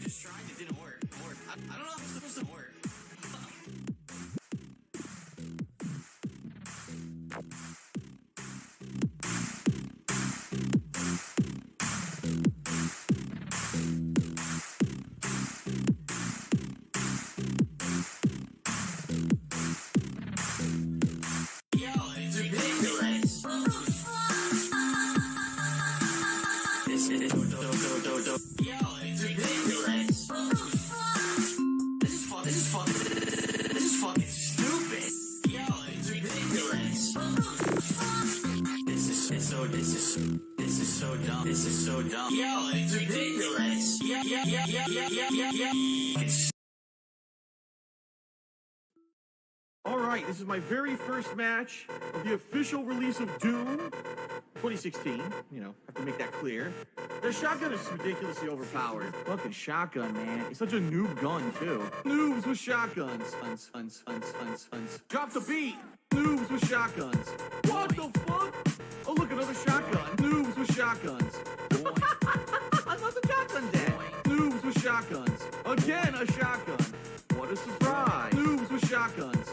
just tried, it didn't work. I don't know how it's supposed to work. Yo, it's ridiculous. This is Yo, it's ridiculous. This is fucking stupid. Yo, it's ridiculous. This is so dumb. This is so dumb. Yo, it's ridiculous. Yeah. Alright, this is my very first match of the official release of Doom 2016. You know, have to make that clear. The shotgun is ridiculously overpowered. Fucking shotgun, man. It's such a noob gun, too. Noobs with shotguns. Drop the beat. Noobs with shotguns. What the fuck? Oh, look, another shotgun. Noobs with shotguns. Another shotgun dead. Noobs with shotguns. Again, a shotgun. What a surprise. Noobs with shotguns.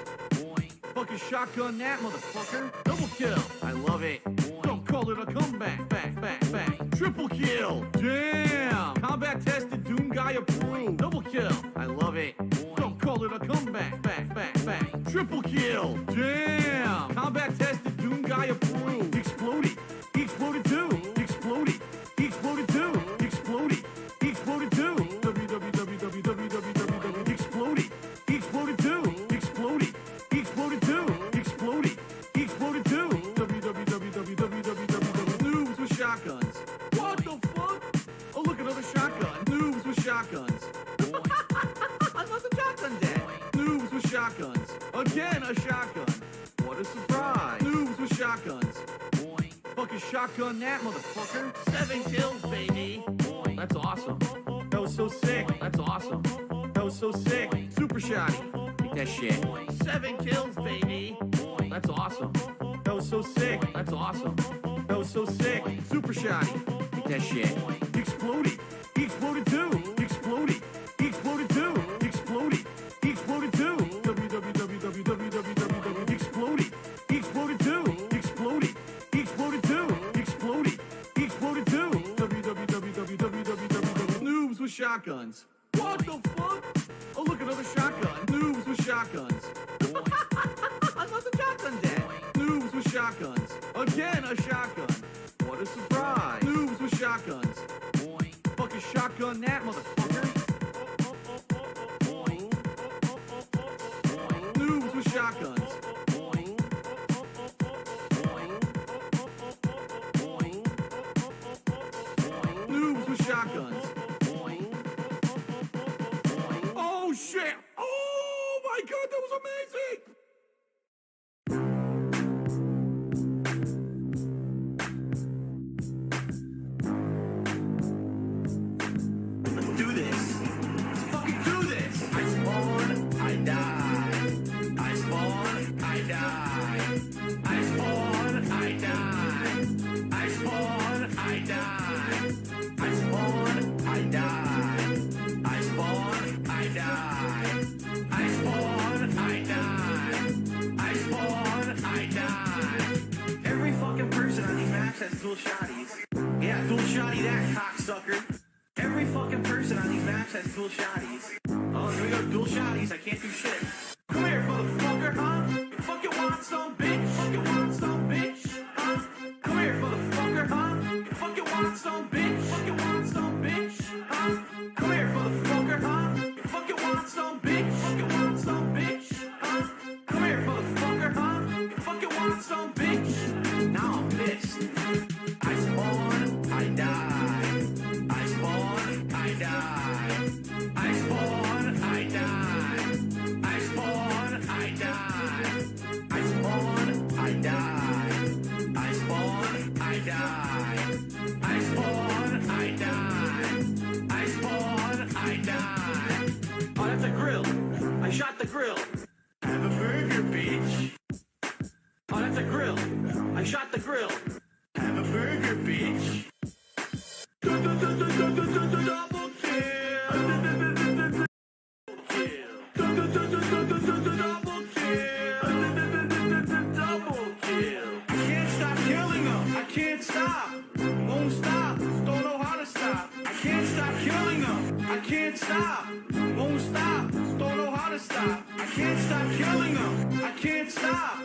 Fucking shotgun that, motherfucker. Double kill. I love it. Don't call it a comeback. Bang. Triple kill. Damn. Combat tested, Doom guy approved. Double kill. I love it. Don't call it a comeback. Bang. Triple kill. Damn. Combat tested, Doom guy approved. Exploded. He exploded too. Exploded. He exploded too. Exploded. He exploded too. www. Exploded. He exploded too. Exploded. He exploded too. Exploded. He exploded too. www. Noobs with shotguns. What the fuck? Oh, look, another shotgun. Noobs with shotguns. Another shotgun dead. Noobs with shotguns. Again, a shotgun. What a surprise. Noobs with shotguns. Fucking shotgun that, motherfucker. 7 kills, baby. That's awesome. That was so sick. That's awesome. That was so sick. Super shotty. Take that shit. 7 kills, baby. That's awesome. That was so sick. That's awesome. That was so sick. Super shotty. Take that shit. He exploded. He exploded too. Exploded. He exploded too. Exploded. He exploded too. www. Exploded. He exploded too. Exploded. He exploded too. Exploded. He exploded too. www. Noobs with shotguns. What the fuck? Oh, look, another shotgun. Noobs with shotguns. Another shotgun dead. Noobs with shotguns. Again, a shotgun. What a surprise. Noobs with shotguns. Fucking shotgun that, motherfucker. Noobs with shotguns. Noobs with shotguns. Oh shit! Oh my god, that was amazing! Let's do this. Let's fucking do this! I spawn, I die. I spawn, I die. I spawn, I die. I spawn, I die. I spawn, I die. I spawn, I die. I spawn, I die. I spawn, I die. Every fucking person on these maps has dual shotties. Yeah, dual shotty that, cocksucker. Every fucking person on these maps has dual shotties. Oh, here we go, dual shotties, I can't do shit. Come here, motherfucker, huh? You fucking want some, bitch? Fucking want some, bitch? Huh? Come here, motherfucker, huh? You fucking want some, bitch? Fucking want some, bitch? Huh? Come here, motherfucker, huh? You fucking want some, bitch? Fucking want some, bitch? Huh? Come here, motherfucker, huh? You fucking want some, bitch? Now I'm pissed. I spawn, I die. I spawn, I die. I spawn, I die. I spawn, I die. I spawn, I die. I spawn, I die. I spawn, I die. I spawn, I die. Oh, that's a grill. I shot the grill. Have a burger, bitch. Oh, that's a grill. I shot the grill. Have a burger, bitch. Double kill. can't stop, won't stop, don't know how to stop. I can't stop killing them. I can't stop, won't stop, don't know how to stop. I can't stop killing them. I can't stop,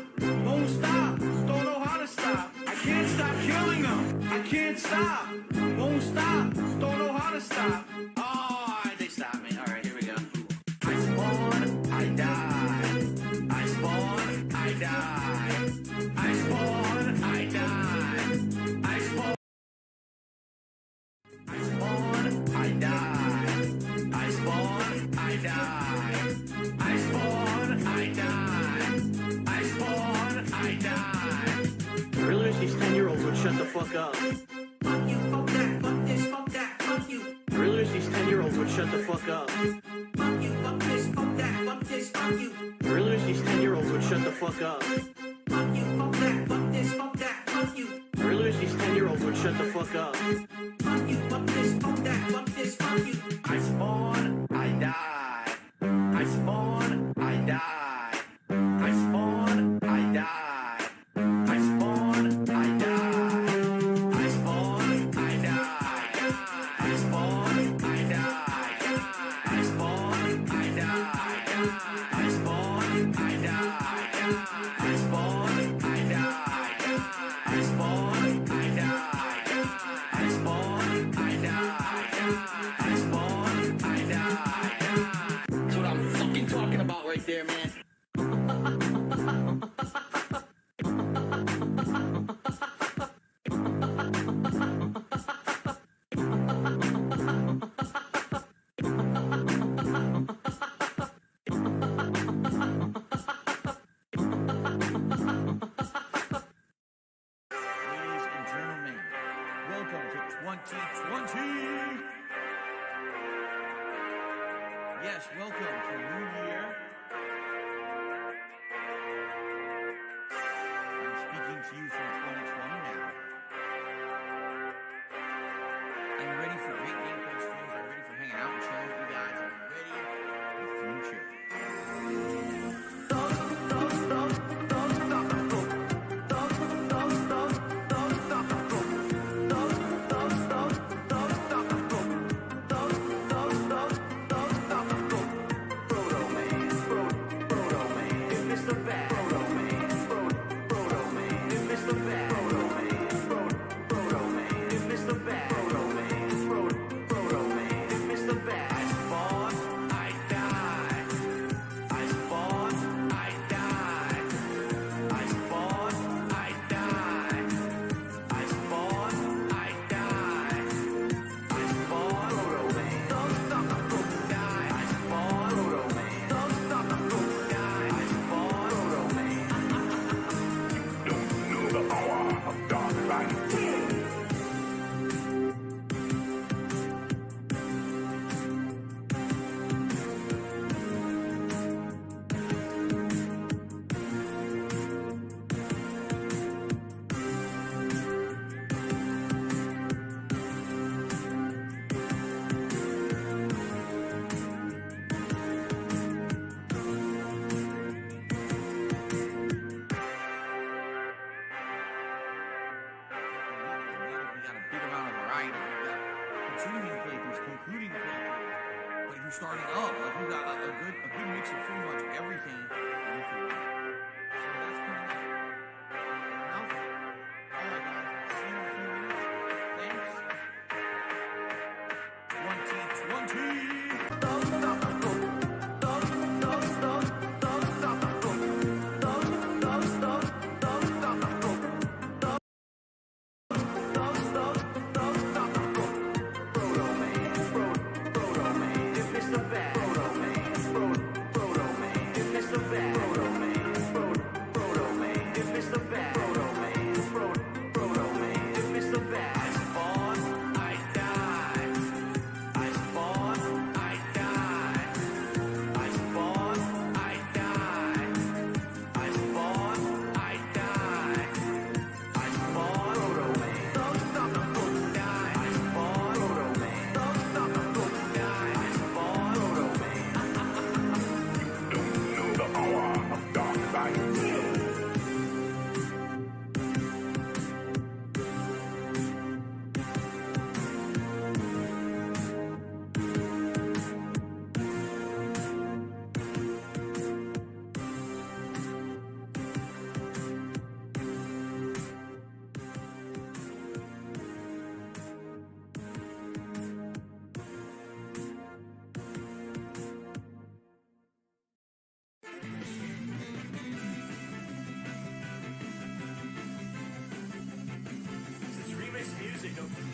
won't stop, don't know how to stop. I can't stop killing them. I can't stop, won't stop, don't know how to stop. Oh, they stopped me. All right, here we go. I spawn, I die. I spawn, I die. I spawn, I die. I spawn, I spawn, I die. I spawn, I die. I spawn, I die. I spawn, I die. I really wish these 10-year-olds would shut the fuck up. Fuck you, fuck that, fuck this, fuck that, fuck you. I really wish these 10-year-olds would shut the fuck up. Fuck you, fuck this, fuck that, fuck this, fuck you. I really wish these 10-year-olds would shut the fuck up. Fuck you, fuck that, fuck this, fuck that, fuck you. I really wish these 10-year-olds would shut the fuck up. Fuck you, fuck this, fuck that, fuck this, fuck you. I spawn, I die. I spawn, I die. I spawn, I die. I spawn, I die. I spawn, I die. I spawn, I die. I spawn, I die. I spawn, I die. I spawn, I die. I spawn, I die. I spawn, I die. I spawn, I die. That's what I'm fucking talking about right there, man. Ladies and gentlemen, welcome to 2020. Yes, welcome to New Year. I'm speaking to you from 2020 now. I'm ready for great gameplay streams. I'm ready for hanging out and chilling with you guys. I'm ready for the future. Concluding playthroughs, but if you're starting up, like we got a good mix of pretty much everything that you can do. So that's kind of enough. Alright guys, see you in a few minutes. Thanks. 2020! Mr. Bad.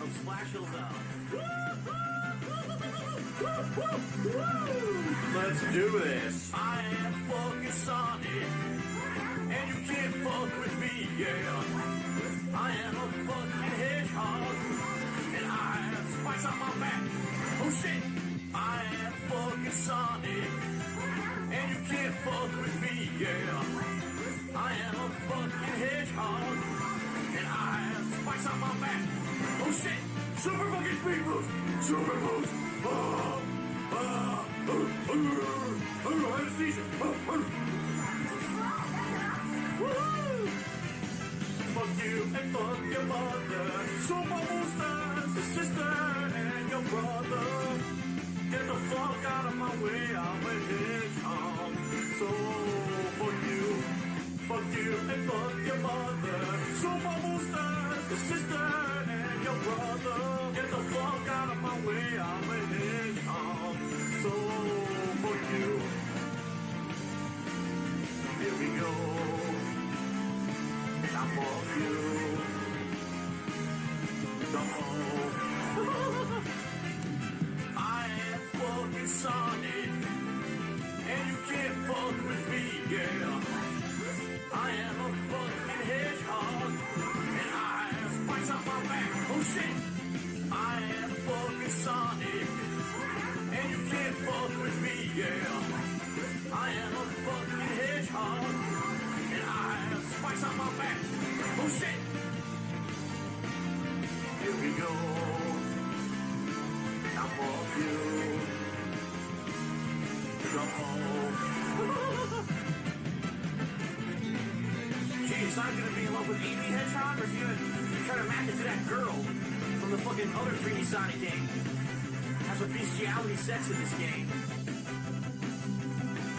From Splash Hills out. Let's do this. I am fucking Sonic, and you can't fuck with me, yeah. I am a fucking hedgehog, and I have spikes on my back. Oh shit, I am fucking Sonic, and you can't fuck with me, yeah. I am a fucking hedgehog, and I have spikes on my back. Oh shit, super fucking speed boost, super boost. Anesthesia. Fuck you and fuck your mother. Super boosters, the sister and your brother. Get the fuck out of my way, I'm a hedgehog. So fuck you and fuck your mother. Super boosters, the sister and your brother. Get the fuck out of my way, I'm a hedgehog. So fuck you. Here we go. Now fuck you. Come on. I am fucking Sonic, and you can't fuck with me, yeah. I am a fucking hedgehog, and I have spikes on my back. Oh shit, I am fucking Sonic, and you can't fuck with me, yeah. I am a fucking hedgehog, and I have spikes on my back. Oh shit, here we go. Now fuck you. Come home. Gee, it's not gonna be in love with Amy Hedgehog, or is he gonna try to match it to that girl from the fucking other 3D Sonic game? Has some bestiality sex in this game.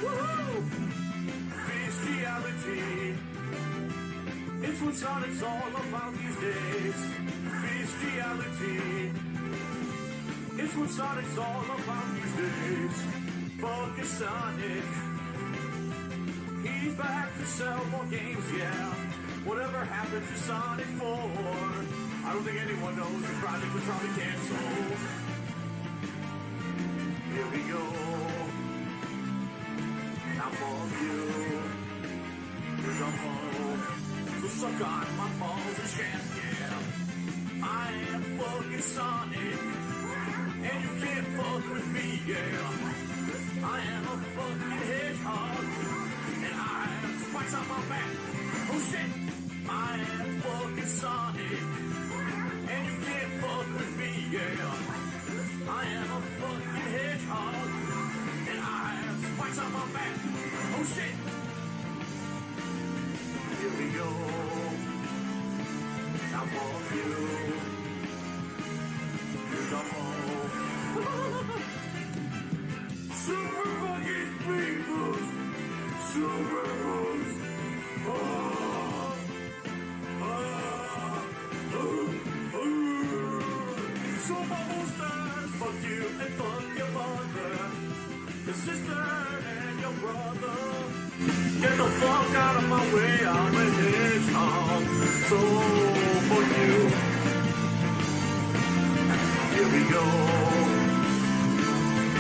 Woohoo! Bestiality. It's what Sonic's all about these days. Bestiality. It's what Sonic's all about these days. Fucking Sonic. He's back to sell more games, yeah. Whatever happened to Sonic 4? I don't think anyone knows. The project was probably canceled. Here we go. Now fuck you. Come home. So suck on my balls and shit, yeah. I am fucking Sonic, and you can't fuck with me, yeah. I am a fucking hedgehog, and I have spikes on my back. Oh shit, I am fucking Sonic, and you can't fuck with me, yeah. I am a fucking hedgehog, and I have spikes on my back. Oh shit. Here we go. Now fuck you. Come home. Super fucking speed boost. Super boost. Super boosters. Fuck you and fuck your mother, your sister and your brother. Get the fuck out of my way, I'm a hedgehog. So fuck you. Here we go.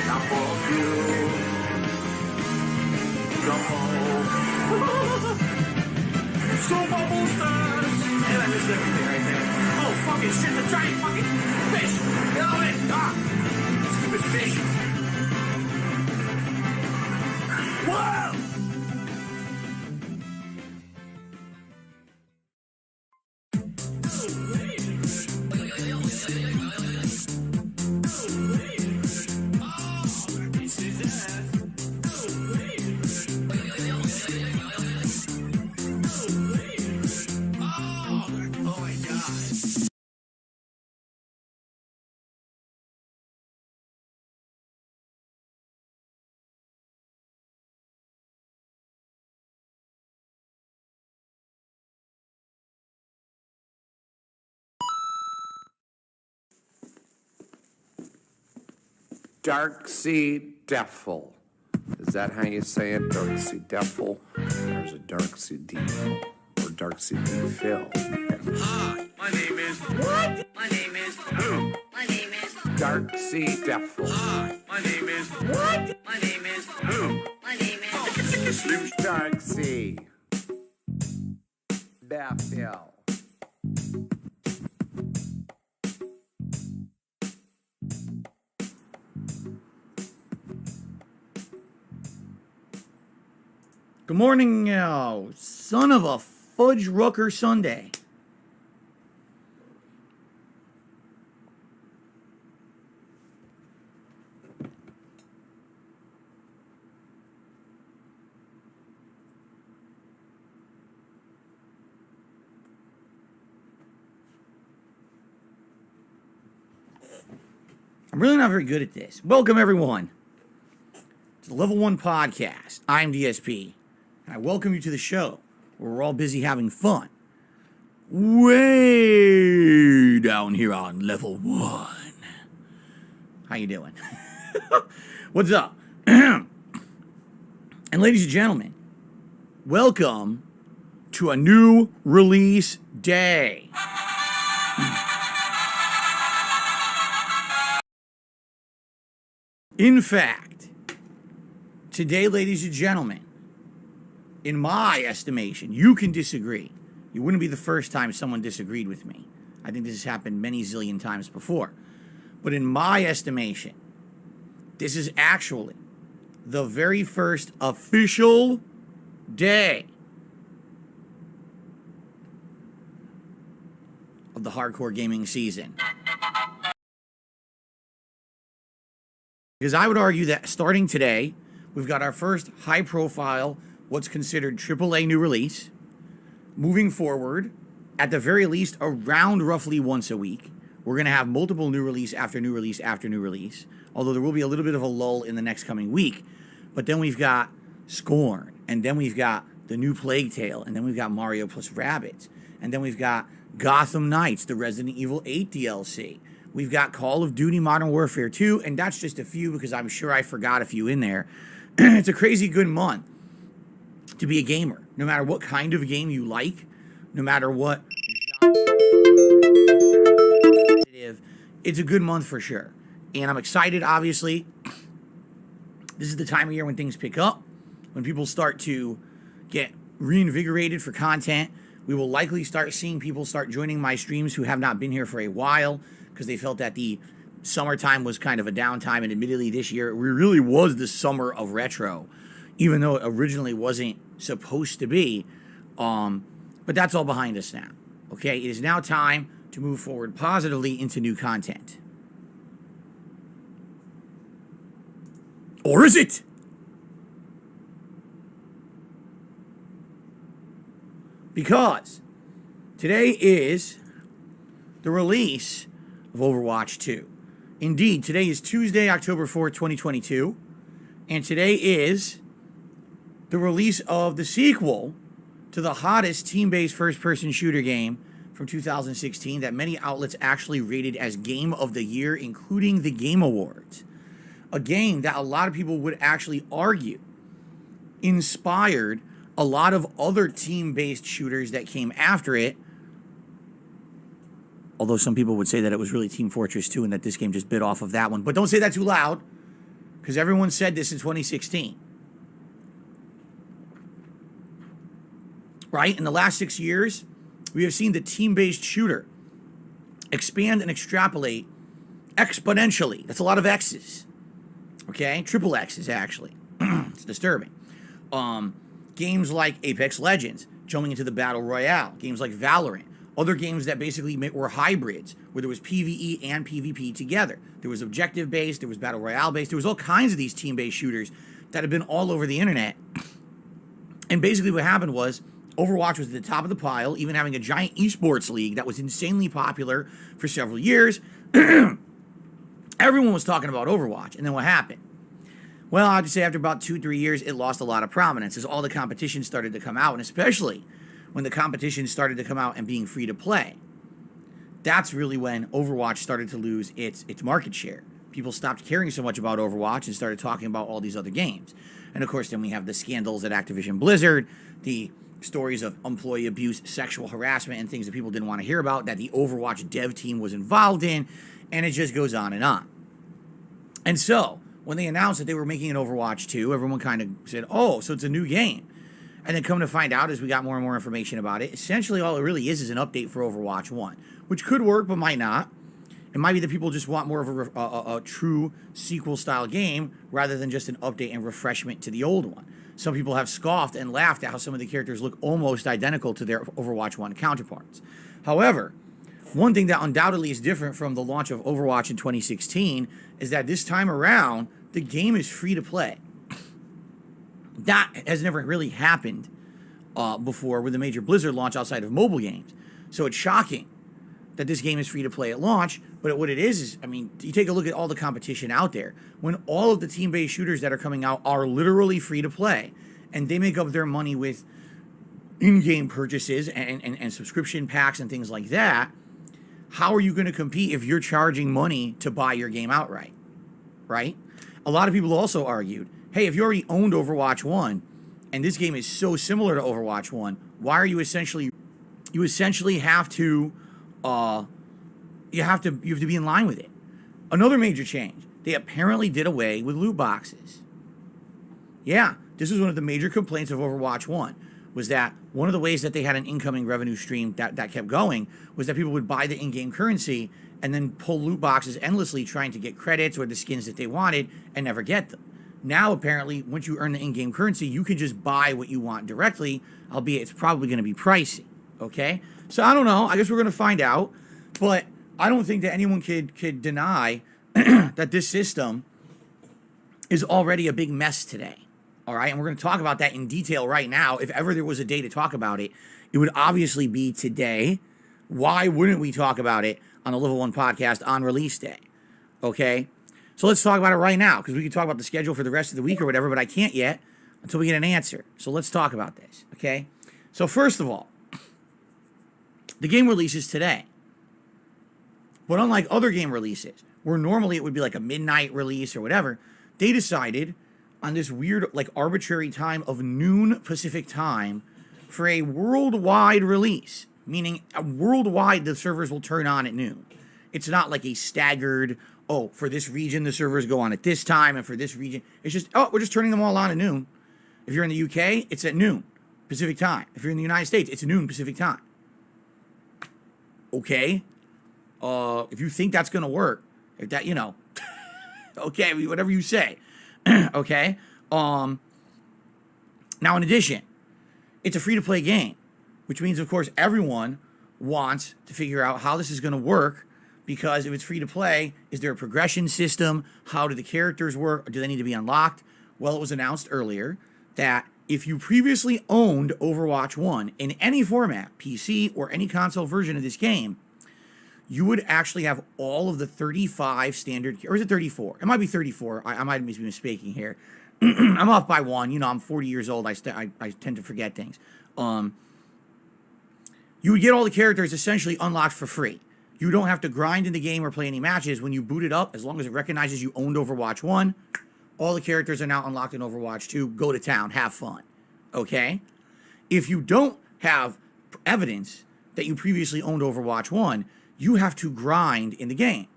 Now fuck you. Come home. Super boosters. And I missed everything right there. Oh fucking shit, the giant fucking fish. Get on it. Ah. Stupid fish. Whoa! Darksea Devil. Is that how you say it? Darksea Devil? There's a Darksea Devil. Or Darksea Devil. Hi, my name is... What? My name is... Dark Sea Devil. Hi, my name is. What? My name is. Who? My name is. Slim. Dark Sea Devil. Good morning, son of a fudge rucker Sunday. I'm really not very good at this. Welcome, everyone, to the Level 1 Podcast. I'm DSP, and I welcome you to the show where we're all busy having fun. Way down here on Level 1. How you doing? What's up? And ladies and gentlemen, welcome to a new release day. In fact, today, ladies and gentlemen, in my estimation, you can disagree. You wouldn't be the first time someone disagreed with me. I think this has happened many zillion times before. But in my estimation, this is actually the very first official day of the hardcore gaming season. Because I would argue that starting today, we've got our first high-profile, what's considered AAA new release. Moving forward, at the very least, around roughly once a week, we're going to have multiple new release after new release after new release, although there will be a little bit of a lull in the next coming week. But then we've got Scorn, and then we've got the new Plague Tale, and then we've got Mario plus Rabbids, and then we've got Gotham Knights, the Resident Evil 8 DLC. We've got Call of Duty Modern Warfare 2, and that's just a few because I'm sure I forgot a few in there. It's a crazy good month to be a gamer. No matter what kind of game you like, no matter what it's a good month for sure. And I'm excited, obviously. This is the time of year when things pick up, when people start to get reinvigorated for content. We will likely start seeing people start joining my streams who have not been here for a while, because they felt that the summertime was kind of a downtime, and admittedly this year it really was the summer of retro, even though it originally wasn't supposed to be. But that's all behind us now. Okay, it is now time to move forward positively into new content. Or is it? Because today is the release of Overwatch 2. Indeed, today is Tuesday, October 4th, 2022, and today is the release of the sequel to the hottest team-based first-person shooter game from 2016 that many outlets actually rated as Game of the Year, including the Game Awards. A game that a lot of people would actually argue inspired a lot of other team-based shooters that came after it. Although some people would say that it was really Team Fortress 2 and that this game just bit off of that one. But don't say that too loud, because everyone said this in 2016. Right? In the last 6 years, we have seen the team-based shooter expand and extrapolate exponentially. That's a lot of X's. Okay? Triple X's, actually. It's disturbing. Games like Apex Legends, jumping into the Battle Royale. Games like Valorant. Other games that basically were hybrids, where there was PvE and PvP together. There was objective-based, there was Battle Royale-based, there was all kinds of these team-based shooters that have been all over the internet. And basically what happened was, Overwatch was at the top of the pile, even having a giant esports league that was insanely popular for several years. Everyone was talking about Overwatch, and then what happened? Well, I'd say after about 2-3 years, it lost a lot of prominence as all the competition started to come out, and especially when the competition started to come out and being free to play. That's really when Overwatch started to lose its market share. People stopped caring so much about Overwatch and started talking about all these other games. And of course, then we have the scandals at Activision Blizzard, the stories of employee abuse, sexual harassment, and things that people didn't want to hear about that the Overwatch dev team was involved in, and it just goes on and on. And so, when they announced that they were making an Overwatch 2, everyone kind of said, oh, so it's a new game. And then come to find out, as we got more and more information about it, essentially all it really is an update for Overwatch 1, which could work but might not. It might be that people just want more of a true sequel-style game rather than just an update and refreshment to the old one. Some people have scoffed and laughed at how some of the characters look almost identical to their Overwatch 1 counterparts. However, one thing that undoubtedly is different from the launch of Overwatch in 2016 is that this time around, the game is free to play. That has never really happened before with a major Blizzard launch outside of mobile games. So it's shocking that this game is free to play at launch. But what it is, I mean, you take a look at all the competition out there. When all of the team-based shooters that are coming out are literally free to play, and they make up their money with in-game purchases and subscription packs and things like that, how are you going to compete if you're charging money to buy your game outright, right? A lot of people also argued, hey, if you already owned Overwatch 1, and this game is so similar to Overwatch 1, why are you essentially have to you have to be in line with it. Another major change, they apparently did away with loot boxes. Yeah, this was one of the major complaints of Overwatch 1, was that one of the ways that they had an incoming revenue stream that kept going was that people would buy the in-game currency and then pull loot boxes endlessly trying to get credits or the skins that they wanted and never get them. Now, apparently, once you earn the in-game currency, you can just buy what you want directly, albeit it's probably going to be pricey, okay? So I don't know. I guess we're going to find out. But I don't think that anyone could deny that this system is already a big mess today. All right, and we're going to talk about that in detail right now. If ever there was a day to talk about it, it would obviously be today. Why wouldn't we talk about it on the Level 1 podcast on release day? Okay, so let's talk about it right now, because we can talk about the schedule for the rest of the week or whatever, but I can't yet until we get an answer. So let's talk about this, okay? So first of all, the game releases today. But unlike other game releases, where normally it would be like a midnight release or whatever, they decided on this weird, like, arbitrary time of noon Pacific time for a worldwide release, meaning worldwide the servers will turn on at noon. It's not like a staggered, oh, for this region the servers go on at this time, and for this region, it's just, oh, we're just turning them all on at noon. If you're in the UK, it's at noon Pacific time. If you're in the United States, it's noon Pacific time. Okay? If you think that's going to work, if that, you know, okay, whatever you say. Okay? Now, in addition, it's a free-to-play game, which means, of course, everyone wants to figure out how this is going to work, because if it's free-to-play, is there a progression system? How do the characters work? Do they need to be unlocked? Well, it was announced earlier that if you previously owned Overwatch 1 in any format, PC or any console version of this game, you would actually have all of the 35 standard, or is it 34? It might be 34. I might be mistaking here. I'm off by one. You know, I'm 40 years old. I tend to forget things. You would get all the characters essentially unlocked for free. You don't have to grind in the game or play any matches. When you boot it up, as long as it recognizes you owned Overwatch 1, all the characters are now unlocked in Overwatch 2. Go to town. Have fun. Okay? If you don't have evidence that you previously owned Overwatch 1, you have to grind in the game.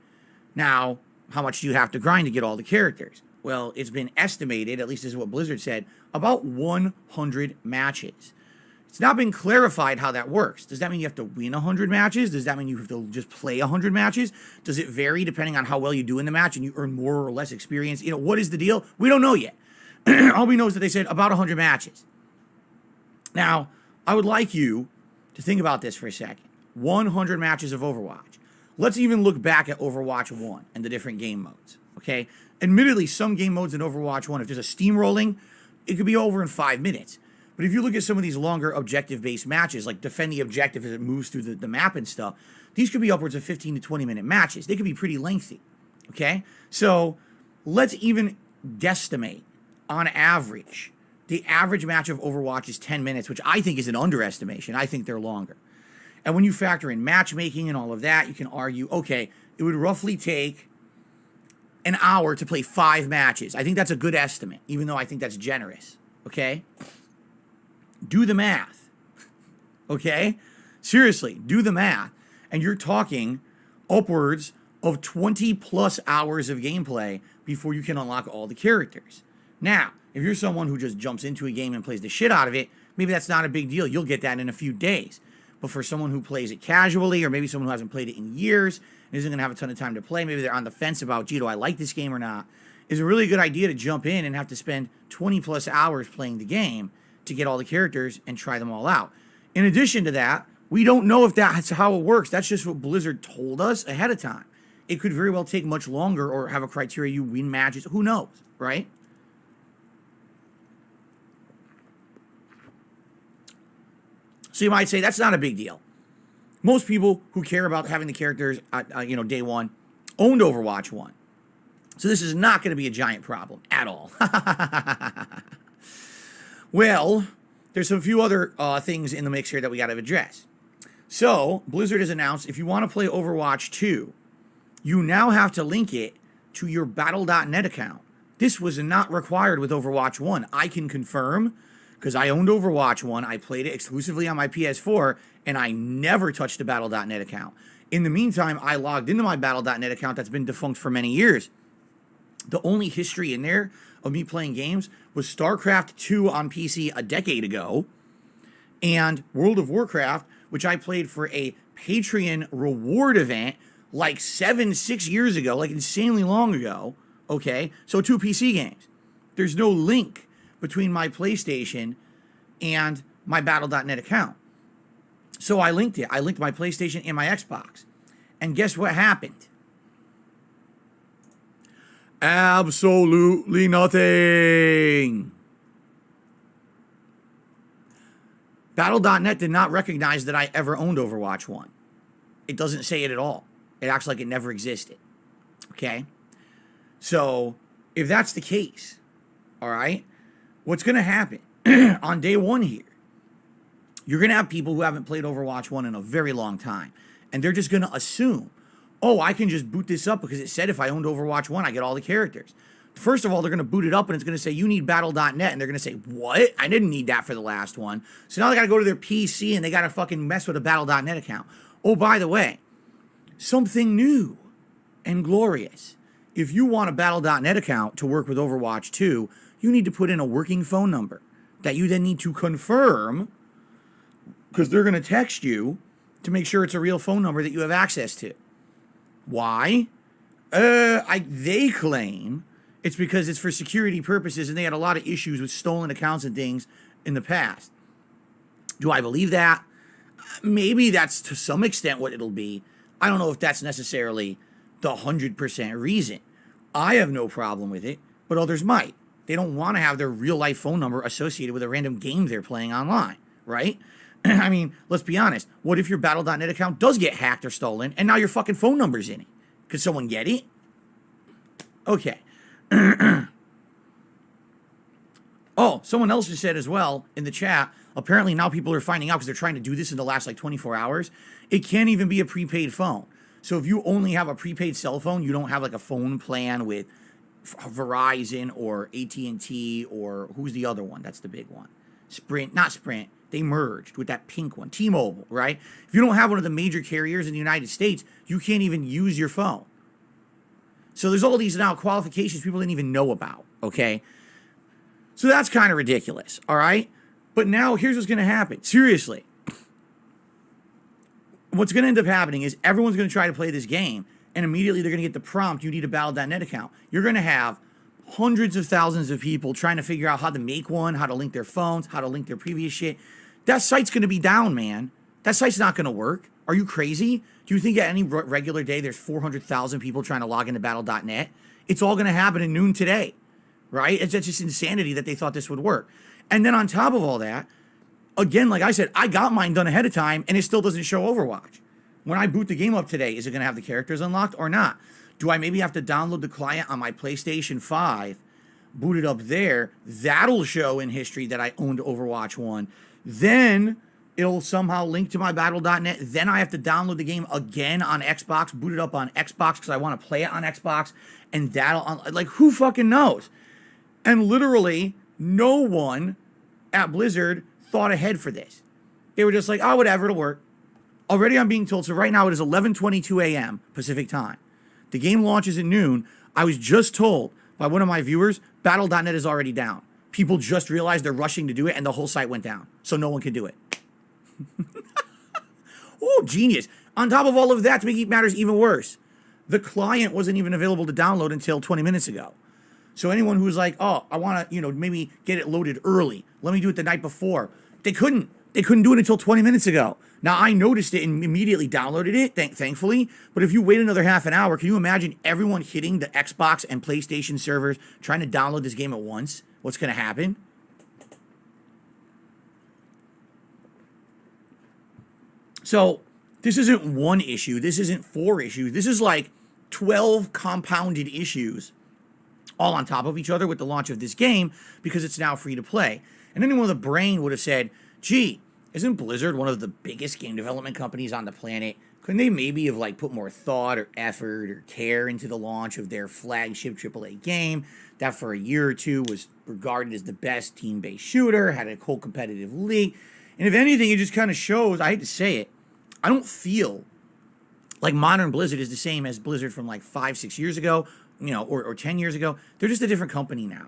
Now, how much do you have to grind to get all the characters? Well, it's been estimated, at least this is what Blizzard said, about 100 matches. It's not been clarified how that works. Does that mean you have to win 100 matches? Does that mean you have to just play 100 matches? Does it vary depending on how well you do in the match and you earn more or less experience? You know, what is the deal? We don't know yet. All we know is that they said about 100 matches. Now, I would like you to think about this for a second. 100 matches of Overwatch. Let's even look back at Overwatch 1 and the different game modes, okay? Admittedly, some game modes in Overwatch 1, if there's a steamrolling, it could be over in 5 minutes. But if you look at some of these longer objective-based matches, like defend the objective as it moves through the map and stuff, these could be upwards of 15 to 20-minute matches. They could be pretty lengthy, okay? So let's even guesstimate, on average, the average match of Overwatch is 10 minutes, which I think is an underestimation. I think they're longer. And when you factor in matchmaking and all of that, you can argue, okay, it would roughly take an hour to play 5 matches. I think that's a good estimate, even though I think that's generous, okay? Do the math, okay? Seriously, do the math. And you're talking upwards of 20 plus hours of gameplay before you can unlock all the characters. Now, if you're someone who just jumps into a game and plays the shit out of it, maybe that's not a big deal. You'll get that in a few days. But for someone who plays it casually, or maybe someone who hasn't played it in years and isn't going to have a ton of time to play, maybe they're on the fence about, gee, do I like this game or not, is a really good idea to jump in and have to spend 20 plus hours playing the game to get all the characters and try them all out. In addition to that, we don't know if that's how it works. That's just what Blizzard told us ahead of time. It could very well take much longer or have a criteria you win matches. Who knows, right? So you might say that's not a big deal. Most people who care about having the characters at day one owned Overwatch 1. So this is not going to be a giant problem at all. Well, there's a few other things in the mix here that we got to address. So Blizzard has announced if you want to play Overwatch 2, you now have to link it to your Battle.net account. This was not required with Overwatch 1. I can confirm, because I owned Overwatch 1, I played it exclusively on my PS4, and I never touched a Battle.net account. In the meantime, I logged into my Battle.net account that's been defunct for many years. The only history in there of me playing games was StarCraft 2 on PC a decade ago, and World of Warcraft, which I played for a Patreon reward event like 6 years ago, like insanely long ago, okay? So 2 PC games. There's no link between my PlayStation and my Battle.net account. So I linked it. I linked my PlayStation and my Xbox. And guess what happened? Absolutely nothing. Battle.net did not recognize that I ever owned Overwatch 1. It doesn't say it at all. It acts like it never existed. Okay? So, if that's the case, all right, what's going to happen on day one here? You're going to have people who haven't played Overwatch 1 in a very long time. And they're just going to assume, oh, I can just boot this up because it said if I owned Overwatch 1, I get all the characters. First of all, they're going to boot it up and it's going to say, you need Battle.net. And they're going to say, what? I didn't need that for the last one. So now they got to go to their PC and they got to fucking mess with a Battle.net account. Oh, by the way, something new and glorious. If you want a Battle.net account to work with Overwatch 2, you need to put in a working phone number that you then need to confirm, because they're going to text you to make sure it's a real phone number that you have access to. Why? They claim it's because it's for security purposes and they had a lot of issues with stolen accounts and things in the past. Do I believe that? Maybe that's to some extent what it'll be. I don't know if that's necessarily the 100% reason. I have no problem with it, but others might. They don't want to have their real life phone number associated with a random game they're playing online, right? I mean, let's be honest. What if your Battle.net account does get hacked or stolen and now your fucking phone number's in it? Could someone get it? Okay. Oh, someone else just said as well in the chat, apparently now people are finding out because they're trying to do this in the last 24 hours. It can't even be a prepaid phone. So if you only have a prepaid cell phone, you don't have a phone plan with Verizon or AT&T or who's the other one? That's the big one. Not Sprint. They merged with that pink one, T-Mobile, right? If you don't have one of the major carriers in the United States, you can't even use your phone. So there's all these now qualifications people didn't even know about, okay? So that's kind of ridiculous, all right? But now here's what's going to happen. Seriously. What's going to end up happening is everyone's going to try to play this game, and immediately they're going to get the prompt, you need a Battle.net account. You're going to have hundreds of thousands of people trying to figure out how to make one, how to link their phones, how to link their previous shit. That site's going to be down, man. That site's not going to work. Are you crazy? Do you think at any regular day there's 400,000 people trying to log into Battle.net? It's all going to happen at noon today, right? It's just insanity that they thought this would work. And then on top of all that, again, like I said, I got mine done ahead of time, and it still doesn't show Overwatch. When I boot the game up today, is it going to have the characters unlocked or not? Do I maybe have to download the client on my PlayStation 5, boot it up there? That'll show in history that I owned Overwatch 1. Then it'll somehow link to my Battle.net. Then I have to download the game again on Xbox, boot it up on Xbox because I want to play it on Xbox, and who fucking knows? And literally, no one at Blizzard thought ahead for this. They were just like, oh, whatever, it'll work. Already I'm being told, so right now it is 11:22 a.m. Pacific time. The game launches at noon. I was just told by one of my viewers, Battle.net is already down. People just realized they're rushing to do it, and the whole site went down. So no one can do it. Oh, genius. On top of all of that, to make matters even worse, the client wasn't even available to download until 20 minutes ago. So anyone who's like, oh, I want to, maybe get it loaded early. Let me do it the night before. They couldn't. They couldn't do it until 20 minutes ago. Now, I noticed it and immediately downloaded it, thankfully. But if you wait another half an hour, can you imagine everyone hitting the Xbox and PlayStation servers trying to download this game at once? What's going to happen? So this isn't one issue. This isn't 4 issues. This is like 12 compounded issues all on top of each other with the launch of this game because it's now free to play. And anyone with a brain would have said, gee, isn't Blizzard one of the biggest game development companies on the planet? Couldn't they maybe have put more thought or effort or care into the launch of their flagship AAA game that for a year or two was regarded as the best team-based shooter, had a whole competitive league? And if anything, it just kind of shows, I hate to say it, I don't feel like modern Blizzard is the same as Blizzard from 5-6 years ago, or 10 years ago. They're just a different company now.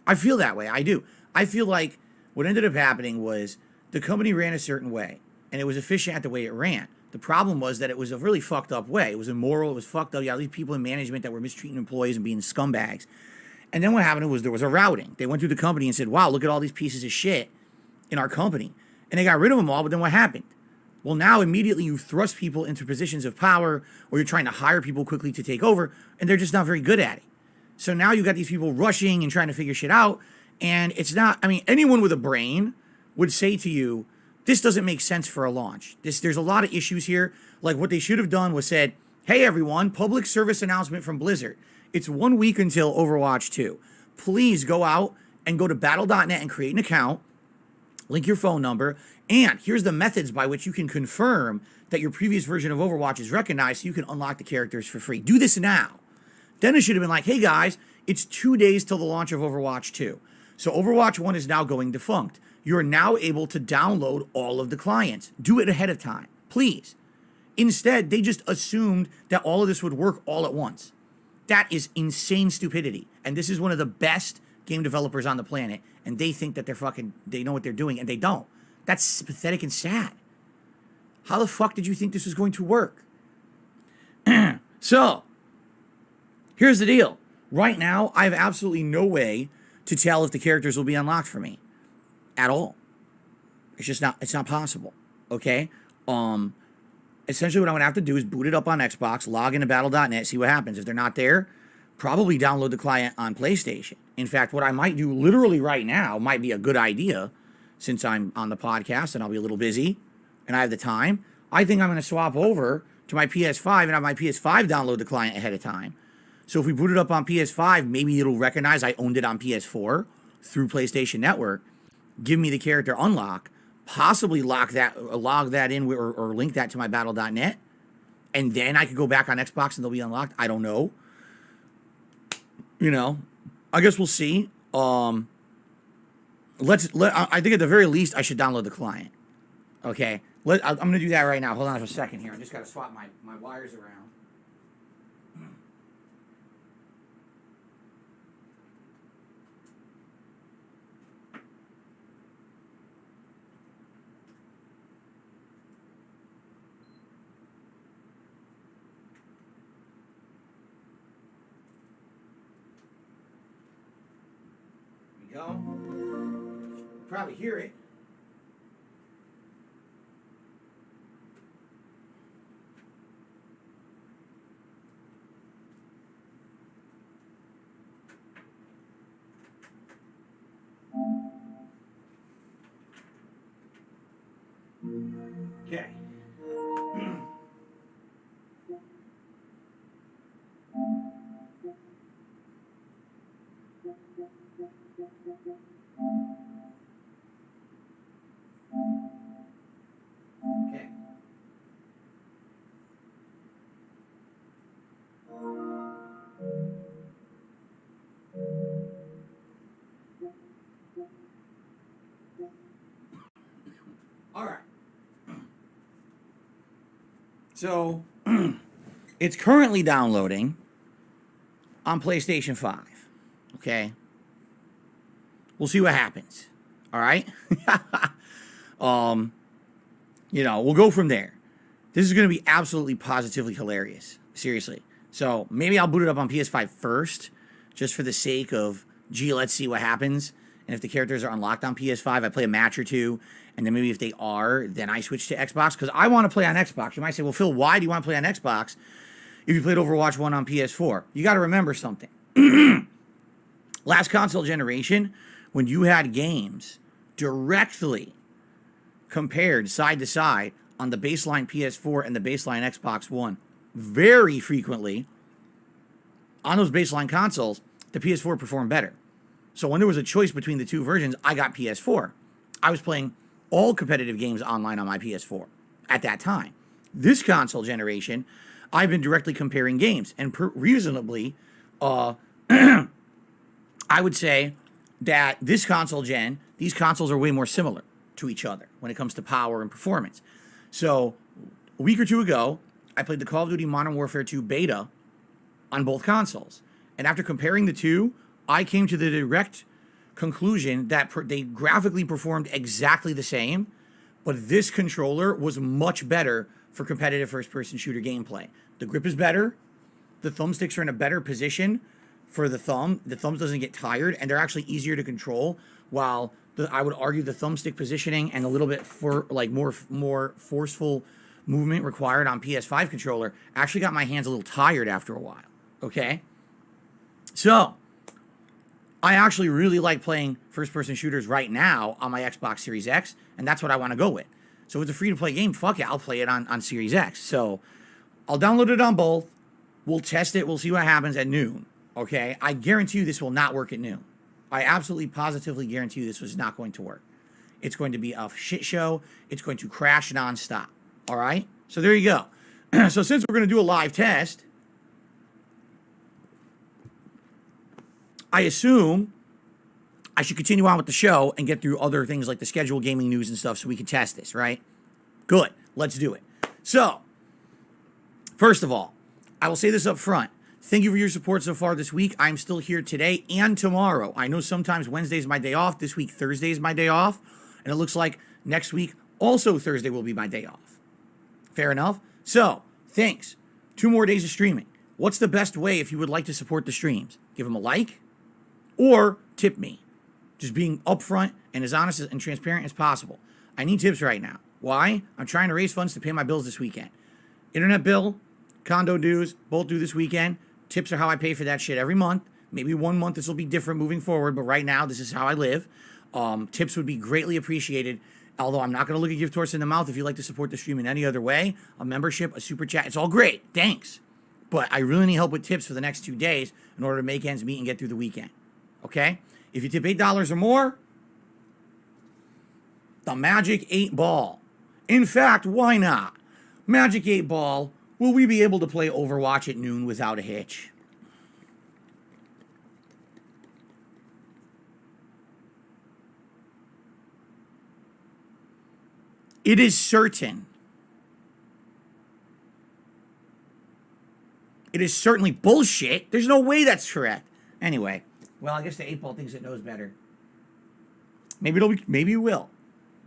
I feel that way. I do. I feel like what ended up happening was the company ran a certain way, and it was efficient at the way it ran. The problem was that it was a really fucked up way. It was immoral. It was fucked up. You had all these people in management that were mistreating employees and being scumbags. And then what happened was there was a routing. They went through the company and said, wow, look at all these pieces of shit in our company. And they got rid of them all, but then what happened? Well, now immediately you thrust people into positions of power, or you're trying to hire people quickly to take over, and they're just not very good at it. So now you got these people rushing and trying to figure shit out, and it's not, anyone with a brain would say to you, this doesn't make sense for a launch. There's a lot of issues here. Like what they should have done was said, hey everyone, public service announcement from Blizzard. It's 1 week until Overwatch 2. Please go out and go to battle.net and create an account, link your phone number, and here's the methods by which you can confirm that your previous version of Overwatch is recognized so you can unlock the characters for free. Do this now. Then it should have been like, hey guys, it's 2 days till the launch of Overwatch 2. So Overwatch 1 is now going defunct. You're now able to download all of the clients. Do it ahead of time, please. Instead, they just assumed that all of this would work all at once. That is insane stupidity. And this is one of the best game developers on the planet, and they think that they know what they're doing, and they don't. That's pathetic and sad. How the fuck did you think this was going to work? So, here's the deal. Right now, I have absolutely no way to tell if the characters will be unlocked for me. At all. It's not possible. Okay? Essentially what I'm going to have to do is boot it up on Xbox, log into battle.net, see what happens. If they're not there, probably download the client on PlayStation. In fact, what I might do literally right now might be a good idea, since I'm on the podcast and I'll be a little busy and I have the time. I think I'm going to swap over to my PS5 and have my PS5 download the client ahead of time. So if we boot it up on PS5, maybe it'll recognize I owned it on PS4 through PlayStation Network, give me the character unlock, possibly log that in or link that to my battle.net, and then I could go back on Xbox and they'll be unlocked. I don't know. I guess we'll see. I think at the very least I should download the client. Okay, I'm going to do that right now. Hold on for a second here. I just got to swap my wires around. Go. You probably hear it. Okay. Okay. All right. So It's currently downloading on PlayStation 5. Okay? We'll see what happens. All right? We'll go from there. This is going to be absolutely positively hilarious. Seriously. So maybe I'll boot it up on PS5 first, just for the sake of, let's see what happens. And if the characters are unlocked on PS5, I play a match or two. And then maybe if they are, then I switch to Xbox. Because I want to play on Xbox. You might say, well, Phil, why do you want to play on Xbox if you played Overwatch 1 on PS4? You got to remember something. Last console generation, when you had games directly compared side to side on the baseline PS4 and the baseline Xbox One, very frequently on those baseline consoles, the PS4 performed better. So when there was a choice between the two versions, I got PS4. I was playing all competitive games online on my PS4 at that time. This console generation, I've been directly comparing games, and reasonably, I would say that this console gen, these consoles are way more similar to each other when it comes to power and performance. So a week or two ago, I played the Call of Duty Modern Warfare 2 beta on both consoles. And after comparing the two, I came to the direct conclusion that they graphically performed exactly the same, but this controller was much better for competitive first-person shooter gameplay. The grip is better. The thumbsticks are in a better position for the thumb. The thumb doesn't get tired, and they're actually easier to control, while I would argue the thumbstick positioning and a little bit more forceful movement required on PS5 controller actually got my hands a little tired after a while. Okay? So, I actually really like playing first-person shooters right now on my Xbox Series X, and that's what I want to go with. So it's a free-to-play game. Fuck it, I'll play it on Series X. So I'll download it on both. We'll test it. We'll see what happens at noon. Okay? I guarantee you this will not work at noon. I absolutely positively guarantee you this was not going to work. It's going to be a shit show. It's going to crash nonstop. All right? So there you go. So since we're going to do a live test, I assume I should continue on with the show and get through other things like the schedule, gaming news, and stuff so we can test this, right? Good. Let's do it. So, first of all, I will say this up front. Thank you for your support so far this week. I'm still here today and tomorrow. I know sometimes Wednesday is my day off. This week, Thursday is my day off. And it looks like next week, also Thursday will be my day off. Fair enough? So, thanks. 2 more days of streaming. What's the best way if you would like to support the streams? Give them a like or tip me. Just being upfront and as honest and transparent as possible. I need tips right now. Why? I'm trying to raise funds to pay my bills this weekend. Internet bill, condo dues, both due this weekend. Tips are how I pay for that shit every month. Maybe one month this will be different moving forward, but right now this is how I live. Tips would be greatly appreciated. Although I'm not going to look a gift horse in the mouth if you'd like to support the stream in any other way. A membership, a super chat, it's all great. Thanks. But I really need help with tips for the next 2 days in order to make ends meet and get through the weekend. Okay? If you tip $8 or more, the Magic 8 Ball. In fact, why not? Magic 8 Ball, will we be able to play Overwatch at noon without a hitch? It is certain. It is certainly bullshit. There's no way that's correct. Anyway, well, I guess the 8 Ball thinks it knows better. Maybe it will.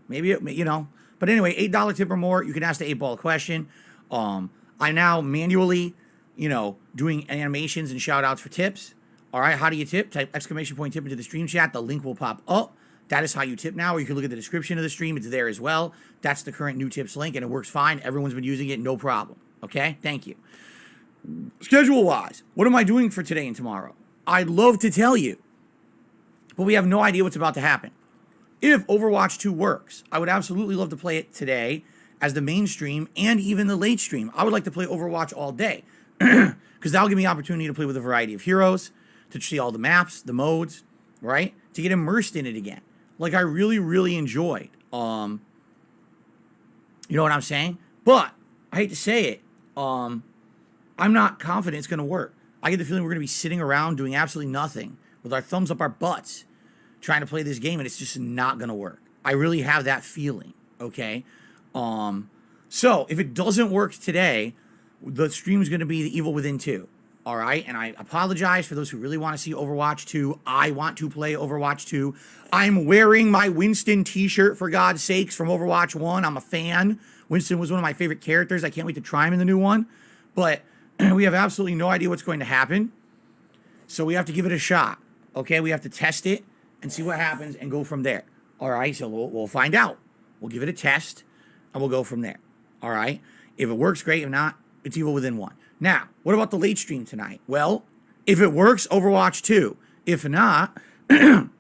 But anyway, $8 tip or more, you can ask the 8 Ball a question. I'm now manually, doing animations and shout outs for tips. All right, how do you tip? Type exclamation point tip into the stream chat. The link will pop up. That is how you tip now, or you can look at the description of the stream. It's there as well. That's the current new tips link, and it works fine. Everyone's been using it, no problem. Okay? Thank you. Schedule-wise, what am I doing for today and tomorrow? I'd love to tell you, but we have no idea what's about to happen. If Overwatch 2 works, I would absolutely love to play it today as the main stream and even the late stream. I would like to play Overwatch all day because that'll give me opportunity to play with a variety of heroes, to see all the maps, the modes, right? To get immersed in it again. Like I really, really enjoyed. You know what I'm saying? But I hate to say it. I'm not confident it's going to work. I get the feeling we're going to be sitting around doing absolutely nothing with our thumbs up our butts trying to play this game, and it's just not going to work. I really have that feeling, okay? So if it doesn't work today, the stream's going to be The Evil Within 2. All right, and I apologize for those who really want to see Overwatch 2. I want to play Overwatch 2. I'm wearing my Winston t-shirt, for God's sakes, from Overwatch 1. I'm a fan. Winston was one of my favorite characters. I can't wait to try him in the new one. But we have absolutely no idea what's going to happen. So we have to give it a shot. Okay, we have to test it and see what happens and go from there. All right, so we'll find out. We'll give it a test and we'll go from there. All right, if it works, great. If not, it's Evil Within 1. Now, what about the late stream tonight? Well, if it works, Overwatch 2. If not, what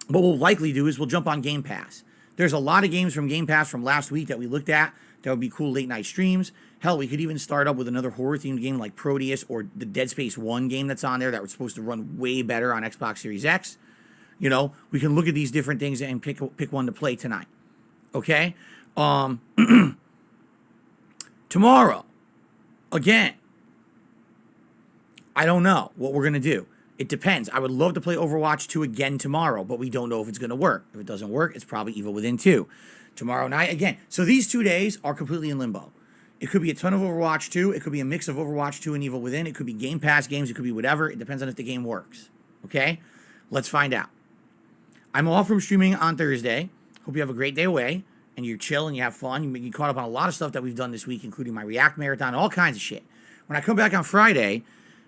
we'll likely do is we'll jump on Game Pass. There's a lot of games from Game Pass from last week that we looked at that would be cool late night streams. Hell, we could even start up with another horror-themed game like Proteus or the Dead Space 1 game that's on there that was supposed to run way better on Xbox Series X. You know, we can look at these different things and pick one to play tonight. Okay? Tomorrow. Again, I don't know what we're going to do. It depends. I would love to play Overwatch 2 again tomorrow, but we don't know if it's going to work. If it doesn't work, it's probably Evil Within 2. Tomorrow night, again. So these 2 days are completely in limbo. It could be a ton of Overwatch 2. It could be a mix of Overwatch 2 and Evil Within. It could be Game Pass games. It could be whatever. It depends on if the game works. Okay? Let's find out. I'm off from streaming on Thursday. Hope you have a great day away. And you're chill and you have fun. You caught up on a lot of stuff that we've done this week, including my React Marathon, all kinds of shit. When I come back on Friday,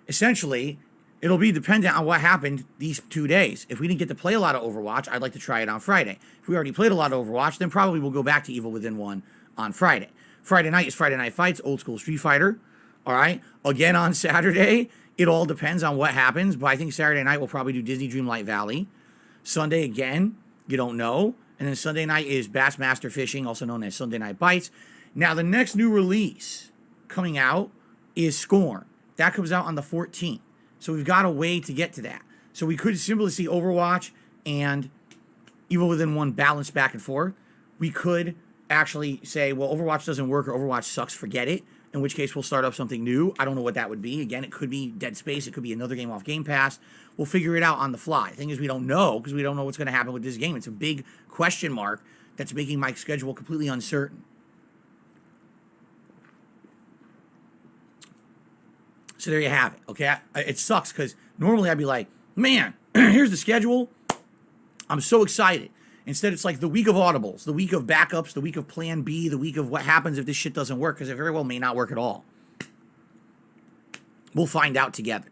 essentially, it'll be dependent on what happened these 2 days. If we didn't get to play a lot of Overwatch, I'd like to try it on Friday. If we already played a lot of Overwatch, then probably we'll go back to Evil Within 1 on Friday. Friday night is Friday Night Fights, old school Street Fighter. All right? Again on Saturday, it all depends on what happens, but I think Saturday night we'll probably do Disney Dreamlight Valley. Sunday, again, you don't know. And then Sunday night is Bassmaster Fishing, also known as Sunday Night Bites. Now, the next new release coming out is Scorn. That comes out on the 14th. So we've got a way to get to that. So we could simply see Overwatch and Evil Within 1 balanced back and forth. We could actually say, well, Overwatch doesn't work or Overwatch sucks, forget it. In which case we'll start up something new. I don't know what that would be. Again, it could be Dead Space. It could be another game off Game Pass. We'll figure it out on the fly. The thing is, we don't know because we don't know what's going to happen with this game. It's a big question mark that's making my schedule completely uncertain. So there you have it, okay? It sucks because normally I'd be like, man, here's the schedule. I'm so excited. Instead, it's like the week of audibles, the week of backups, the week of plan B, the week of what happens if this shit doesn't work, because it very well may not work at all. We'll find out together,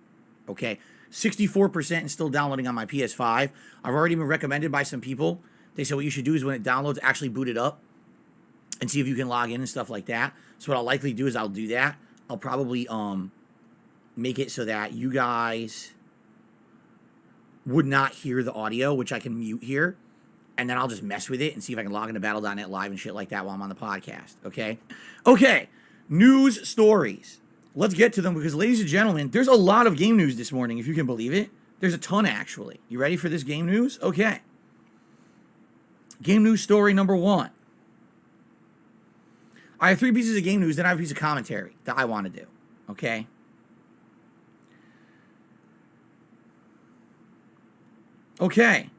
okay? 64% and still downloading on my PS5. I've already been recommended by some people. They said what you should do is when it downloads, actually boot it up and see if you can log in and stuff like that. So what I'll likely do is I'll do that. I'll probably make it so that you guys would not hear the audio, which I can mute here. And then I'll just mess with it and see if I can log into Battle.net Live and shit like that while I'm on the podcast, okay? Okay, news stories. Let's get to them because, ladies and gentlemen, there's a lot of game news this morning, if you can believe it. There's a ton, actually. You ready for this game news? Okay. Game news story number 1. I have 3 pieces of game news, then I have a piece of commentary that I want to do, okay? Okay.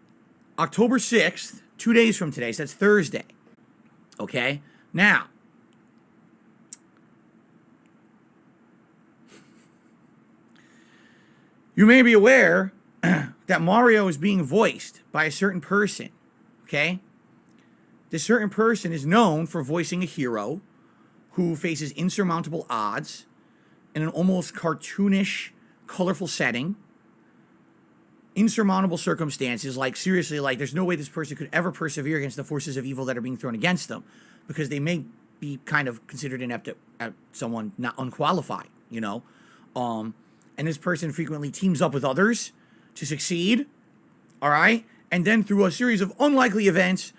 October 6th, 2 days from today, so that's Thursday. Okay? Now, you may be aware that Mario is being voiced by a certain person. Okay? This certain person is known for voicing a hero who faces insurmountable odds in an almost cartoonish, colorful setting. Insurmountable circumstances, like seriously, like there's no way this person could ever persevere against the forces of evil that are being thrown against them because they may be kind of considered inept at someone not unqualified, you know. And this person frequently teams up with others to succeed, all right? And then through a series of unlikely events,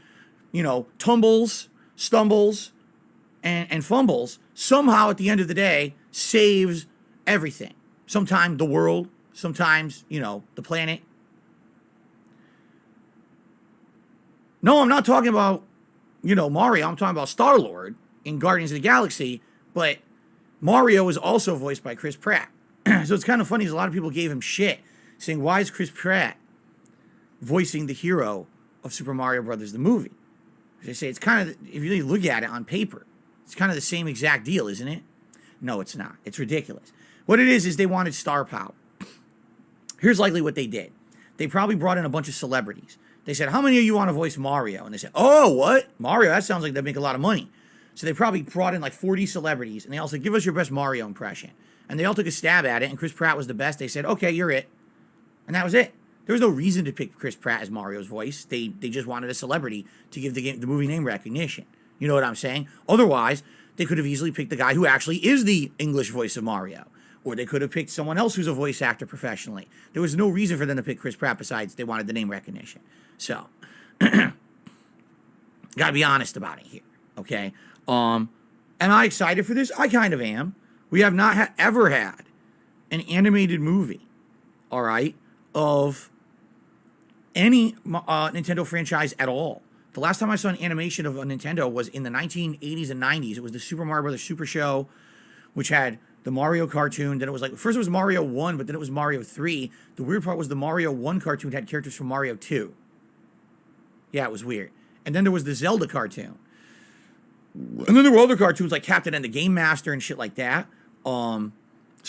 you know, tumbles, stumbles, and fumbles, somehow at the end of the day, saves everything. Sometimes the world, sometimes, you know, the planet. No, I'm not talking about, you know, Mario. I'm talking about Star-Lord in Guardians of the Galaxy, but Mario is also voiced by Chris Pratt. So it's kind of funny, because a lot of people gave him shit, saying, why is Chris Pratt voicing the hero of Super Mario Brothers, the movie? They say it's kind of, if you really look at it on paper, it's kind of the same exact deal, isn't it? No, it's not. It's ridiculous. What it is they wanted star power. Here's likely what they did. They probably brought in a bunch of celebrities. They said, how many of you want to voice Mario? And they said, oh, what? Mario? That sounds like they'd make a lot of money. So they probably brought in like 40 celebrities, and they all said, give us your best Mario impression. And they all took a stab at it, and Chris Pratt was the best. They said, okay, you're it. And that was it. There was no reason to pick Chris Pratt as Mario's voice. They just wanted a celebrity to give the movie name recognition. You know what I'm saying? Otherwise, they could have easily picked the guy who actually is the English voice of Mario. Or they could have picked someone else who's a voice actor professionally. There was no reason for them to pick Chris Pratt besides they wanted the name recognition. So, gotta be honest about it here, okay? Am I excited for this? I kind of am. We have not ever had an animated movie, all right, of any Nintendo franchise at all. The last time I saw an animation of a Nintendo was in the 1980s and 90s. It was the Super Mario Brothers Super Show, which had the Mario cartoon. Then it was like, first it was Mario 1, but then it was Mario 3. The weird part was the Mario 1 cartoon had characters from Mario 2. Yeah, it was weird. And then there was the Zelda cartoon. And then there were other cartoons like Captain and the Game Master and shit like that. So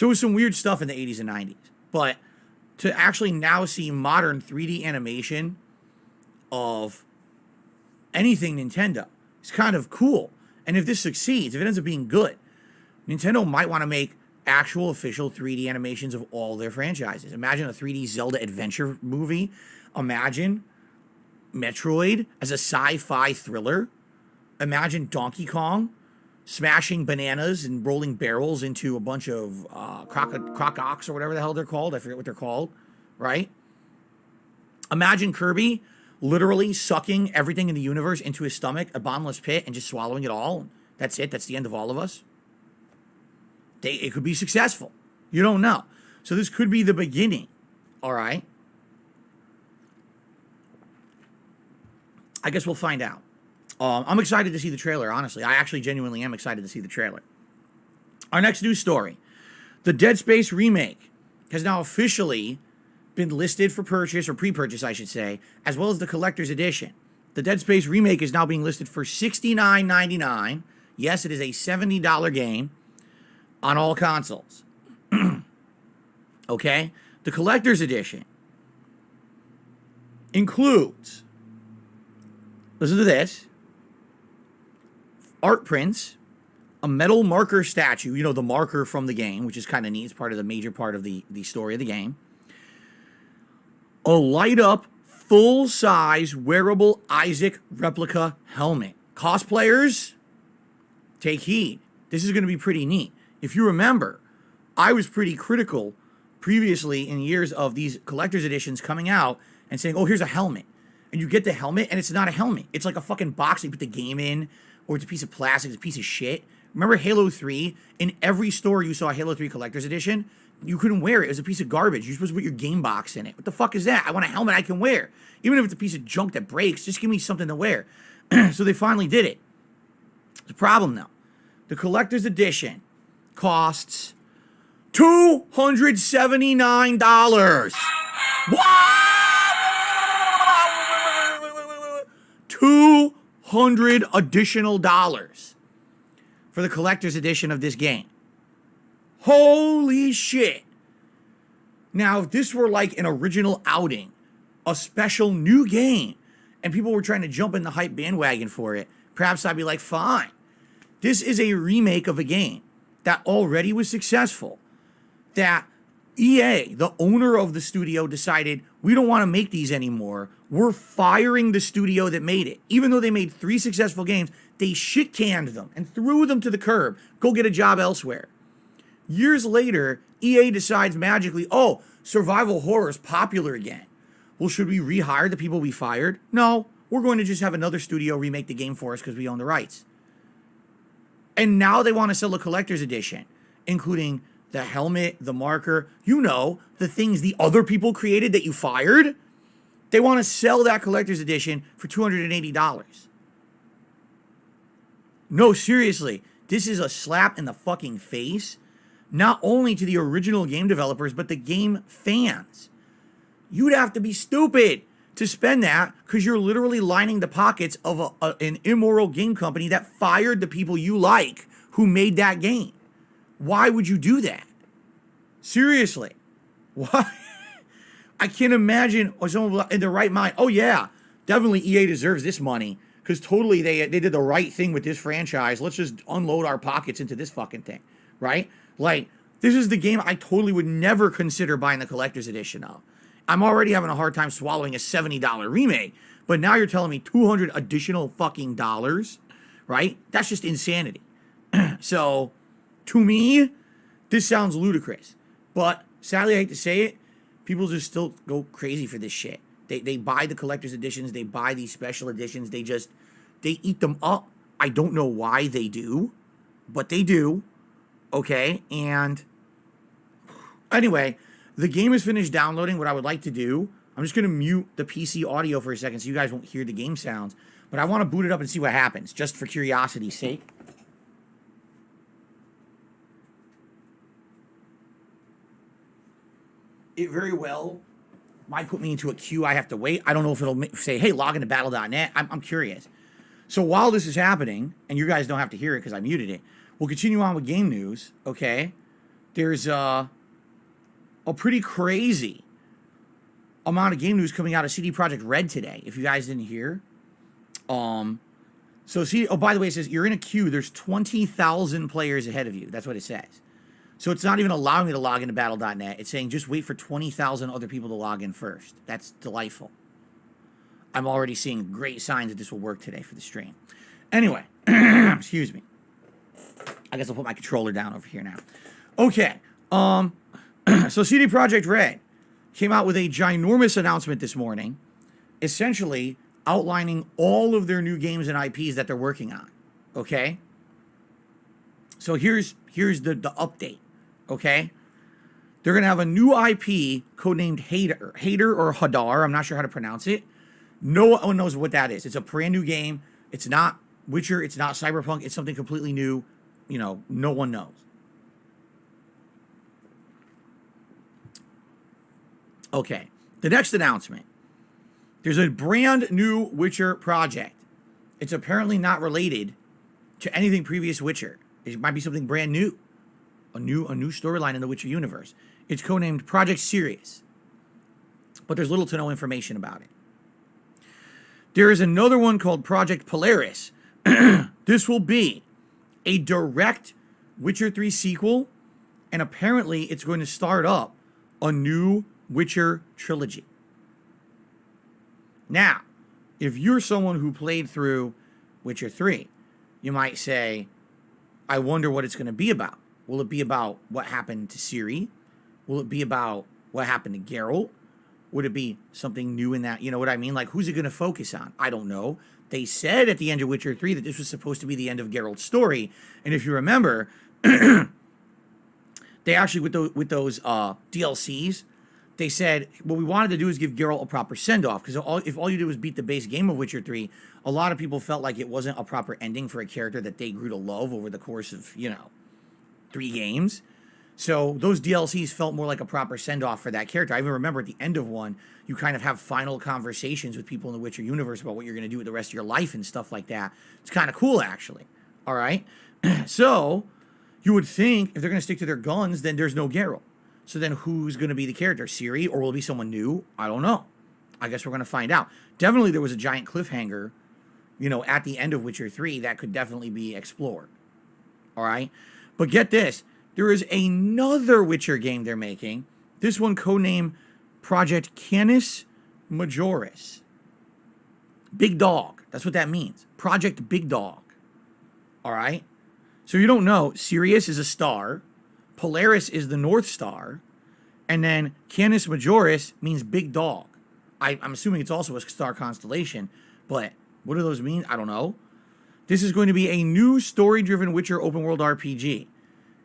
it was some weird stuff in the 80s and 90s. But to actually now see modern 3D animation of anything Nintendo is kind of cool. And if this succeeds, if it ends up being good, Nintendo might want to make actual official 3D animations of all their franchises. Imagine a 3D Zelda adventure movie. Imagine Metroid as a sci-fi thriller. Imagine Donkey Kong smashing bananas and rolling barrels into a bunch of crococs or whatever the hell they're called. I forget what they're called, right? Imagine Kirby literally sucking everything in the universe into his stomach, a bottomless pit, and just swallowing it all. That's it. That's the end of all of us. It could be successful. You don't know. So this could be the beginning, all right? I guess we'll find out. I'm excited to see the trailer, honestly. I actually genuinely am excited to see the trailer. Our next news story. The Dead Space remake has now officially been listed for purchase, or pre-purchase, I should say, as well as the collector's edition. The Dead Space remake is now being listed for $69.99. Yes, it is a $70 game on all consoles. Okay? The collector's edition includes, listen to this, art prints, a metal marker statue, you know, the marker from the game, which is kind of neat. It's part of the major part of the story of the game. A light-up, full-size, wearable Isaac replica helmet. Cosplayers, take heed. This is going to be pretty neat. If you remember, I was pretty critical previously in years of these collector's editions coming out and saying, oh, here's a helmet. And you get the helmet, and it's not a helmet. It's like a fucking box that you put the game in, or it's a piece of plastic, it's a piece of shit. Remember Halo 3? In every store you saw a Halo 3 collector's edition, you couldn't wear it. It was a piece of garbage. You're supposed to put your game box in it. What the fuck is that? I want a helmet I can wear. Even if it's a piece of junk that breaks, just give me something to wear. So they finally did it. The problem, though, the collector's edition costs $279. What? $200 additional dollars for the collector's edition of this game. Holy shit. Now, if this were like an original outing, a special new game, and people were trying to jump in the hype bandwagon for it, perhaps I'd be like, fine. This is a remake of a game that already was successful, that EA, the owner of the studio, decided we don't want to make these anymore. We're firing the studio that made it. Even though they made 3 successful games, they shit-canned them and threw them to the curb. Go get a job elsewhere. Years later, EA decides magically, oh, survival horror is popular again. Well, should we rehire the people we fired? No, we're going to just have another studio remake the game for us because we own the rights. And now they want to sell a collector's edition, including the helmet, the marker, you know, the things the other people created that you fired. They want to sell that collector's edition for $280. No, seriously, this is a slap in the fucking face, not only to the original game developers, but the game fans. You'd have to be stupid to spend that because you're literally lining the pockets of an immoral game company that fired the people you like who made that game. Why would you do that? Seriously. Why? I can't imagine someone in their right mind. Oh, yeah, definitely EA deserves this money because totally they did the right thing with this franchise. Let's just unload our pockets into this fucking thing, right? Like, this is the game I totally would never consider buying the collector's edition of. I'm already having a hard time swallowing a $70 remake, but now you're telling me 200 additional fucking dollars, right? That's just insanity. So, to me, this sounds ludicrous. But sadly, I hate to say it, people just still go crazy for this shit. They buy the collector's editions, they buy these special editions, they eat them up. I don't know why they do, but they do. Okay, and anyway, the game is finished downloading. What I would like to do, I'm just going to mute the PC audio for a second so you guys won't hear the game sounds, but I want to boot it up and see what happens, just for curiosity's sake. It very well might put me into a queue I have to wait. I don't know if it'll say, hey, log into battle.net. I'm curious. So while this is happening, and you guys don't have to hear it because I muted it, we'll continue on with game news, okay? There's a pretty crazy amount of game news coming out of CD Projekt Red today, if you guys didn't hear. So see, oh, by the way, it says you're in a queue. There's 20,000 players ahead of you. That's what it says. So it's not even allowing me to log into battle.net. It's saying just wait for 20,000 other people to log in first. That's delightful. I'm already seeing great signs that this will work today for the stream. Anyway, excuse me. I guess I'll put my controller down over here now. Okay. So CD Projekt Red came out with a ginormous announcement this morning, essentially outlining all of their new games and IPs that they're working on. Okay? So here's the update. Okay? They're going to have a new IP codenamed Hader or Hadar. I'm not sure how to pronounce it. No one knows what that is. It's a brand new game. It's not Witcher. It's not Cyberpunk. It's something completely new. You know, no one knows. Okay. The next announcement. There's a brand new Witcher project. It's apparently not related to anything previous Witcher. It might be something brand new. A new storyline in the Witcher universe. It's codenamed Project Sirius. But there's little to no information about it. There is another one called Project Polaris. This will be a direct Witcher 3 sequel, and apparently it's going to start up a new Witcher trilogy. Now, if you're someone who played through Witcher 3, you might say, I wonder what it's going to be about. Will it be about what happened to Ciri? Will it be about what happened to Geralt? Would it be something new in that? You know what I mean? Like, who's it going to focus on? I don't know. They said at the end of Witcher 3 that this was supposed to be the end of Geralt's story. And if you remember, they actually, with those DLCs, they said, what we wanted to do is give Geralt a proper send-off. Because if all you did was beat the base game of Witcher 3, a lot of people felt like it wasn't a proper ending for a character that they grew to love over the course of, 3 games. So those DLCs felt more like a proper send-off for that character. I even remember at the end of one, you kind of have final conversations with people in the Witcher universe about what you're going to do with the rest of your life and stuff like that. It's kind of cool, actually. All right? So you would think if they're going to stick to their guns, then there's no Geralt. So then who's going to be the character? Ciri, or will it be someone new? I don't know. I guess we're going to find out. Definitely there was a giant cliffhanger, at the end of Witcher 3 that could definitely be explored. All right? But get this. There is another Witcher game they're making. This one codenamed Project Canis Majoris. Big Dog. That's what that means. Project Big Dog. All right? So you don't know, Sirius is a star. Polaris is the North Star. And then Canis Majoris means Big Dog. I'm assuming it's also a star constellation. But what do those mean? I don't know. This is going to be a new story-driven Witcher open-world RPG.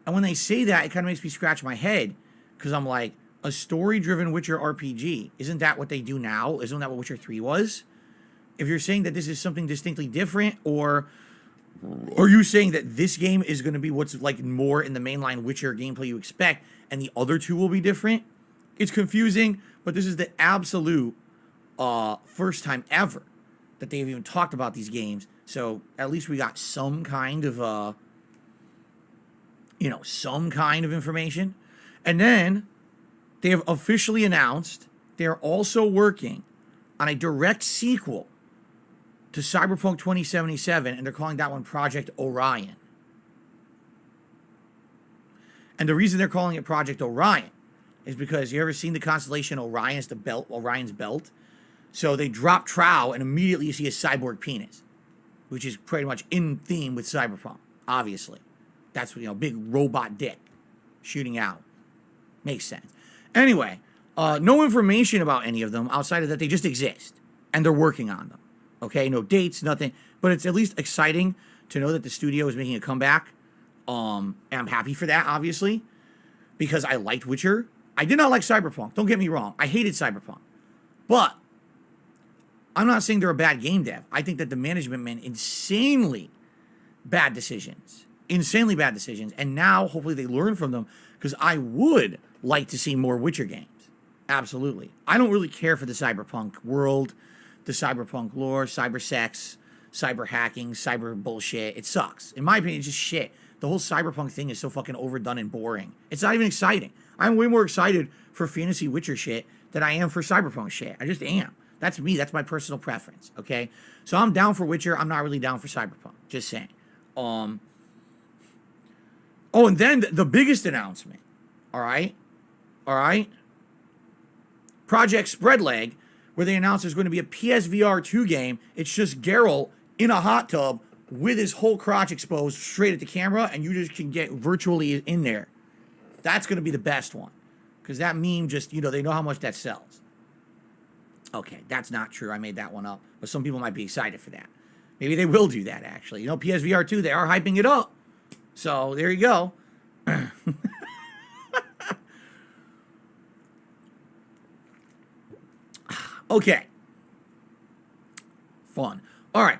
And when they say that, it kind of makes me scratch my head. Because I'm like, a story-driven Witcher RPG. Isn't that what they do now? Isn't that what Witcher 3 was? If you're saying that this is something distinctly different, or are you saying that this game is going to be what's like more in the mainline Witcher gameplay you expect, and the other two will be different? It's confusing, but this is the absolute first time ever that they've even talked about these games. So at least we got some kind of some kind of information. And then they have officially announced they're also working on a direct sequel to Cyberpunk 2077, and they're calling that one Project Orion. And the reason they're calling it Project Orion is because you ever seen the constellation Orion's belt? So they drop Trow, and immediately you see a cyborg penis, which is pretty much in theme with Cyberpunk, obviously. That's big robot dick shooting out. Makes sense. Anyway, no information about any of them outside of that they just exist, and they're working on them. Okay, no dates, nothing, but it's at least exciting to know that the studio is making a comeback. And I'm happy for that, obviously, because I liked Witcher. I did not like Cyberpunk. Don't get me wrong. I hated Cyberpunk. But I'm not saying they're a bad game dev. I think that the management made insanely bad decisions. And now, hopefully, they learn from them, because I would like to see more Witcher games. Absolutely. I don't really care for the Cyberpunk world, the Cyberpunk lore, cyber sex, cyber hacking, cyber bullshit. It sucks. In my opinion, it's just shit. The whole Cyberpunk thing is so fucking overdone and boring. It's not even exciting. I'm way more excited for fantasy Witcher shit than I am for Cyberpunk shit. I just am. That's me. That's my personal preference. Okay? So I'm down for Witcher. I'm not really down for Cyberpunk. Just saying. Oh, and then the biggest announcement. All right? Project Spreadleg, where they announced there's going to be a PSVR 2 game. It's just Geralt in a hot tub with his whole crotch exposed straight at the camera, and you just can get virtually in there. That's going to be the best one, because that meme just, they know how much that sells. Okay, that's not true. I made that one up, but some people might be excited for that. Maybe they will do that, actually. PSVR 2, they are hyping it up. So, there you go. Okay. Fun. All right.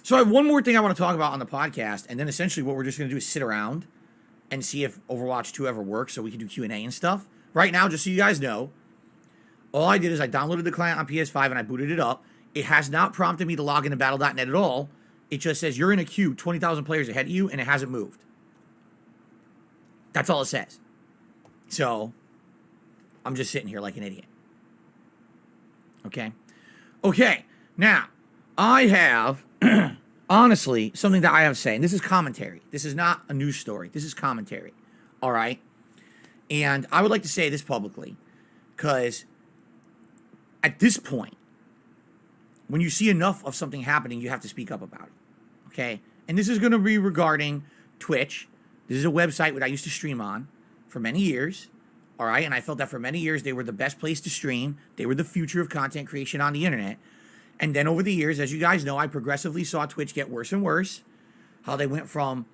So I have one more thing I want to talk about on the podcast, and then essentially what we're just going to do is sit around and see if Overwatch 2 ever works, so we can do Q&A and stuff. Right now, just so you guys know, all I did is I downloaded the client on PS5 and I booted it up. It has not prompted me to log into battle.net at all. It just says you're in a queue, 20,000 players ahead of you, and it hasn't moved. That's all it says. So I'm just sitting here like an idiot. Okay. Now, I have, honestly, something that I have to say. And this is commentary. This is not a news story. This is commentary. All right? And I would like to say this publicly, because at this point, when you see enough of something happening, you have to speak up about it. Okay? And this is going to be regarding Twitch. This is a website that I used to stream on for many years. All right? And I felt that for many years, they were the best place to stream. They were the future of content creation on the internet. And then over the years, as you guys know, I progressively saw Twitch get worse and worse. How they went from,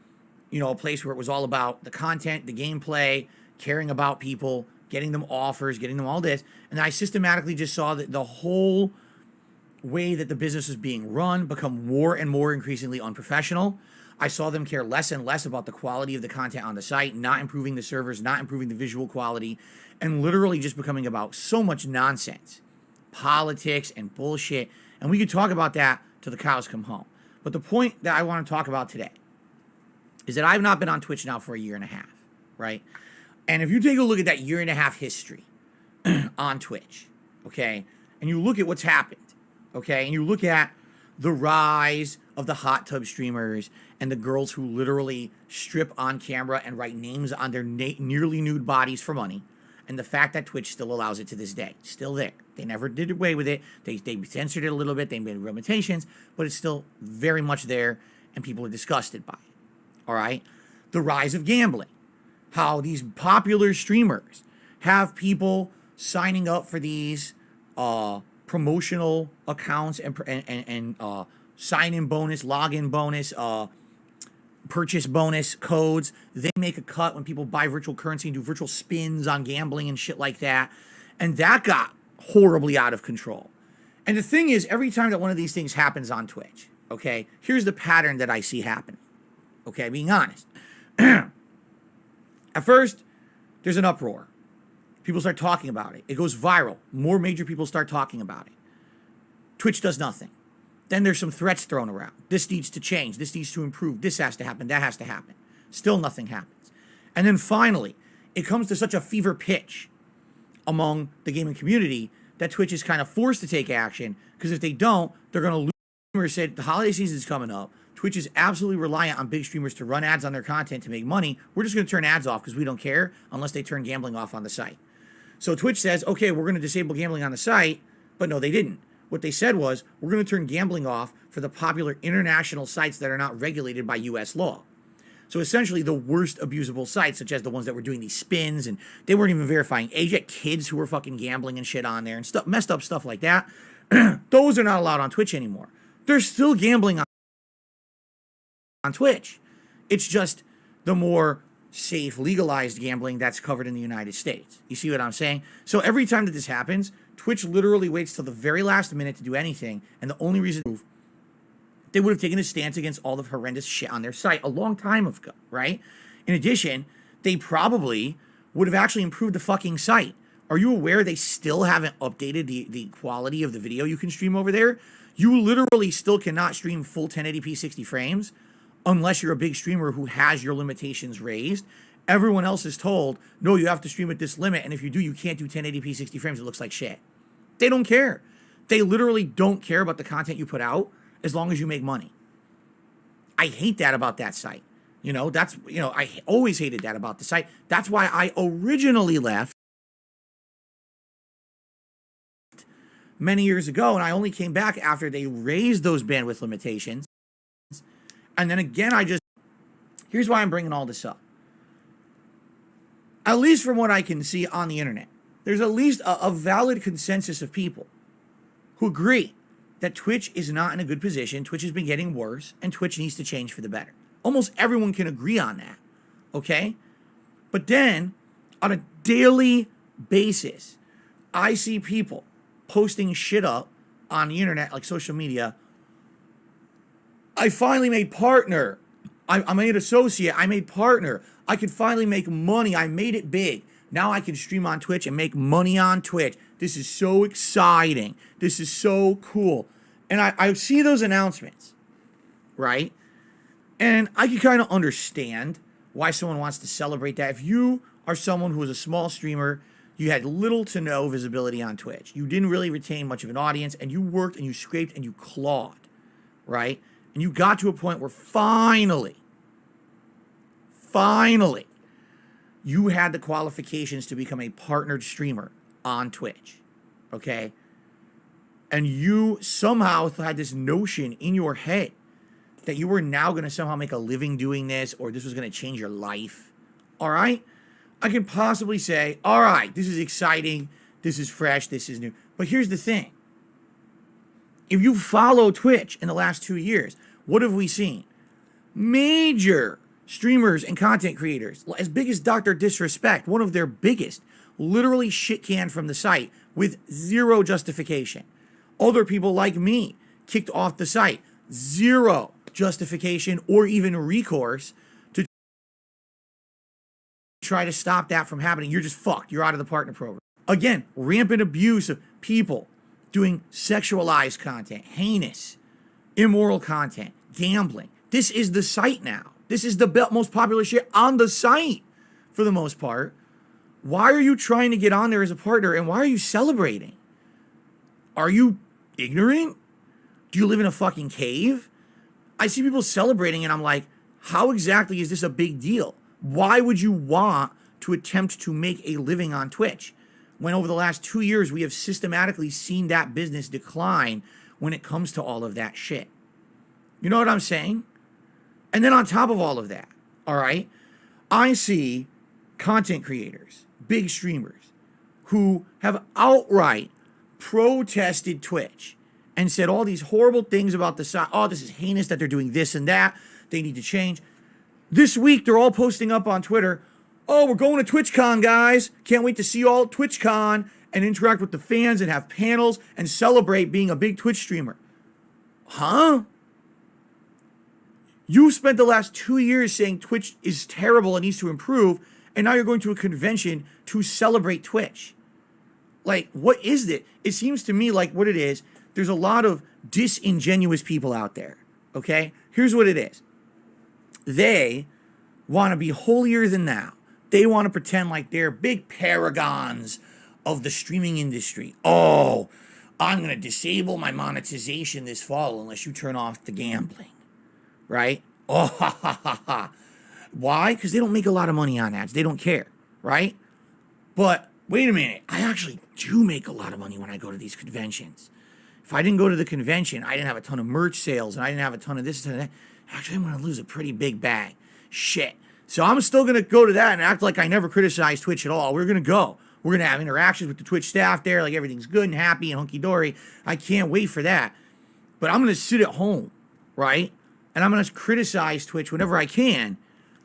a place where it was all about the content, the gameplay, caring about people, getting them offers, getting them all this. And I systematically just saw that the whole way that the business was being run become more and more increasingly unprofessional. I saw them care less and less about the quality of the content on the site, not improving the servers, not improving the visual quality, and literally just becoming about so much nonsense, politics and bullshit. And we could talk about that till the cows come home. But the point that I want to talk about today is that I've not been on Twitch now for a year and a half, right? And if you take a look at that year and a half history on Twitch, okay, and you look at what's happened, okay, and you look at the rise of the hot tub streamers and the girls who literally strip on camera and write names on their nearly nude bodies for money, and the fact that Twitch still allows it to this day, still there. They never did away with it. They censored it a little bit. They made limitations, but it's still very much there, and people are disgusted by it. All right? The rise of gambling. How these popular streamers have people signing up for these promotional accounts and sign-in bonus, login bonus, purchase bonus codes. They make a cut when people buy virtual currency and do virtual spins on gambling and shit like that. And that got horribly out of control. And the thing is, every time that one of these things happens on Twitch, okay, here's the pattern that I see happening. Okay, being honest. At first, there's an uproar. People start talking about it. It goes viral. More major people start talking about it. Twitch does nothing. Then there's some threats thrown around. This needs to change. This needs to improve. This has to happen. That has to happen. Still nothing happens. And then finally, it comes to such a fever pitch among the gaming community that Twitch is kind of forced to take action, because if they don't, they're going to lose. Streamers said the holiday season is coming up. Twitch is absolutely reliant on big streamers to run ads on their content to make money. We're just going to turn ads off because we don't care unless they turn gambling off on the site. So Twitch says, okay, we're going to disable gambling on the site, but no, they didn't. What they said was, we're going to turn gambling off for the popular international sites that are not regulated by U.S. law. So essentially the worst abusable sites, such as the ones that were doing these spins, and they weren't even verifying age. You had kids who were fucking gambling and shit on there and stuff, messed up stuff like that. Those are not allowed on Twitch anymore. They're still gambling on Twitch. It's just the more safe, legalized gambling that's covered in the United States. You see what I'm saying? So every time that this happens, Twitch literally waits till the very last minute to do anything, and the only reason they would have taken a stance against all the horrendous shit on their site a long time ago, right? In addition, they probably would have actually improved the fucking site. Are you aware they still haven't updated the quality of the video you can stream over there? You literally still cannot stream full 1080p 60 frames unless you're a big streamer who has your limitations raised. Everyone else is told, no, you have to stream at this limit, and if you do, you can't do 1080p 60 frames. It looks like shit. They don't care. They literally don't care about the content you put out as long as you make money. I hate that about that site. I always hated that about the site. That's why I originally left many years ago, and I only came back after they raised those bandwidth limitations. And then again, here's why I'm bringing all this up. At least from what I can see on the internet, there's at least a valid consensus of people who agree that Twitch is not in a good position. Twitch has been getting worse, and Twitch needs to change for the better. Almost everyone can agree on that, okay? But then, on a daily basis, I see people posting shit up on the internet, like social media. I finally made partner. I made associate. I made partner. I could finally make money. I made it big. Now I can stream on Twitch and make money on Twitch. This is so exciting. This is so cool. And I see those announcements, right? And I can kind of understand why someone wants to celebrate that. If you are someone who is a small streamer, you had little to no visibility on Twitch. You didn't really retain much of an audience, and you worked and you scraped and you clawed, right? And you got to a point where finally, you had the qualifications to become a partnered streamer on Twitch, okay? And you somehow had this notion in your head that you were now going to somehow make a living doing this, or this was going to change your life, all right? I can possibly say, all right, this is exciting, this is fresh, this is new. But here's the thing. If you follow Twitch in the last 2 years, what have we seen? Major streamers and content creators, as big as Dr. Disrespect, one of their biggest, literally shit canned from the site with zero justification. Other people like me kicked off the site, zero justification or even recourse to try to stop that from happening. You're just fucked. You're out of the partner program. Again, rampant abuse of people doing sexualized content, heinous, immoral content, gambling. This is the site now. This is the most popular shit on the site for the most part. Why are you trying to get on there as a partner, and why are you celebrating? Are you ignorant? Do you live in a fucking cave? I see people celebrating and I'm like, how exactly is this a big deal? Why would you want to attempt to make a living on Twitch when over the last 2 years we have systematically seen that business decline when it comes to all of that shit? You know what I'm saying? And then on top of all of that, all right, I see content creators, big streamers, who have outright protested Twitch and said all these horrible things about the site. Oh, this is heinous that they're doing this and that. They need to change. This week, they're all posting up on Twitter, oh, we're going to TwitchCon, guys. Can't wait to see you all at TwitchCon and interact with the fans and have panels and celebrate being a big Twitch streamer. Huh? You spent the last 2 years saying Twitch is terrible and needs to improve, and now you're going to a convention to celebrate Twitch. Like, what is it? It seems to me like what it is, there's a lot of disingenuous people out there, okay? Here's what it is. They want to be holier than thou. They want to pretend like they're big paragons of the streaming industry. Oh, I'm going to disable my monetization this fall unless you turn off the gambling, right? Oh, ha, ha, ha, ha. Why? Because they don't make a lot of money on ads. They don't care, right? But wait a minute. I actually do make a lot of money when I go to these conventions. If I didn't go to the convention, I didn't have a ton of merch sales, and I didn't have a ton of this and that. Actually, I'm going to lose a pretty big bag. Shit. So I'm still going to go to that and act like I never criticized Twitch at all. We're going to go. We're going to have interactions with the Twitch staff there, like everything's good and happy and hunky-dory. I can't wait for that. But I'm going to sit at home, right? And I'm going to criticize Twitch whenever I can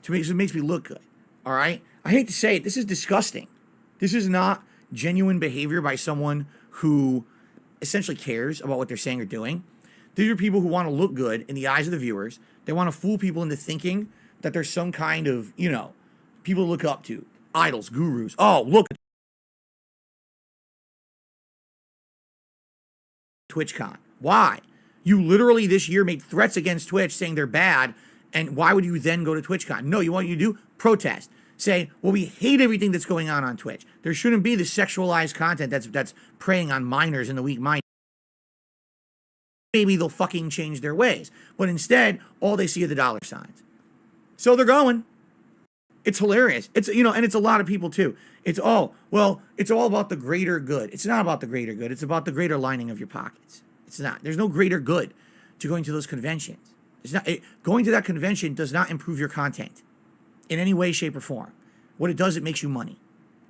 to make it makes me look good, all right? I hate to say it, this is disgusting. This is not genuine behavior by someone who essentially cares about what they're saying or doing. These are people who want to look good in the eyes of the viewers. They want to fool people into thinking that there's some kind of, people to look up to, idols, gurus. Oh, look at TwitchCon. Why? You literally this year made threats against Twitch saying they're bad, and why would you then go to TwitchCon? No, you want you to do? Protest. Say, well, we hate everything that's going on Twitch. There shouldn't be the sexualized content that's preying on minors and the weak minded. Maybe they'll fucking change their ways. But instead, all they see are the dollar signs. So they're going. It's hilarious. It's, and it's a lot of people too. It's all about the greater good. It's not about the greater good. It's about the greater lining of your pockets. It's not. There's no greater good to going to those conventions. Going to that convention does not improve your content in any way, shape, or form. What it does, it makes you money.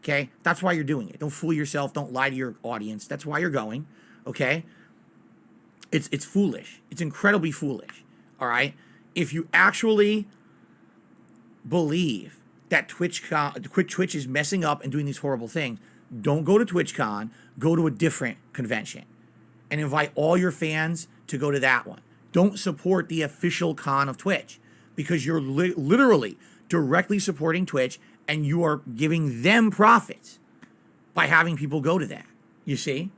Okay? That's why you're doing it. Don't fool yourself. Don't lie to your audience. That's why you're going. Okay? It's foolish. It's incredibly foolish. All right? If you actually believe that Twitch is messing up and doing these horrible things, don't go to TwitchCon. Go to a different convention and invite all your fans to go to that one. Don't support the official con of Twitch because you're literally directly supporting Twitch and you are giving them profits by having people go to that. You see?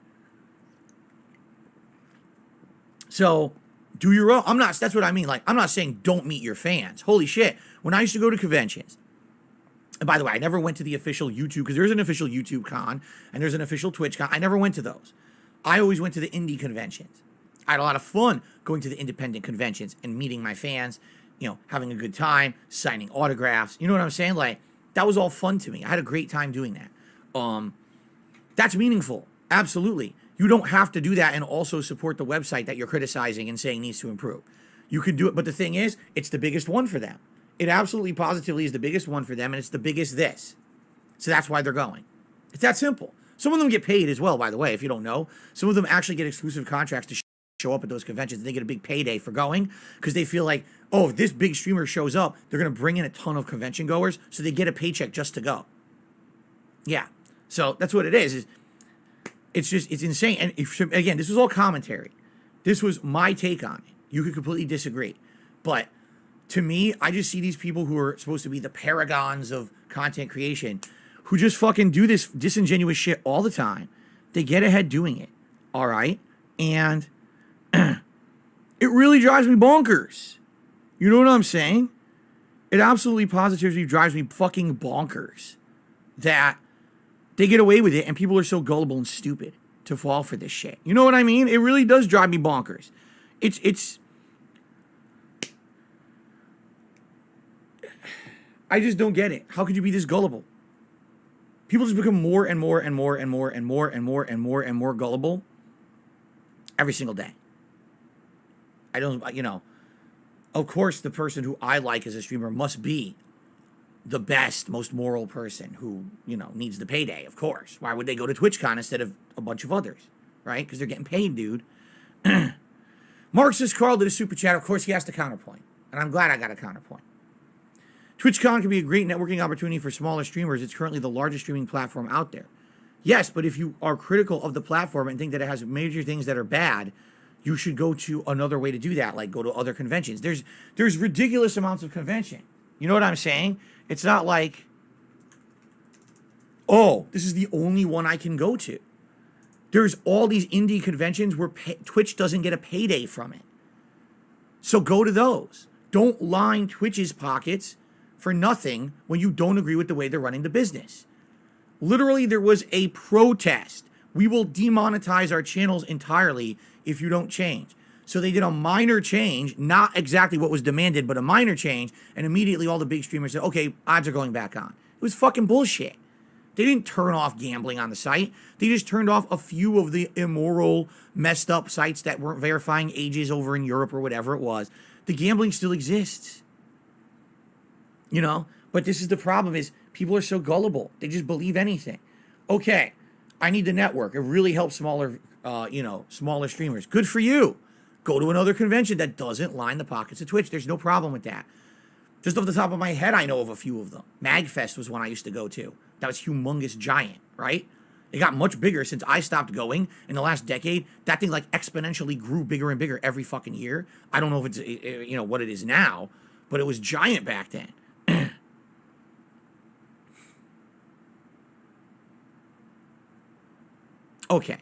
So do your own. That's what I mean. Like, I'm not saying don't meet your fans. Holy shit. When I used to go to conventions, and by the way, I never went to the official YouTube because there's an official YouTube con and there's an official Twitch con. I never went to those. I always went to the indie conventions. I had a lot of fun going to the independent conventions and meeting my fans, having a good time, signing autographs. You know what I'm saying? Like, that was all fun to me. I had a great time doing that. That's meaningful. Absolutely. You don't have to do that and also support the website that you're criticizing and saying needs to improve. You could do it, but the thing is, it's the biggest one for them. It absolutely positively is the biggest one for them, and it's the biggest this. So that's why they're going. It's that simple. Some of them get paid as well, by the way, if you don't know. Some of them actually get exclusive contracts to show up at those conventions, and they get a big payday for going because they feel like, oh, if this big streamer shows up, they're going to bring in a ton of convention goers, so they get a paycheck just to go. Yeah. So that's what it is. It's insane. And again, this was all commentary. This was my take on it. You could completely disagree. But to me, I just see these people who are supposed to be the paragons of content creation who just fucking do this disingenuous shit all the time. They get ahead doing it. All right? And it really drives me bonkers. You know what I'm saying? It absolutely positively drives me fucking bonkers that they get away with it and people are so gullible and stupid to fall for this shit. You know what I mean? It really does drive me bonkers. It's I just don't get it. How could you be this gullible? People just become more and more and more and more and more and more and more and more gullible every single day. I don't, of course the person who I like as a streamer must be the best, most moral person who, needs the payday, of course. Why would they go to TwitchCon instead of a bunch of others, right? Because they're getting paid, dude. Marxist Carl did a super chat. Of course, he has to counterpoint. And I'm glad I got a counterpoint. TwitchCon can be a great networking opportunity for smaller streamers. It's currently the largest streaming platform out there. Yes, but if you are critical of the platform and think that it has major things that are bad, you should go to another way to do that, like go to other conventions. There's ridiculous amounts of convention. You know what I'm saying? It's not like, oh, this is the only one I can go to. There's all these indie conventions where Twitch doesn't get a payday from it. So go to those. Don't line Twitch's pockets for nothing when you don't agree with the way they're running the business. Literally, there was a protest. We will demonetize our channels entirely if you don't change. So they did a minor change, not exactly what was demanded, but a minor change, and immediately all the big streamers said, okay, odds are going back on. It was fucking bullshit. They didn't turn off gambling on the site. They just turned off a few of the immoral, messed up sites that weren't verifying ages over in Europe or whatever it was. The gambling still exists. You know? But this is the problem is people are so gullible. They just believe anything. Okay, I need the network. It really helps smaller, smaller streamers. Good for you. Go to another convention that doesn't line the pockets of Twitch. There's no problem with that. Just off the top of my head, I know of a few of them. MagFest was one I used to go to. That was humongous giant, right? It got much bigger since I stopped going in the last decade. That thing like exponentially grew bigger and bigger every fucking year. I don't know if it's, what it is now, but it was giant back then. Okay.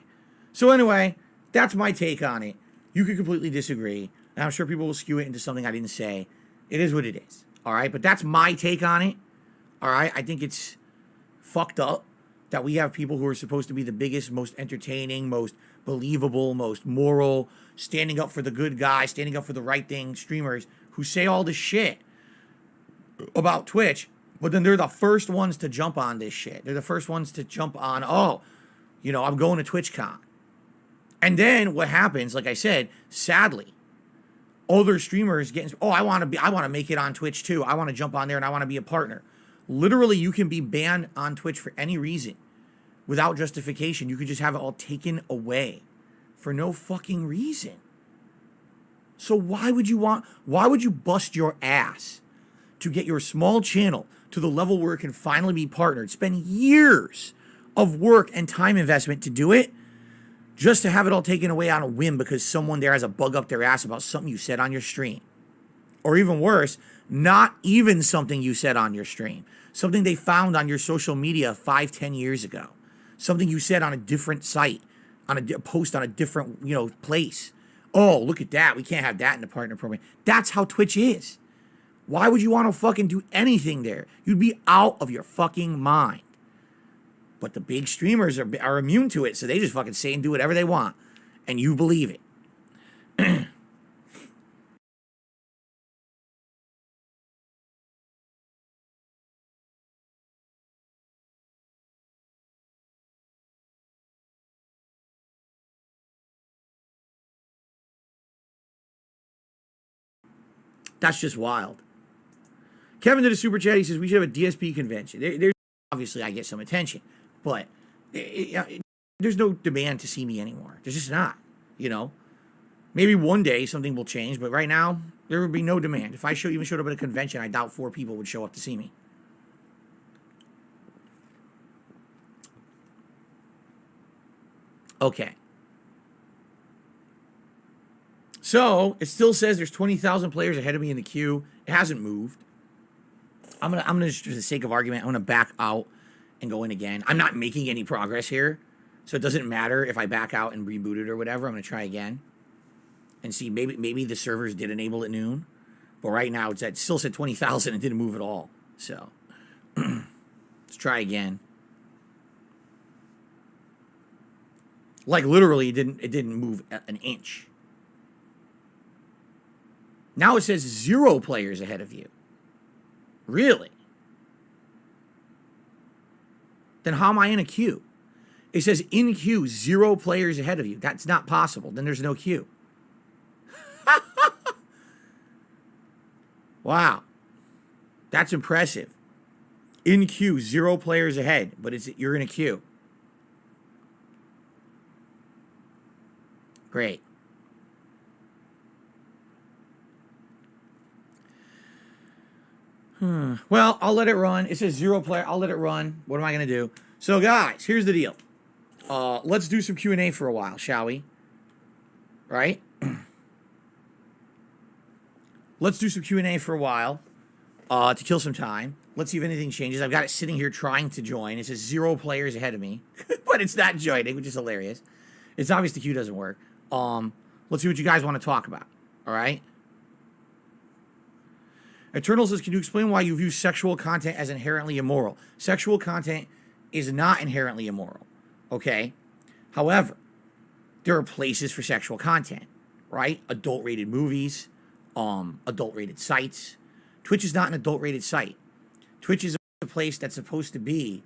So anyway, that's my take on it. You could completely disagree. And I'm sure people will skew it into something I didn't say. It is what it is. All right. But that's my take on it. All right. I think it's fucked up that we have people who are supposed to be the biggest, most entertaining, most believable, most moral, standing up for the good guy, standing up for the right thing streamers who say all this shit about Twitch. But then they're the first ones to jump on this shit. They're the first ones to jump on, I'm going to TwitchCon. And then what happens, like I said, sadly, other streamers I want to make it on Twitch too. I want to jump on there and I want to be a partner. Literally, you can be banned on Twitch for any reason without justification. You could just have it all taken away for no fucking reason. So why would you bust your ass to get your small channel to the level where it can finally be partnered, spend years of work and time investment to do it, just to have it all taken away on a whim because someone there has a bug up their ass about something you said on your stream? Or even worse, not even something you said on your stream. Something they found on your social media 5-10 years ago. Something you said on a different site, on a post on a different, place. Oh, look at that. We can't have that in the partner program. That's how Twitch is. Why would you want to fucking do anything there? You'd be out of your fucking mind. But the big streamers are immune to it, so they just fucking say and do whatever they want. And you believe it. That's just wild. Kevin did a super chat. He says we should have a DSP convention. There's obviously I get some attention, but there's no demand to see me anymore. There's just not. Maybe one day something will change, but right now there would be no demand. If I even showed up at a convention, I doubt 4 people would show up to see me. Okay. So it still says there's 20,000 players ahead of me in the queue. It hasn't moved. I'm gonna just for the sake of argument, I'm gonna back out and go in again. I'm not making any progress here, so it doesn't matter if I back out and reboot it or whatever. I'm gonna try again and see. Maybe the servers did enable at noon, but right now it still said 20,000 and didn't move at all. So let's try again. Like literally, it didn't move an inch. Now it says 0 players ahead of you. Really? Then how am I in a queue? It says in queue, 0 players ahead of you. That's not possible. Then there's no queue. Wow. That's impressive. In queue, 0 players ahead, but you're in a queue. Great. Well, I'll let it run. It says 0 player. I'll let it run. What am I going to do? So, guys, here's the deal. Let's do some Q&A for a while, shall we? Right? Let's do some Q&A for a while to kill some time. Let's see if anything changes. I've got it sitting here trying to join. It says 0 players ahead of me, but it's not joining, which is hilarious. It's obvious the queue doesn't work. Let's see what you guys want to talk about. All right? Eternal says, can you explain why you view sexual content as inherently immoral? Sexual content is not inherently immoral, okay? However, there are places for sexual content, right? Adult-rated movies, adult-rated sites. Twitch is not an adult-rated site. Twitch is a place that's supposed to be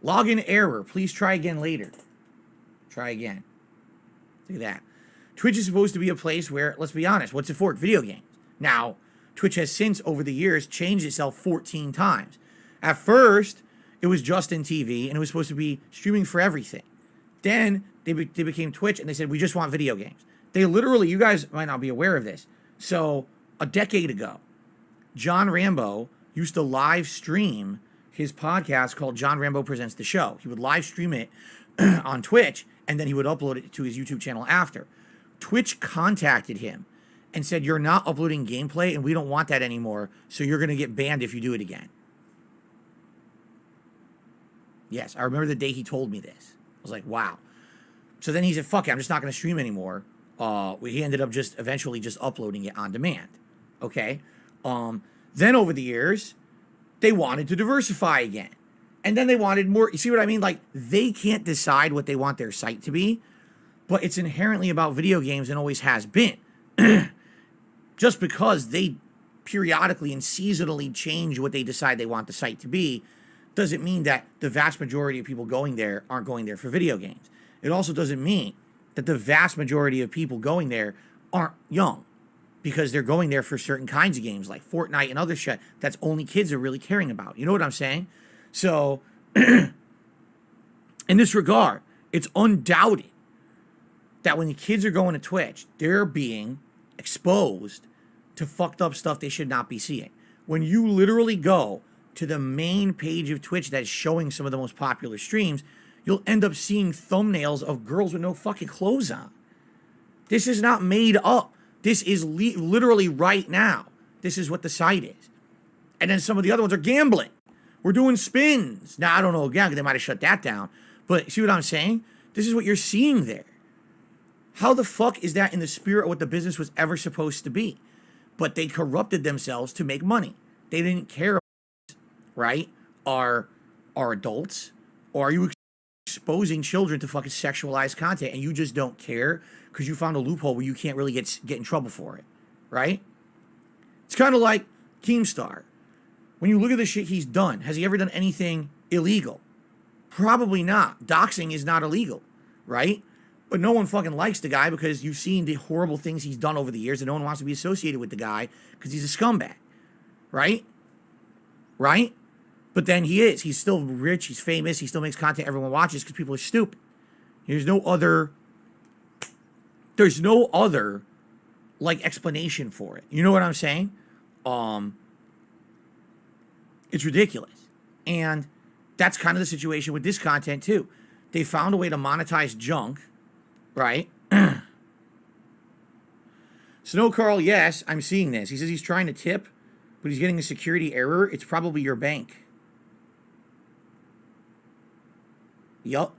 login error. Please try again later. Try again. Look at that. Twitch is supposed to be a place where, let's be honest, what's it for? Video games. Now, Twitch has since, over the years, changed itself 14 times. At first, it was Justin TV, and it was supposed to be streaming for everything. Then, they became Twitch, and they said, we just want video games. They literally, you guys might not be aware of this. So, a decade ago, John Rambo used to live stream his podcast called John Rambo Presents the Show. He would live stream it on Twitch, and then he would upload it to his YouTube channel after. Twitch contacted him and said, you're not uploading gameplay, and we don't want that anymore, so you're going to get banned if you do it again. Yes, I remember the day he told me this. I was like, wow. So then he said, fuck it, I'm just not going to stream anymore. He ended up just eventually just uploading it on demand. Okay? Then over the years, they wanted to diversify again. And then they wanted more. You see what I mean? Like, they can't decide what they want their site to be, but it's inherently about video games and always has been. Just because they periodically and seasonally change what they decide they want the site to be, doesn't mean that the vast majority of people going there aren't going there for video games. It also doesn't mean that the vast majority of people going there aren't young, because they're going there for certain kinds of games like Fortnite and other shit that's only kids are really caring about. You know what I'm saying? So, in this regard, it's undoubted that when the kids are going to Twitch, they're being exposed to fucked up stuff they should not be seeing. When you literally go to the main page of Twitch that's showing some of the most popular streams, you'll end up seeing thumbnails of girls with no fucking clothes on. This is not made up. This is literally right now. This is what the site is. And then some of the other ones are gambling. We're doing spins. Now, I don't know again, they might have shut that down. But see what I'm saying? This is what you're seeing there. How the fuck is that in the spirit of what the business was ever supposed to be? But they corrupted themselves to make money. They didn't care, right? Are adults? Or are you exposing children to fucking sexualized content and you just don't care because you found a loophole where you can't really get in trouble for it, right? It's kind of like Keemstar. When you look at the shit he's done, has he ever done anything illegal? Probably not. Doxing is not illegal, right? But no one fucking likes the guy because you've seen the horrible things he's done over the years and no one wants to be associated with the guy because he's a scumbag, right? Right? But then he is. He's still rich. He's famous. He still makes content everyone watches because people are stupid. There's no other like explanation for it. You know what I'm saying? It's ridiculous. And that's kind of the situation with this content too. They found a way to monetize junk, right? Snow Carl, yes, I'm seeing this. He says he's trying to tip, but he's getting a security error. It's probably your bank. Yup.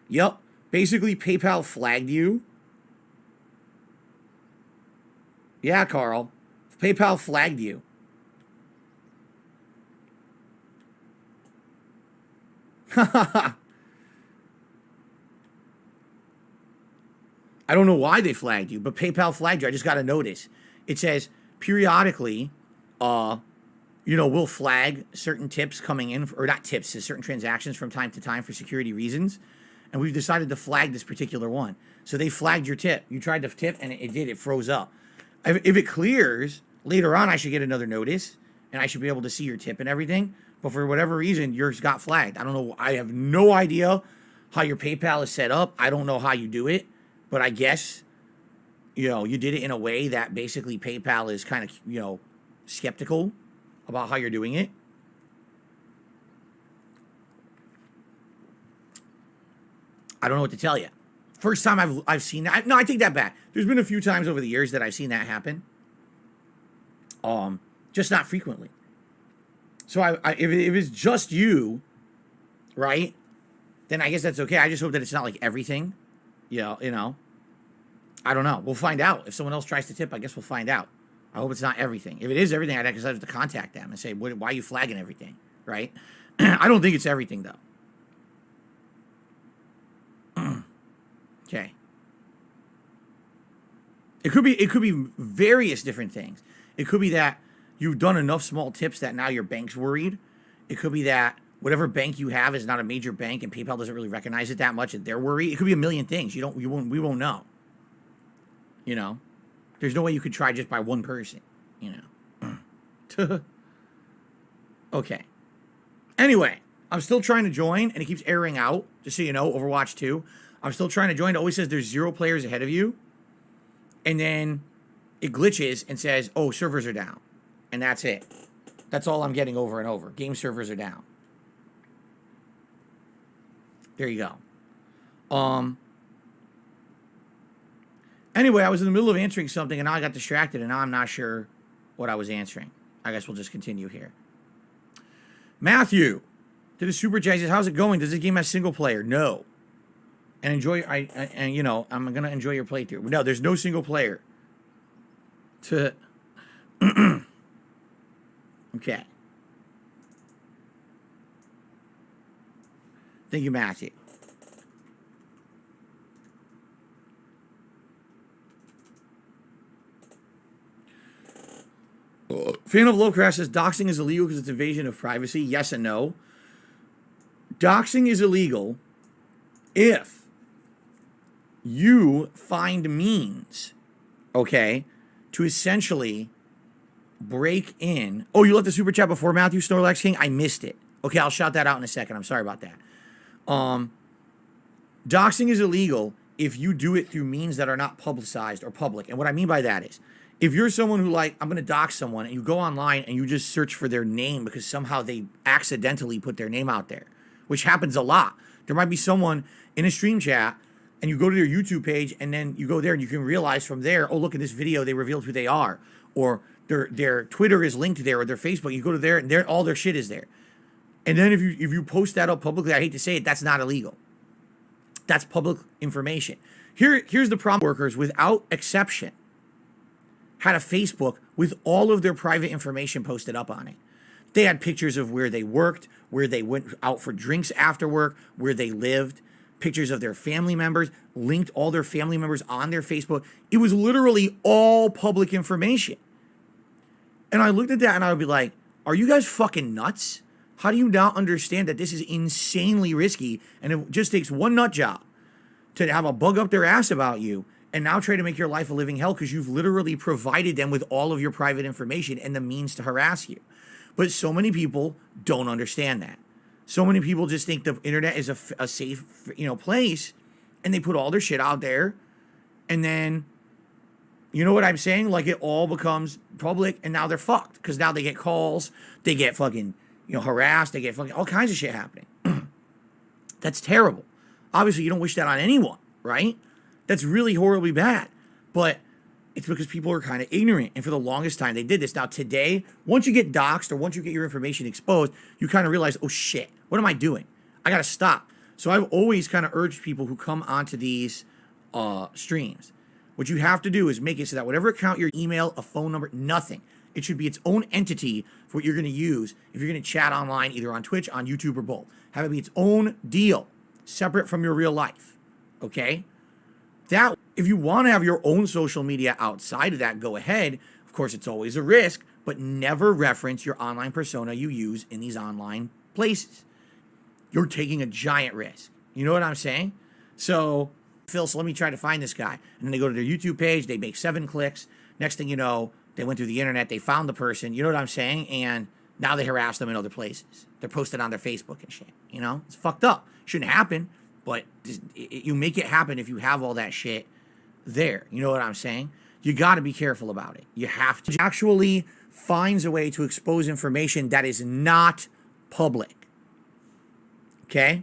Yup. Basically, PayPal flagged you. Yeah, Carl. PayPal flagged you. I don't know why they flagged you, but PayPal flagged you. I just got a notice. It says periodically, we'll flag certain tips coming in, or not tips, certain transactions from time to time for security reasons. And we've decided to flag this particular one. So they flagged your tip. You tried to tip and it froze up. If it clears, later on I should get another notice and I should be able to see your tip and everything. But for whatever reason, yours got flagged. I don't know. I have no idea how your PayPal is set up. I don't know how you do it. But I guess, you did it in a way that basically PayPal is kind of, skeptical about how you're doing it. I don't know what to tell you. First time I've seen that. No, I take that back. There's been a few times over the years that I've seen that happen. Just not frequently. So if it's just you, right, then I guess that's okay. I just hope that it's not like everything, I don't know. We'll find out. If someone else tries to tip, I guess we'll find out. I hope it's not everything. If it is everything, I'd have to contact them and say, why are you flagging everything, right? I don't think it's everything, though. Okay. It could be various different things. It could be that you've done enough small tips that now your bank's worried. It could be that whatever bank you have is not a major bank and PayPal doesn't really recognize it that much and they're worried. It could be a million things. We won't know. You know? There's no way you could try just by one person, you know. Okay. Anyway, I'm still trying to join and it keeps erroring out, just so you know, Overwatch 2. I'm still trying to join. It always says there's 0 players ahead of you. And then it glitches and says, oh, servers are down. And that's it. That's all I'm getting over and over. Game servers are down. There you go. Anyway, I was in the middle of answering something and now I got distracted and now I'm not sure what I was answering. I guess we'll just continue here. Matthew did a super chat. He says, how's it going? Does this game have single player? No. And and you know, I'm gonna enjoy your playthrough. No, there's no single player. Okay. Thank you, Matthew. Fan of Lowcraft says doxing is illegal because it's invasion of privacy. Yes and no. Doxing is illegal if you find means, okay, to essentially break in. Oh, you left the super chat before Matthew Snorlax King? I missed it. Okay, I'll shout that out in a second. I'm sorry about that. Doxing is illegal if you do it through means that are not publicized or public. And what I mean by that is, if you're someone who I'm going to dox someone, and you go online and you just search for their name because somehow they accidentally put their name out there, which happens a lot. There might be someone in a stream chat and you go to their YouTube page and then you go there and you can realize from there, oh, look at this video, they revealed who they are. Or their Twitter is linked there or their Facebook. You go to there and all their shit is there. And then if you post that up publicly, I hate to say it, that's not illegal. That's public information. Here's the problem. Workers, without exception, had a Facebook with all of their private information posted up on it. They had pictures of where they worked, where they went out for drinks after work, where they lived, pictures of their family members, linked all their family members on their Facebook. It was literally all public information. And I looked at that and I would be like, are you guys fucking nuts? How do you not understand that this is insanely risky and it just takes one nut job to have a bug up their ass about you and now try to make your life a living hell because you've literally provided them with all of your private information and the means to harass you. But so many people don't understand that. So many people just think the internet is a safe, place, and they put all their shit out there, and then, you know what I'm saying? Like it all becomes public, and now they're fucked because now they get calls, they get fucking, harassed, they get fucking all kinds of shit happening. That's terrible. Obviously, you don't wish that on anyone, right? That's really horribly bad. But it's because people are kind of ignorant. And for the longest time, they did this. Now, today, once you get doxxed or once you get your information exposed, you kind of realize, oh, shit, what am I doing? I got to stop. So I've always kind of urged people who come onto these streams, what you have to do is make it so that whatever account, your email, a phone number, nothing. It should be its own entity for what you're going to use if you're going to chat online, either on Twitch, on YouTube, or both. Have it be its own deal, separate from your real life, okay? That, if you want to have your own social media outside of that, go ahead. Of course, it's always a risk, but never reference your online persona you use in these online places. You're taking a giant risk. You know what I'm saying? So, Phil, so let me try to find this guy. And then they go to their YouTube page, they make 7 clicks. Next thing you know, they went through the internet, they found the person, you know what I'm saying? And now they harass them in other places. They're posted on their Facebook and shit, It's fucked up. Shouldn't happen, but you make it happen if you have all that shit there. You know what I'm saying? You got to be careful about it. You have to. Actually finds a way to expose information that is not public. Okay?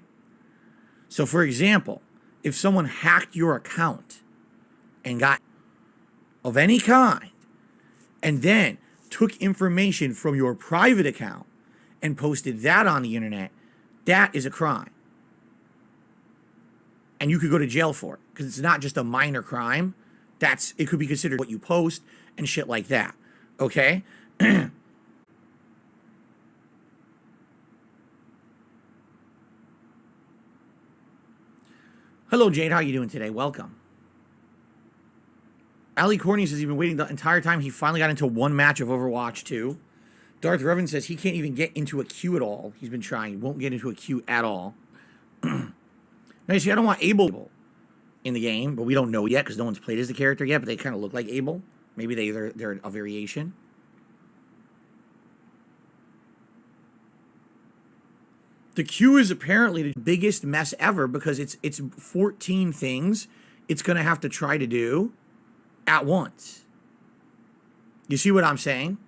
So, for example, if someone hacked your account and got of any kind, and then took information from your private account and posted that on the internet, that is a crime. And you could go to jail for it, because it's not just a minor crime, it could be considered what you post and shit like that. Okay? Hello, Jade. How you doing today? Welcome. Ali Corney says he's been waiting the entire time. He finally got into one match of Overwatch 2. Darth Revan says he can't even get into a queue at all. He's been trying. He won't get into a queue at all. Now, you see, I don't want Abel in the game, but we don't know yet because no one's played as the character yet, but they kind of look like Abel. Maybe they're a variation. The queue is apparently the biggest mess ever because it's 14 things it's going to have to try to do at once. You see what I'm saying?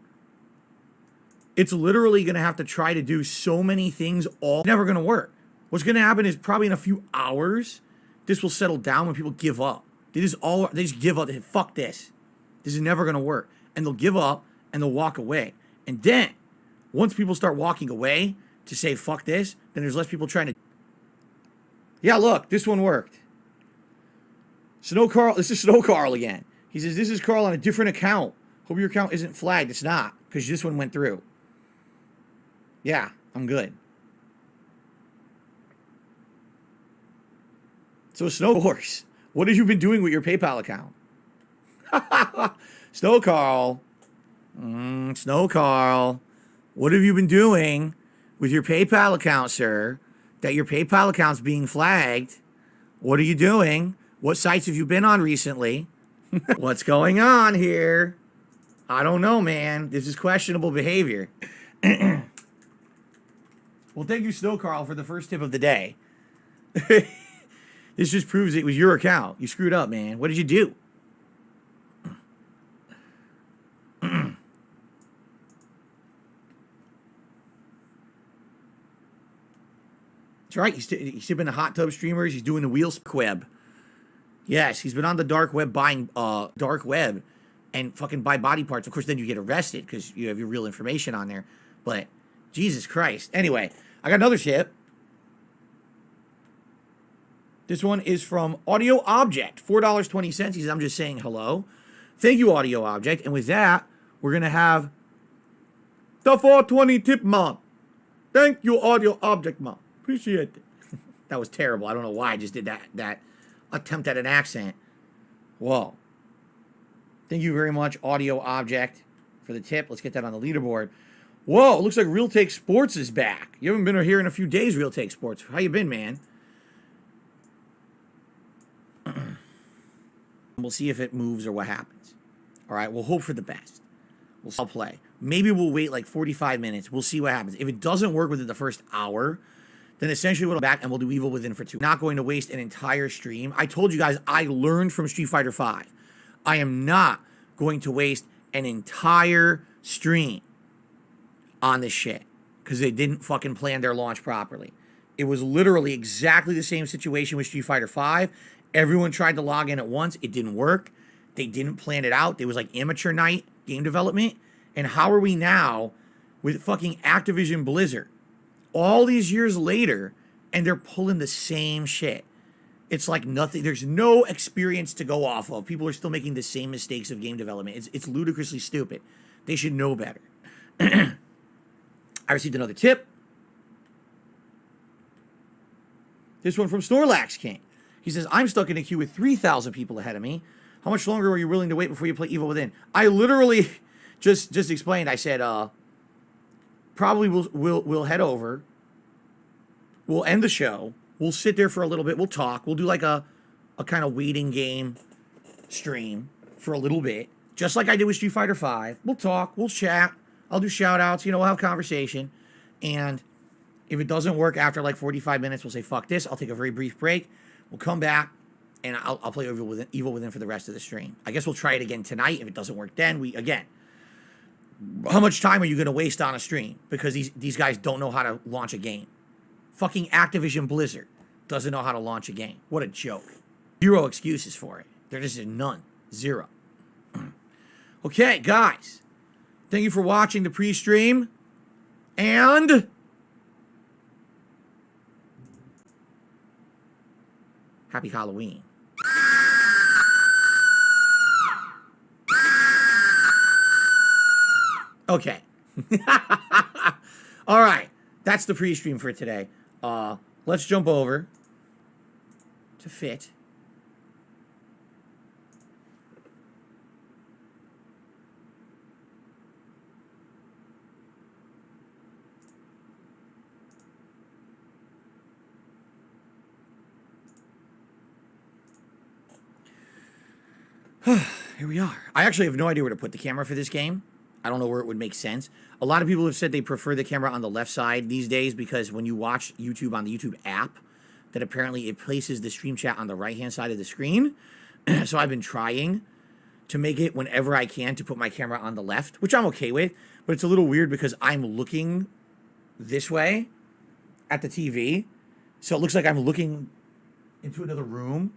It's literally going to have to try to do so many things all. It's never going to work. What's going to happen is probably in a few hours, this will settle down when people give up. They just give up. They say, fuck this. This is never going to work. And they'll give up and they'll walk away. And then once people start walking away to say fuck this, then there's less people trying to. Yeah, look, this one worked. Snow Carl, this is Snow Carl again. He says, this is Carl on a different account. Hope your account isn't flagged. It's not, because this one went through. Yeah, I'm good. So, Snow Horse, what have you been doing with your PayPal account? Snow Carl. Snow Carl. What have you been doing with your PayPal account, sir? That your PayPal account's being flagged. What are you doing? What sites have you been on recently? What's going on here? I don't know, man. This is questionable behavior. Well, thank you, Snow Carl, for the first tip of the day. This just proves it was your account. You screwed up, man. What did you do? That's right. He's been a hot tub streamers. He's doing the wheels web. Yes, he's been on the dark web buying dark web and fucking buy body parts. Of course, then you get arrested because you have your real information on there. But Jesus Christ. Anyway, I got another tip. This one is from Audio Object, $4.20. He says, I'm just saying hello. Thank you, Audio Object. And with that, we're going to have the 420 tip, Mom. Thank you, Audio Object, Mom. Appreciate it. That was terrible. I don't know why I just did that attempt at an accent. Whoa. Thank you very much, Audio Object, for the tip. Let's get that on the leaderboard. Whoa, it looks like Real Take Sports is back. You haven't been here in a few days, Real Take Sports. How you been, man? We'll see if it moves or what happens. All right, we'll hope for the best. I'll play. Maybe we'll wait like 45 minutes. We'll see what happens. If it doesn't work within the first hour, then essentially we'll go back and we'll do Evil Within for 2. Not going to waste an entire stream. I told you guys I learned from Street Fighter V. I am not going to waste an entire stream on this shit because they didn't fucking plan their launch properly. It was literally exactly the same situation with Street Fighter V. Everyone tried to log in at once. It didn't work. They didn't plan it out. It was like amateur night game development. And how are we now with fucking Activision Blizzard? All these years later, and they're pulling the same shit. It's like nothing. There's no experience to go off of. People are still making the same mistakes of game development. It's ludicrously stupid. They should know better. I received another tip. This one from Snorlax King. He says, I'm stuck in a queue with 3,000 people ahead of me. How much longer are you willing to wait before you play Evil Within? I literally just explained. I said, probably we'll head over. We'll end the show. We'll sit there for a little bit. We'll talk. We'll do like a kind of waiting game stream for a little bit. Just like I did with Street Fighter V. We'll talk. We'll chat. I'll do shout outs. We'll have conversation. And if it doesn't work after like 45 minutes, we'll say, fuck this. I'll take a very brief break. We'll come back, and I'll play Evil Within for the rest of the stream. I guess we'll try it again tonight. If it doesn't work then, again, how much time are you going to waste on a stream? Because these guys don't know how to launch a game. Fucking Activision Blizzard doesn't know how to launch a game. What a joke. Zero excuses for it. There just is none. Zero. Okay, guys. Thank you for watching the pre-stream. And happy Halloween. Okay. All right. That's the pre-stream for today. Let's jump over to Fit. Here we are. I actually have no idea where to put the camera for this game. I don't know where it would make sense. A lot of people have said they prefer the camera on the left side these days because when you watch YouTube on the YouTube app, that apparently it places the stream chat on the right-hand side of the screen. So I've been trying to make it whenever I can to put my camera on the left, which I'm okay with, but it's a little weird because I'm looking this way at the TV. So it looks like I'm looking into another room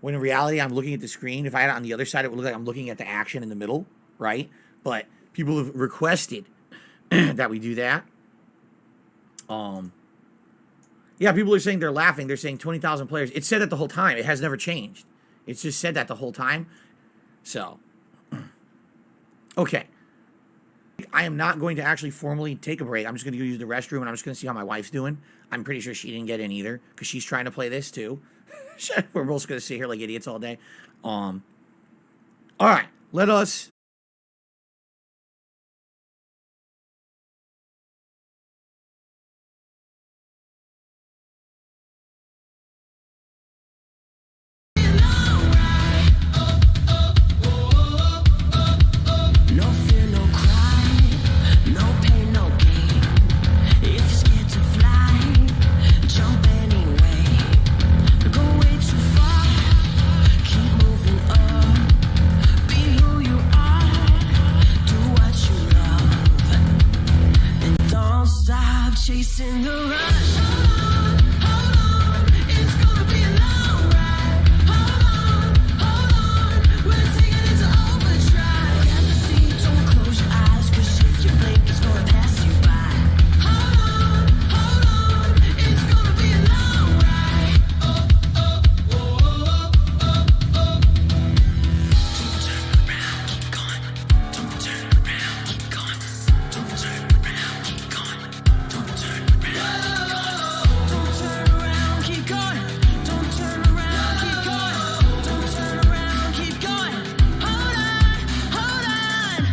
when in reality I'm looking at the screen. If I had it on the other side, it would look like I'm looking at the action in the middle, right? But people have requested that we do that. Yeah, people are saying they're laughing. They're saying 20,000 players. It said that the whole time. It has never changed. It's just said that the whole time. So, okay. I am not going to actually formally take a break. I'm just going to go use the restroom, and I'm just going to see how my wife's doing. I'm pretty sure she didn't get in either, because she's trying to play this too. We're both going to sit here like idiots all day. All right, let us... Chasing the rush. Hold on, it's gonna be a long ride. Hold on, we're taking it to overdrive. Got the seat, don't close your eyes, 'cause if you blink, it's gonna pass you by. Hold on, it's gonna be a long ride. Don't turn around, keep going. Don't turn around, keep going. Don't turn around, keep going. Don't turn around, keep going. Don't turn around, keep going. Don't turn around, keep going. Hold on, hold on.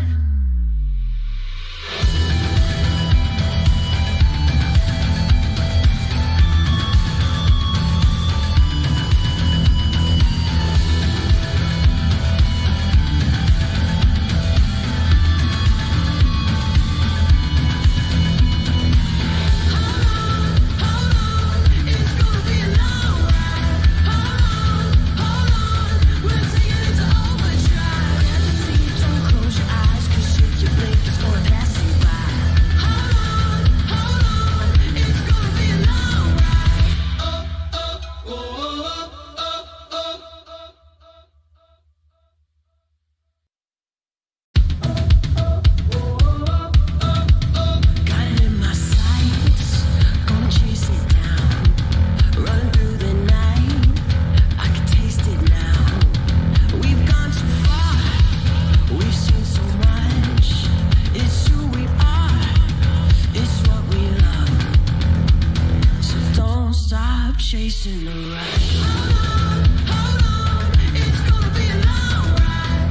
It's gonna be a long ride. Hold on, we're taking it to overdrive. Got the seat, don't close your eyes, 'cause if you blink, it's gonna pass you by. Hold on, it's gonna be a long ride. Got it in my sights, gonna chase it down. Run through the night, I can taste it now. We've gone too far, we've seen so much. It's who we are, it's what we love. So don't stop chasing the rush. Hold on, it's gonna be a long ride.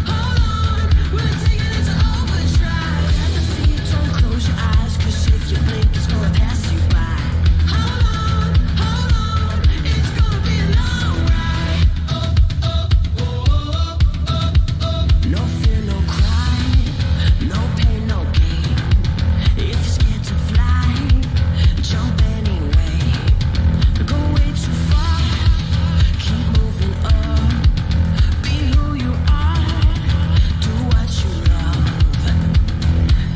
Hold on, we're taking it to overdrive. Got the seat, don't close your eyes, 'cause if you blink, it's gonna pass you by. Hold on, it's gonna be a long ride. No fear, no cry, no pain, no gain. If you're scared to fly, jump anyway. Go way too far, keep moving up. Be who you are, do what you love,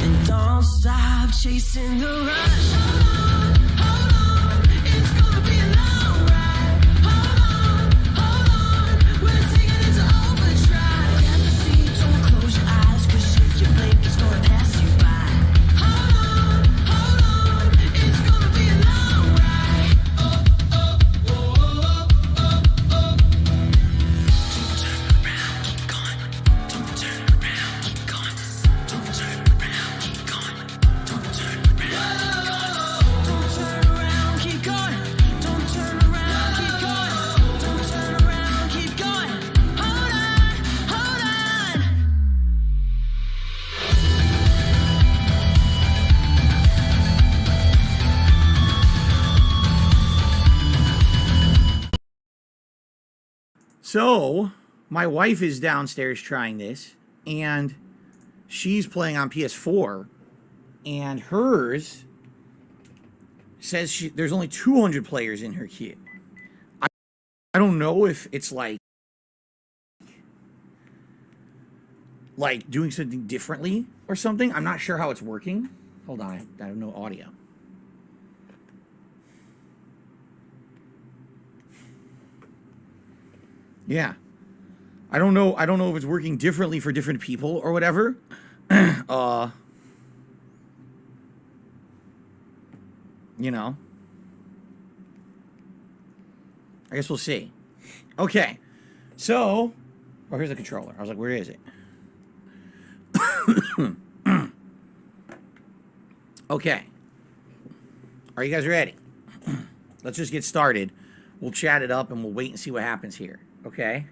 and don't stop chasing the rush. Hold on, it's gonna be a long ride. Hold on, we're taking it to overdrive. Got the seat, don't close your eyes, 'cause if you blink, it's gonna pass you by. Hold on, it's gonna be a long ride. Don't turn around, keep going. Don't turn around, keep going. Don't So, my wife is downstairs trying this, and she's playing on PS4, and hers says there's only 200 players in her queue. I don't know if it's like doing something differently or something. I'm not sure how it's working. Hold on, I have no audio. Yeah. I don't know if it's working differently for different people or whatever. You know. I guess we'll see. Okay. So, oh, here's the controller. I was like, where is it? Okay. Are you guys ready? Let's just get started. We'll chat it up and we'll wait and see what happens here. Okay?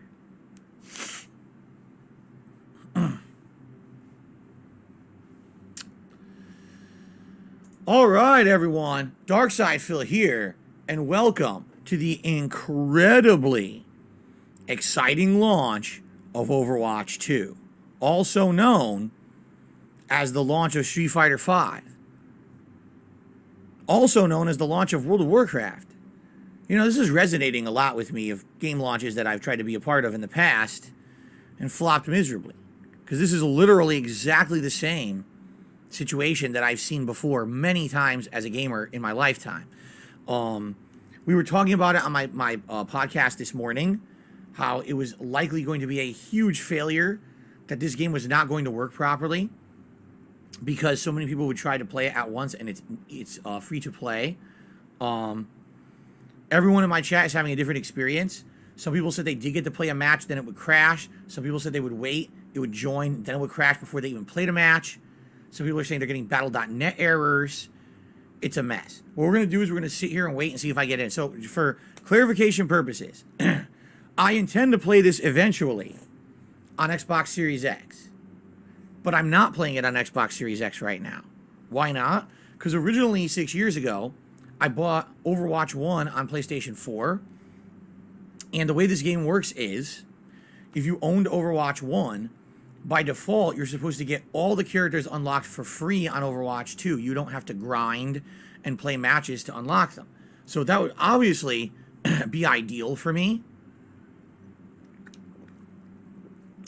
All right, everyone. Darkside Phil here, and welcome to the incredibly exciting launch of Overwatch 2, also known as the launch of Street Fighter V, also known as the launch of World of Warcraft. You know, this is resonating a lot with me of game launches that I've tried to be a part of in the past and flopped miserably, because this is literally exactly the same situation that I've seen before many times as a gamer in my lifetime. We were talking about it on my podcast this morning, how it was likely going to be a huge failure, that this game was not going to work properly because so many people would try to play it at once, and it's free to play. Everyone in my chat is having a different experience. Some people said they did get to play a match, then it would crash. Some people said they would wait, it would join, then it would crash before they even played a match. Some people are saying they're getting battle.net errors. It's a mess. What we're going to do is we're going to sit here and wait and see if I get in. So for clarification purposes, I intend to play this eventually on Xbox Series X. But I'm not playing it on Xbox Series X right now. Why not? Because originally 6 years ago, I bought Overwatch 1 on PlayStation 4. And the way this game works is, if you owned Overwatch 1, by default, you're supposed to get all the characters unlocked for free on Overwatch 2. You don't have to grind and play matches to unlock them. So that would obviously be ideal for me.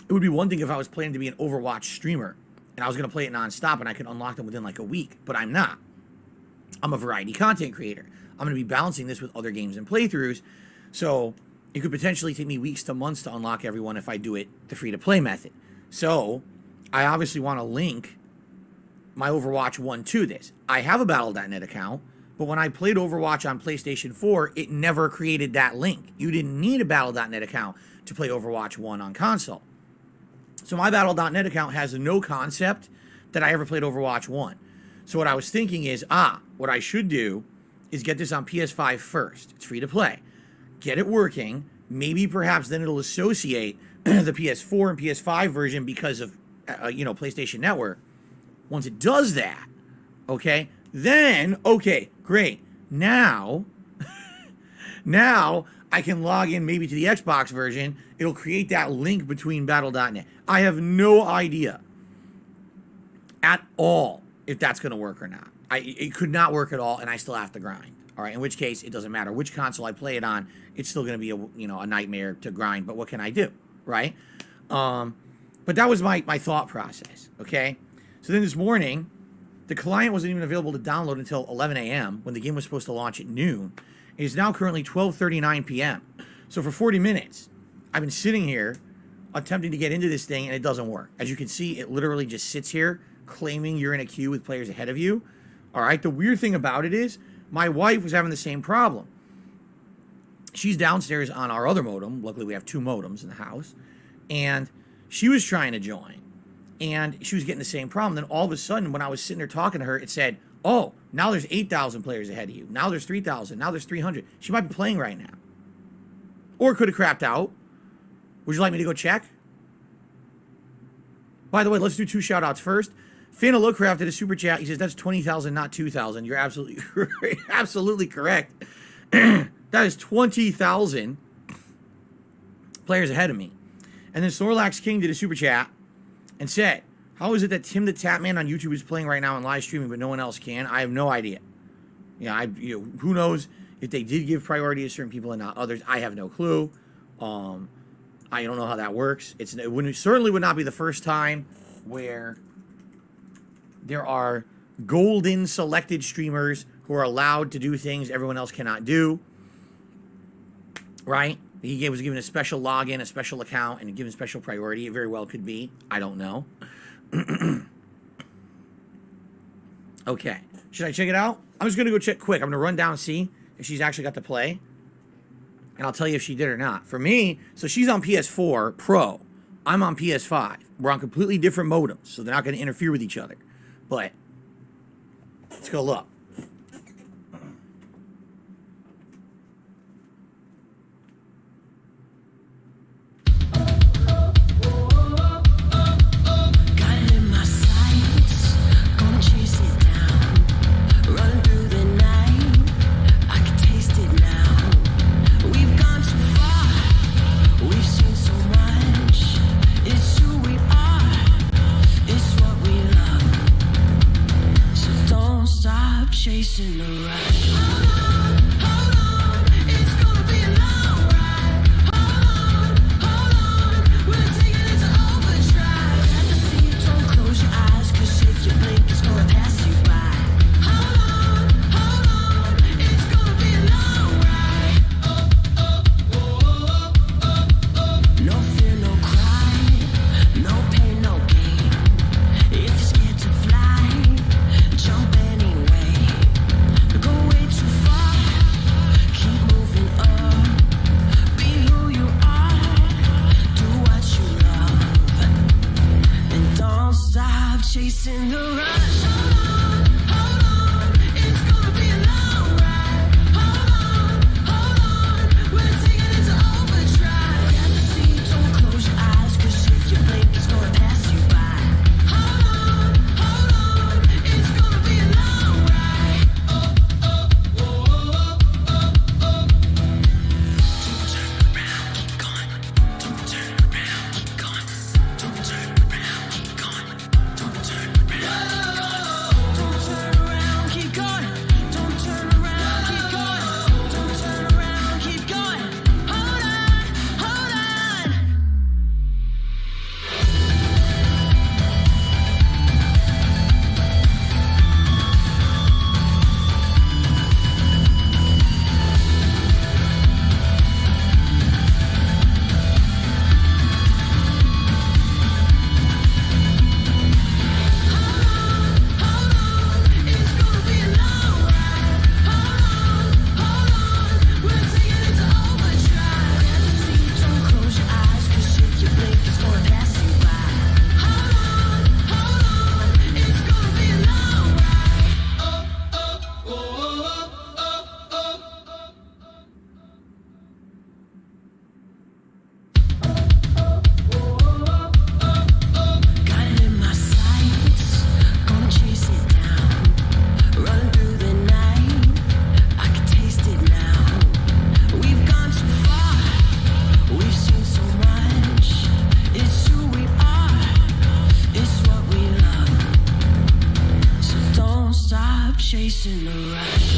It would be one thing if I was planning to be an Overwatch streamer and I was going to play it nonstop and I could unlock them within like a week, but I'm not. I'm a variety content creator. I'm going to be balancing this with other games and playthroughs, so it could potentially take me weeks to months to unlock everyone if I do it the free-to-play method. So, I obviously want to link my Overwatch 1 to this. I have a Battle.net account, but when I played Overwatch on PlayStation 4, it never created that link. You didn't need a Battle.net account to play Overwatch 1 on console. So my Battle.net account has no concept that I ever played Overwatch 1. So what I was thinking is, what I should do is get this on PS5 first. It's free to play. Get it working. Maybe perhaps then it'll associate the PS4 and PS5 version because of, PlayStation Network. Once it does that, okay, then, okay, great. Now I can log in maybe to the Xbox version. It'll create that link between Battle.net. I have no idea at all if that's going to work or not. It could not work at all, and I still have to grind. All right, in which case, it doesn't matter which console I play it on. It's still going to be a nightmare to grind, but what can I do? Right? But that was my thought process, okay? So then this morning, the client wasn't even available to download until 11 a.m. when the game was supposed to launch at noon. It is now currently 12:39 p.m. So for 40 minutes, I've been sitting here attempting to get into this thing, and it doesn't work. As you can see, it literally just sits here claiming you're in a queue with players ahead of you. All right, the weird thing about it is my wife was having the same problem. She's downstairs on our other modem. Luckily, we have two modems in the house. And she was trying to join. And she was getting the same problem. Then all of a sudden, when I was sitting there talking to her, it said, oh, now there's 8,000 players ahead of you. Now there's 3,000. Now there's 300. She might be playing right now. Or it could have crapped out. Would you like me to go check? By the way, let's do two shout-outs first. Fan of Lovecraft did a super chat. He says, that's 20,000, not 2,000. You're absolutely correct. That is 20,000 players ahead of me. And then Snorlax King did a super chat and said, how is it that Tim the Tapman on YouTube is playing right now and live streaming, but no one else can? I have no idea. Yeah, who knows if they did give priority to certain people and not others? I have no clue. I don't know how that works. It certainly would not be the first time where there are golden selected streamers who are allowed to do things everyone else cannot do. Right? He was given a special login, a special account, and given special priority. It very well could be. I don't know. Okay. Should I check it out? I'm just going to go check quick. I'm going to run down and see if she's actually got to play. And I'll tell you if she did or not. For me, so she's on PS4 Pro. I'm on PS5. We're on completely different modems, so they're not going to interfere with each other. But let's go look. Chasing the rush. Hold on, it's gonna be a long ride. Hold on, we're taking it to overdrive. At the sea, don't close your eyes, 'cause if you blink, it's gonna pass you by. Hold on, it's gonna be a long ride. No fear, no cry, no pain, no gain. If you're scared to fly, jump anyway. Go way too far, keep moving up. Be who you are, do what you love, and don't stop chasing the rush. Hold on, it's gonna be a long ride. Hold on, we're taking it to overdrive. At the sea, don't close your eyes, 'cause if you blink, it's gonna pass you by. Hold on, it's gonna be a long ride. Chasing the rush.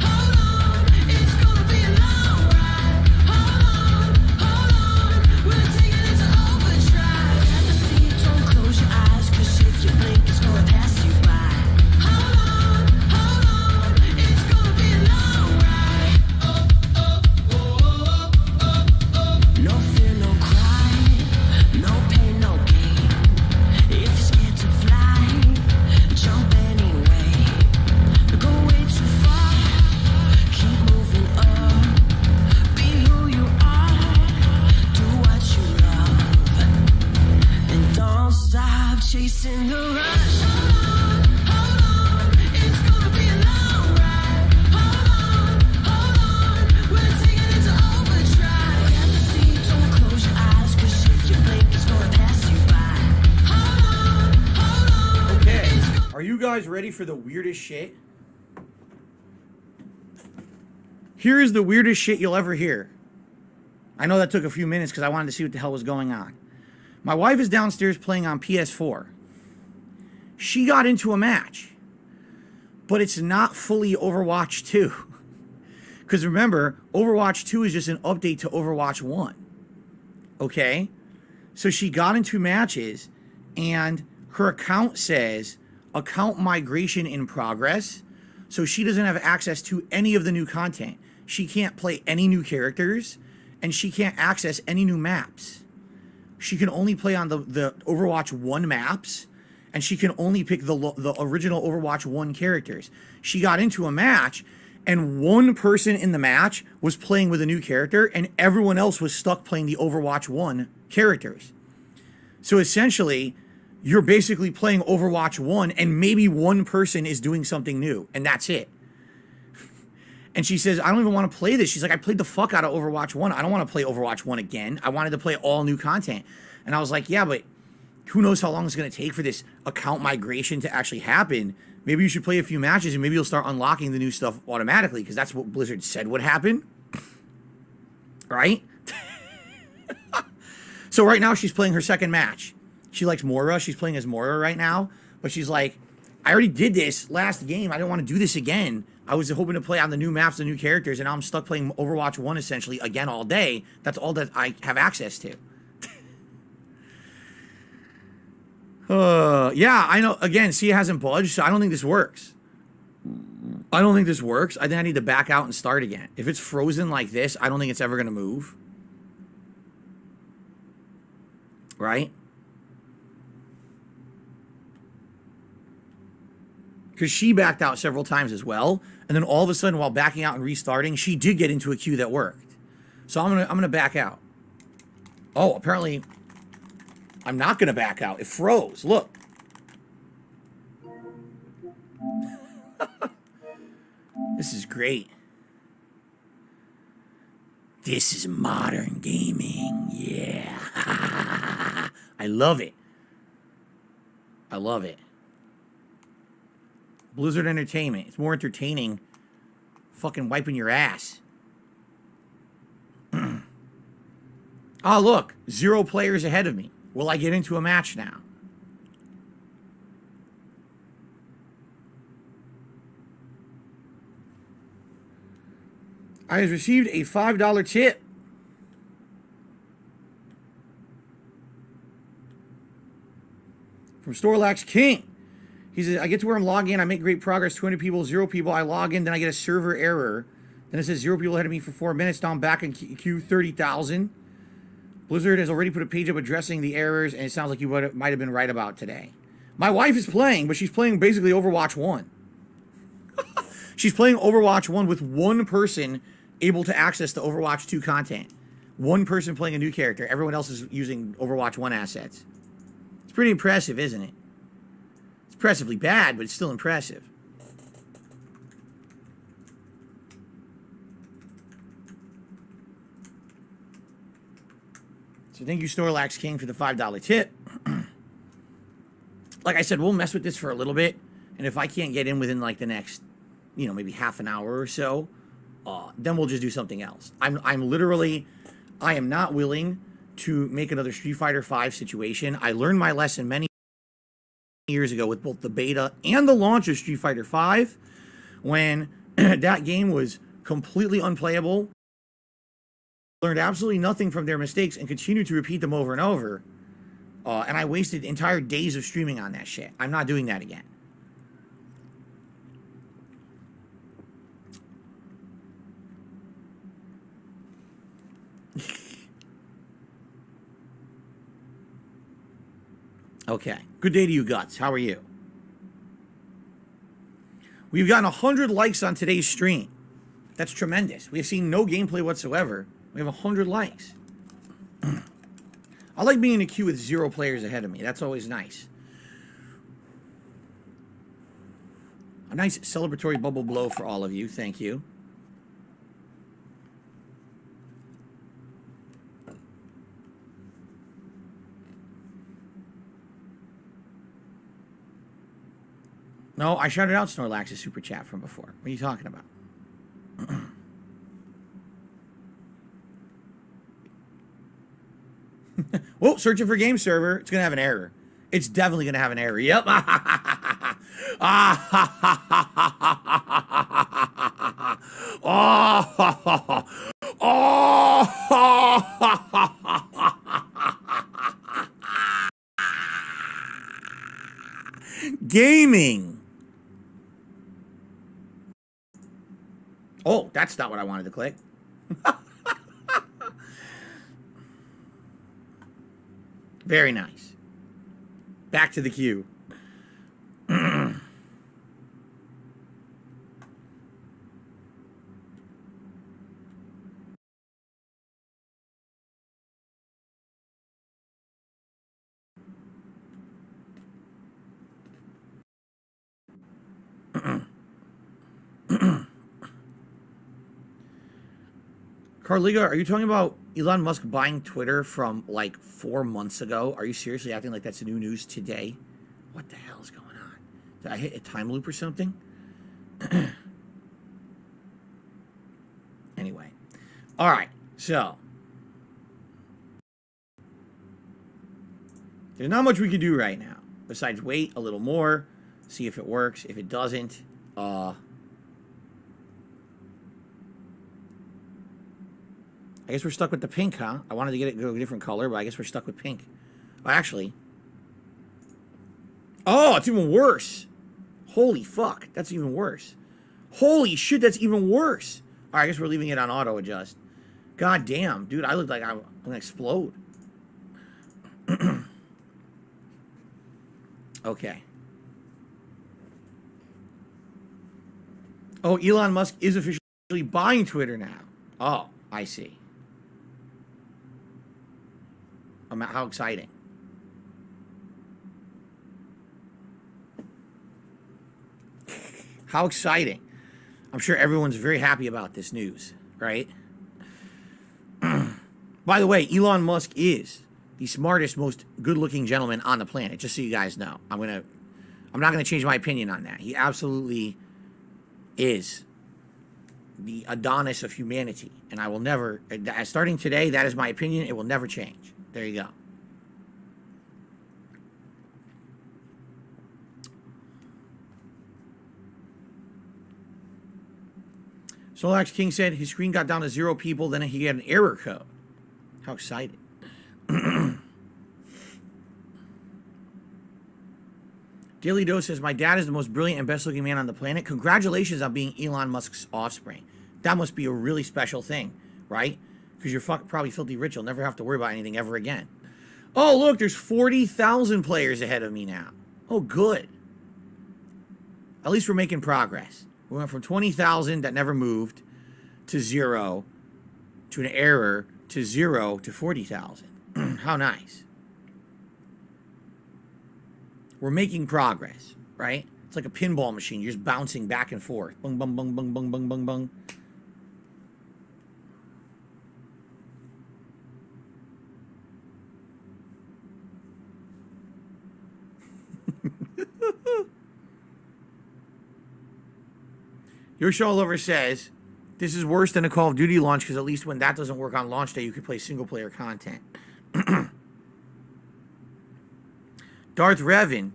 Hold on, it's gonna be a long ride. Hold on, we're taking it to overdrive. At the sea, don't close your eyes, 'cause if you blink, it's gonna pass you by. Hold on, it's gonna be a long ride. No fear, no cry, no pain, no gain. If you're scared to fly, jump anyway. Go way too far, keep moving up. Be who you are, do what you love, and don't stop chasing the rush. Hold on, it's gonna be a long ride. Hold on, we're taking it to overdrive. At the sea, don't close your eyes, 'cause if you blink, it's gonna pass you by. Hold on, Okay. Are you guys ready for the weirdest shit? Here is the weirdest shit you'll ever hear. I know that took a few minutes because I wanted to see what the hell was going on. My wife is downstairs playing on PS4. She got into a match, but it's not fully Overwatch 2. Because remember, Overwatch 2 is just an update to Overwatch 1. Okay? So she got into matches, and her account says, account migration in progress. So she doesn't have access to any of the new content. She can't play any new characters, and she can't access any new maps. She can only play on the Overwatch 1 maps, and she can only pick the original Overwatch 1 characters. She got into a match, and one person in the match was playing with a new character, and everyone else was stuck playing the Overwatch 1 characters. So essentially, you're basically playing Overwatch 1, and maybe one person is doing something new, and that's it. And she says, I don't even want to play this. She's like, I played the fuck out of Overwatch 1. I don't want to play Overwatch 1 again. I wanted to play all new content. And I was like, yeah, but who knows how long it's going to take for this account migration to actually happen. Maybe you should play a few matches, and maybe you'll start unlocking the new stuff automatically, because that's what Blizzard said would happen. Right? So right now she's playing her second match. She likes Moira. She's playing as Moira right now. But she's like, I already did this last game. I don't want to do this again. I was hoping to play on the new maps, the new characters, and now I'm stuck playing Overwatch 1 essentially again all day. That's all that I have access to. Yeah, I know. Again, see, it hasn't budged, so I don't think this works. I don't think this works. I think I need to back out and start again. If it's frozen like this, I don't think it's ever going to move. Right? Because she backed out several times as well, and then all of a sudden, while backing out and restarting, she did get into a queue that worked. So I'm gonna back out. Oh, apparently, I'm not gonna back out. It froze. Look. This is great. This is modern gaming. Yeah. I love it. I love it. Blizzard Entertainment. It's more entertaining fucking wiping your ass. Oh, look. 0 players ahead of me. Will I get into a match now? I have received a $5 tip. From Storlax King. He says, I get to where I'm logging in. I make great progress. 200 people, 0 people. I log in. Then I get a server error. Then it says 0 people ahead of me for 4 minutes. Now I'm back in queue 30,000. Blizzard has already put a page up addressing the errors, and it sounds like you might have been right about today. My wife is playing, but she's playing basically Overwatch 1. She's playing Overwatch 1 with one person able to access the Overwatch 2 content. One person playing a new character. Everyone else is using Overwatch 1 assets. It's pretty impressive, isn't it? It's impressively bad, but it's still impressive. So thank you, Snorlax King, for the $5 tip. Like I said, we'll mess with this for a little bit. And if I can't get in within like the next, maybe half an hour or so, then we'll just do something else. I am not willing to make another Street Fighter V situation. I learned my lesson many years ago with both the beta and the launch of Street Fighter V, when that game was completely unplayable. Learned absolutely nothing from their mistakes and continued to repeat them over and over. And I wasted entire days of streaming on that shit. I'm not doing that again. Okay. Good day to you, Guts. How are you? We've gotten 100 likes on today's stream. That's tremendous. We have seen no gameplay whatsoever. We have 100 likes. I like being in a queue with 0 players ahead of me. That's always nice. A nice celebratory bubble blow for all of you. Thank you. No, I shouted out Snorlax's super chat from before. What are you talking about? Oh, searching for game server. It's gonna have an error. It's definitely gonna have an error. Yep. Gaming. Oh, that's not what I wanted to click. Very nice. Back to the queue. Carliga, are you talking about Elon Musk buying Twitter from like 4 months ago? Are you seriously acting like that's new news today? What the hell is going on? Did I hit a time loop or something? Anyway. All right. So. There's not much we can do right now. Besides wait a little more. See if it works. If it doesn't, I guess we're stuck with the pink, huh? I wanted to get it go a different color, but I guess we're stuck with pink. Well, actually. Oh, it's even worse. Holy fuck. That's even worse. Holy shit, that's even worse. All right, I guess we're leaving it on auto adjust. God damn. Dude, I look like I'm going to explode. Okay. Oh, Elon Musk is officially buying Twitter now. Oh, I see. How exciting. How exciting. I'm sure everyone's very happy about this news, right? By the way, Elon Musk is the smartest, most good-looking gentleman on the planet, just so you guys know. I'm not gonna change my opinion on that. He absolutely is the Adonis of humanity, and I will never, starting today, that is my opinion. It will never change. There you go. Solax King said his screen got down to 0 people, then he had an error code. How exciting. Daily Dose says, my dad is the most brilliant and best looking man on the planet. Congratulations on being Elon Musk's offspring. That must be a really special thing, right? Because you're probably filthy rich. You'll never have to worry about anything ever again. Oh, look, there's 40,000 players ahead of me now. Oh, good. At least we're making progress. We went from 20,000 that never moved to 0 to an error to 0 to 40,000. How nice. We're making progress, right? It's like a pinball machine. You're just bouncing back and forth. Bung, bung, bung, bung, bung, bung, bung, bung. Your show lover says, this is worse than a Call of Duty launch because at least when that doesn't work on launch day, you can play single-player content. Darth Revan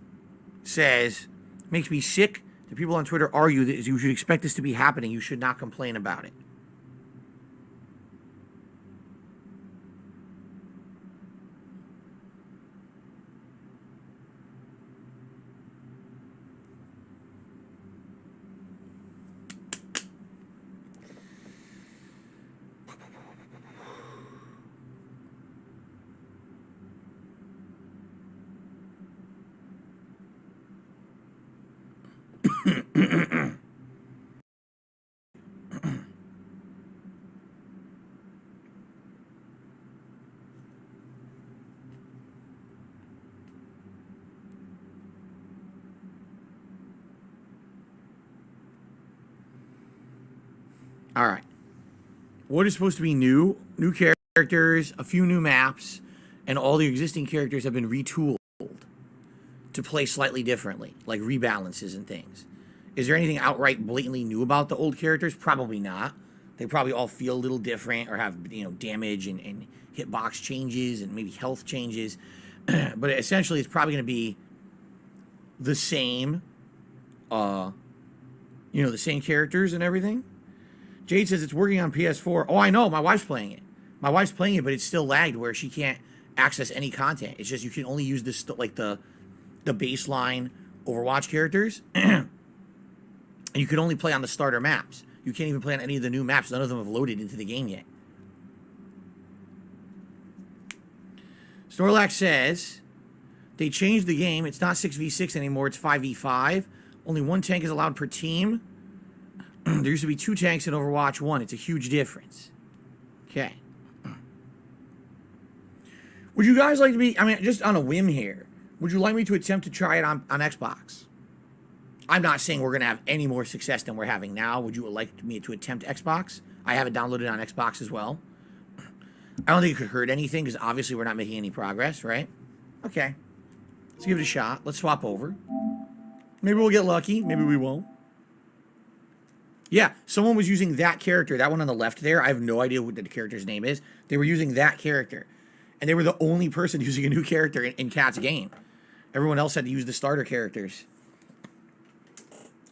says, makes me sick. The people on Twitter argue that you should expect this to be happening. You should not complain about it. All right. What is supposed to be new? New characters, a few new maps, and all the existing characters have been retooled to play slightly differently, like rebalances and things. Is there anything outright blatantly new about the old characters? Probably not. They probably all feel a little different or have, damage and hitbox changes and maybe health changes. But essentially, it's probably going to be the same, the same characters and everything. Jade says it's working on PS4. Oh, I know. My wife's playing it. But it's still lagged where she can't access any content. It's just you can only use this, like the baseline Overwatch characters. And you can only play on the starter maps. You can't even play on any of the new maps. None of them have loaded into the game yet. Snorlax says they changed the game. It's not 6v6 anymore. It's 5v5. Only one tank is allowed per team. There used to be 2 tanks in Overwatch 1. It's a huge difference. Okay. Would you guys like to be, just on a whim here, would you like me to attempt to try it on Xbox? I'm not saying we're going to have any more success than we're having now. Would you like me to attempt Xbox? I have it downloaded on Xbox as well. I don't think it could hurt anything because obviously we're not making any progress, right? Okay. Let's give it a shot. Let's swap over. Maybe we'll get lucky. Maybe we won't. Yeah, someone was using that character. That one on the left there. I have no idea what the character's name is. They were using that character. And they were the only person using a new character in Cat's game. Everyone else had to use the starter characters.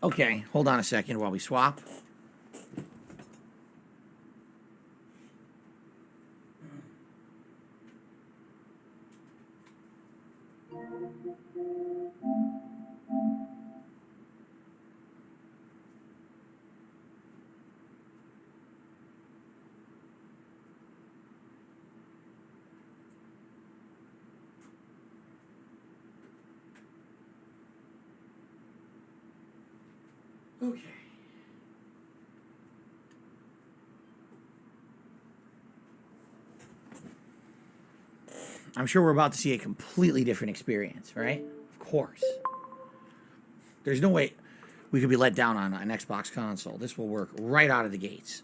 Okay, hold on a second while we swap. Okay. I'm sure we're about to see a completely different experience, right? Of course. There's no way we could be let down on an Xbox console. This will work right out of the gates.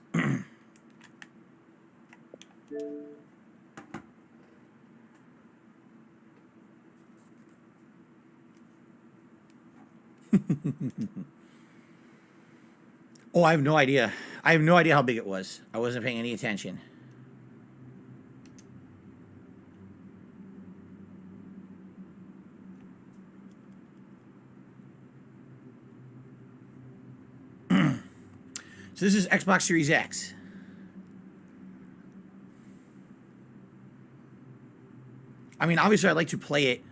Oh, I have no idea. I have no idea how big it was. I wasn't paying any attention. So this is Xbox Series X. Obviously I'd like to play it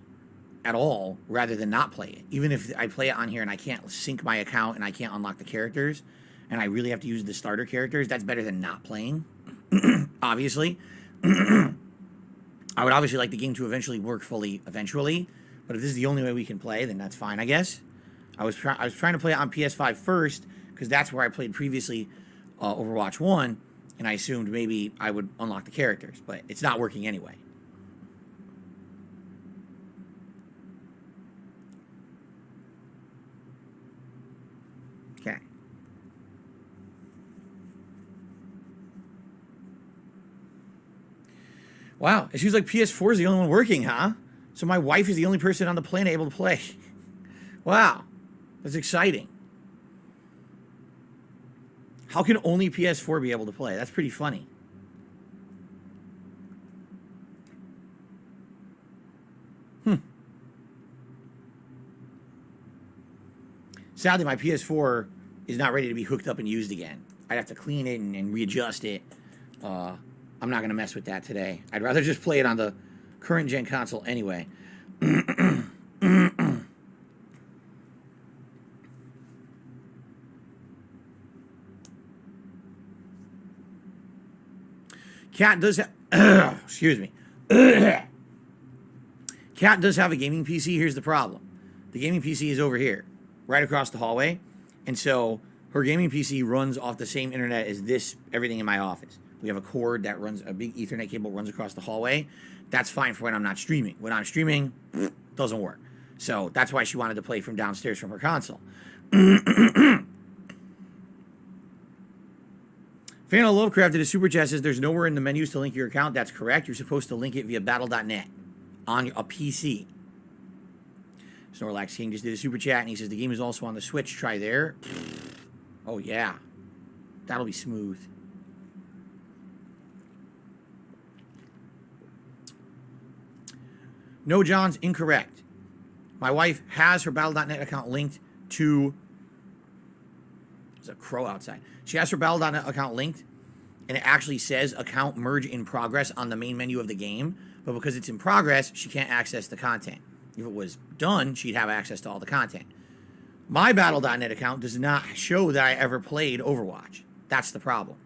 at all rather than not play it. Even if I play it on here and I can't sync my account and I can't unlock the characters and I really have to use the starter characters, that's better than not playing. Obviously. I would obviously like the game to eventually work fully eventually, but if this is the only way we can play, then that's fine, I guess. I was trying to play it on PS5 first because that's where I played previously Overwatch 1, and I assumed maybe I would unlock the characters, but it's not working anyway. Okay. Wow, it seems like PS4 is the only one working, huh? So my wife is the only person on the planet able to play. Wow, that's exciting. How can only PS4 be able to play? That's pretty funny. Sadly, my PS4 is not ready to be hooked up and used again. I'd have to clean it and readjust it. I'm not going to mess with that today. I'd rather just play it on the current gen console anyway. Cat does have, excuse me. Cat does have a gaming PC. Here's the problem. The gaming PC is over here, right across the hallway. And so her gaming PC runs off the same internet as everything in my office. We have a cord that runs, a big Ethernet cable runs across the hallway. That's fine for when I'm not streaming. When I'm streaming, doesn't work. So that's why she wanted to play from downstairs from her console. Fan of Lovecraft did a super chat, says there's nowhere in the menus to link your account. That's correct. You're supposed to link it via battle.net on a PC. Snorlax King just did a super chat, and he says the game is also on the Switch. Try there. Oh, yeah. That'll be smooth. No, John's incorrect. My wife has her Battle.net account linked to... There's a crow outside. She has her Battle.net account linked, and it actually says account merge in progress on the main menu of the game, but because it's in progress, she can't access the content. If it was done, she'd have access to all the content. My Battle.net account does not show that I ever played Overwatch. That's the problem.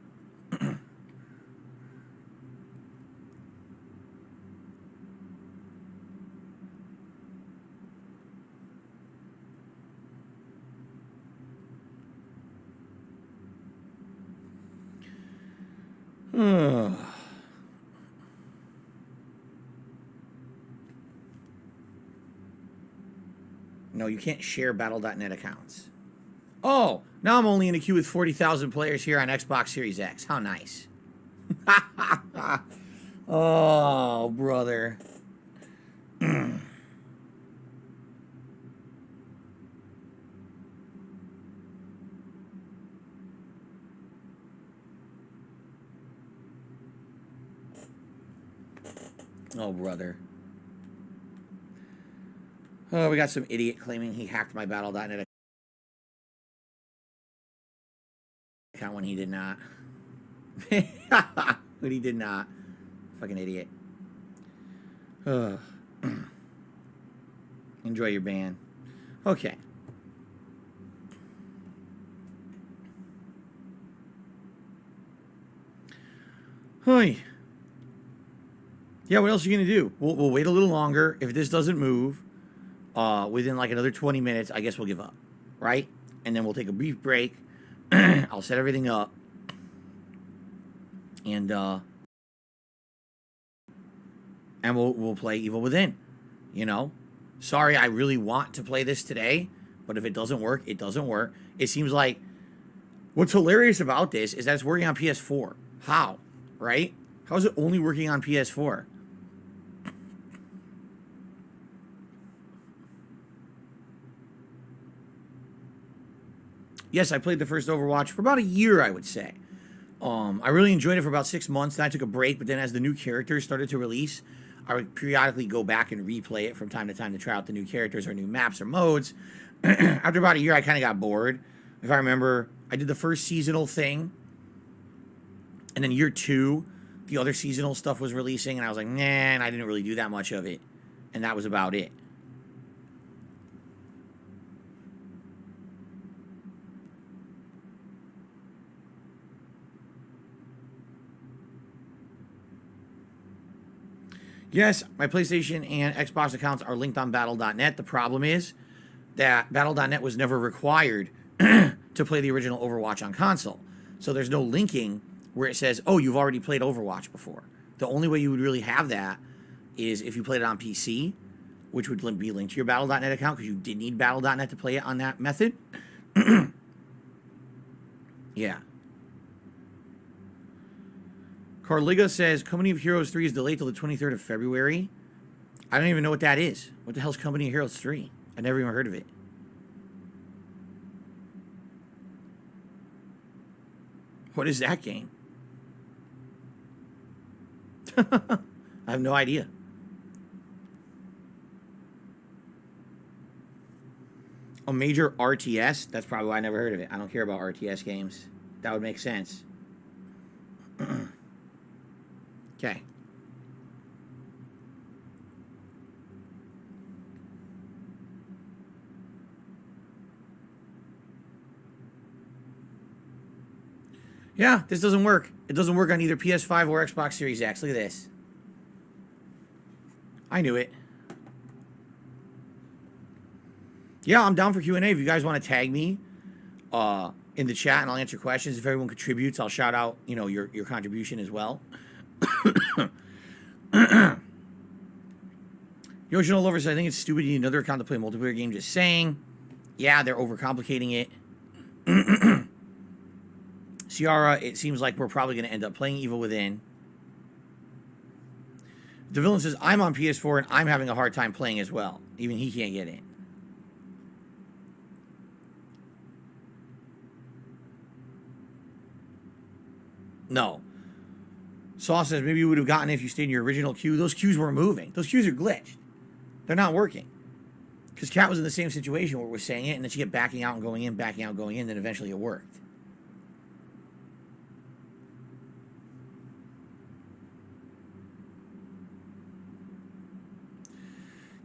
No, you can't share Battle.net accounts. Oh, now I'm only in a queue with 40,000 players here on Xbox Series X. How nice. Oh, brother. Oh, brother. Oh, we got some idiot claiming he hacked my Battle.net account when he did not. When he did not. Fucking idiot. Ugh. Enjoy your ban. Okay. Hi. Yeah, what else are you going to do? We'll wait a little longer. If this doesn't move within like another 20 minutes, I guess we'll give up, right? And then we'll take a brief break. I'll set everything up. And we'll play Evil Within, you know? Sorry, I really want to play this today, but if it doesn't work, it doesn't work. It seems like what's hilarious about this is that it's working on PS4. How? Right? How is it only working on PS4? Yes, I played the first Overwatch for about a year, I would say. I really enjoyed it for about 6 months. Then I took a break, but then as the new characters started to release, I would periodically go back and replay it from time to time to try out the new characters or new maps or modes. After about a year, I kind of got bored. If I remember, I did the first seasonal thing, and then year 2, the other seasonal stuff was releasing, and I was like, nah, and I didn't really do that much of it. And that was about it. Yes, my PlayStation and Xbox accounts are linked on Battle.net. The problem is that Battle.net was never required to play the original Overwatch on console. So there's no linking where it says, oh, you've already played Overwatch before. The only way you would really have that is if you played it on PC, which would be linked to your Battle.net account because you did need Battle.net to play it on that method. Yeah. Carliga says, Company of Heroes 3 is delayed till the 23rd of February. I don't even know what that is. What the hell's Company of Heroes 3? I never even heard of it. What is that game? I have no idea. A major RTS? That's probably why I never heard of it. I don't care about RTS games. That would make sense. Okay. Yeah, this doesn't work. It doesn't work on either PS5 or Xbox Series X. Look at this. I knew it. Yeah, I'm down for Q&A. If you guys want to tag me in the chat and I'll answer questions. If everyone contributes, I'll shout out, you know, your contribution as well. Yoshino Lover says, I think it's stupid you need another account to play a multiplayer game. Just saying. Yeah, they're overcomplicating it. Ciara, it seems like we're probably going to end up playing Evil Within. The villain says, I'm on PS4 and I'm having a hard time playing as well. Even he can't get in. No. Saw says, maybe you would have gotten it if you stayed in your original queue. Those queues weren't moving. Those queues are glitched. They're not working. Because Kat was in the same situation where we're saying it, and then she kept backing out and going in, backing out, going in, then eventually it worked.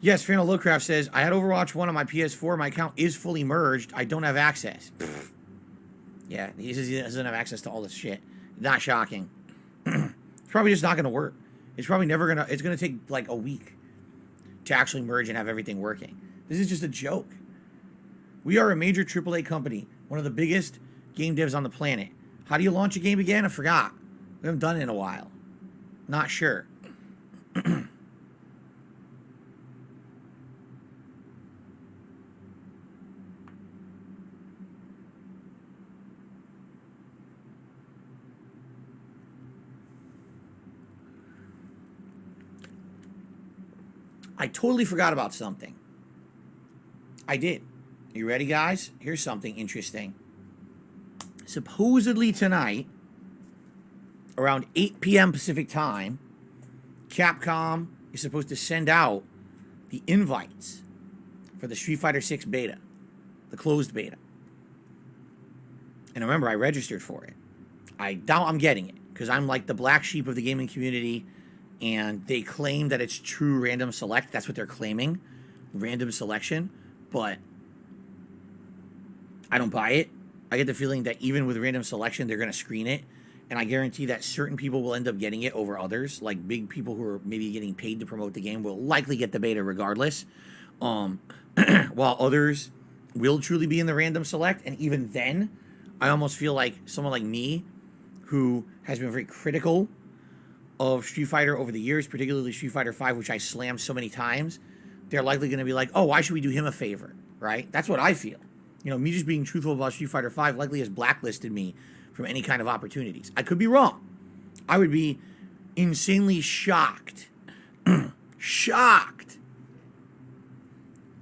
Yes, Fernando Lowcraft says, I had Overwatch 1 on my PS4. My account is fully merged. I don't have access. Yeah, he says he doesn't have access to all this shit. Not shocking. It's probably just not going to work. It's probably never going to... It's going to take like a week to actually merge and have everything working. This is just a joke. We are a major AAA company. One of the biggest game devs on the planet. How do you launch a game again? I forgot. We haven't done it in a while. Not sure. I totally forgot about something. I did. Are you ready, guys? Here's something interesting. Supposedly tonight, around 8 p.m. Pacific time, Capcom is supposed to send out the invites for the Street Fighter 6 beta, the closed beta. And remember, I registered for it. I doubt I'm getting it, because I'm like the black sheep of the gaming community, and they claim that it's true random select. That's what they're claiming, random selection. But I don't buy it. I get the feeling that even with random selection, they're going to screen it. And I guarantee that certain people will end up getting it over others. Like big people who are maybe getting paid to promote the game will likely get the beta regardless. While others will truly be in the random select. And even then, I almost feel like someone like me, who has been very critical of Street Fighter over the years, particularly Street Fighter 5, which I slammed so many times, they're likely going to be like, oh, why should we do him a favor, right? That's what I feel. You know, me just being truthful about Street Fighter 5 likely has blacklisted me from any kind of opportunities. I could be wrong. I would be insanely shocked, shocked,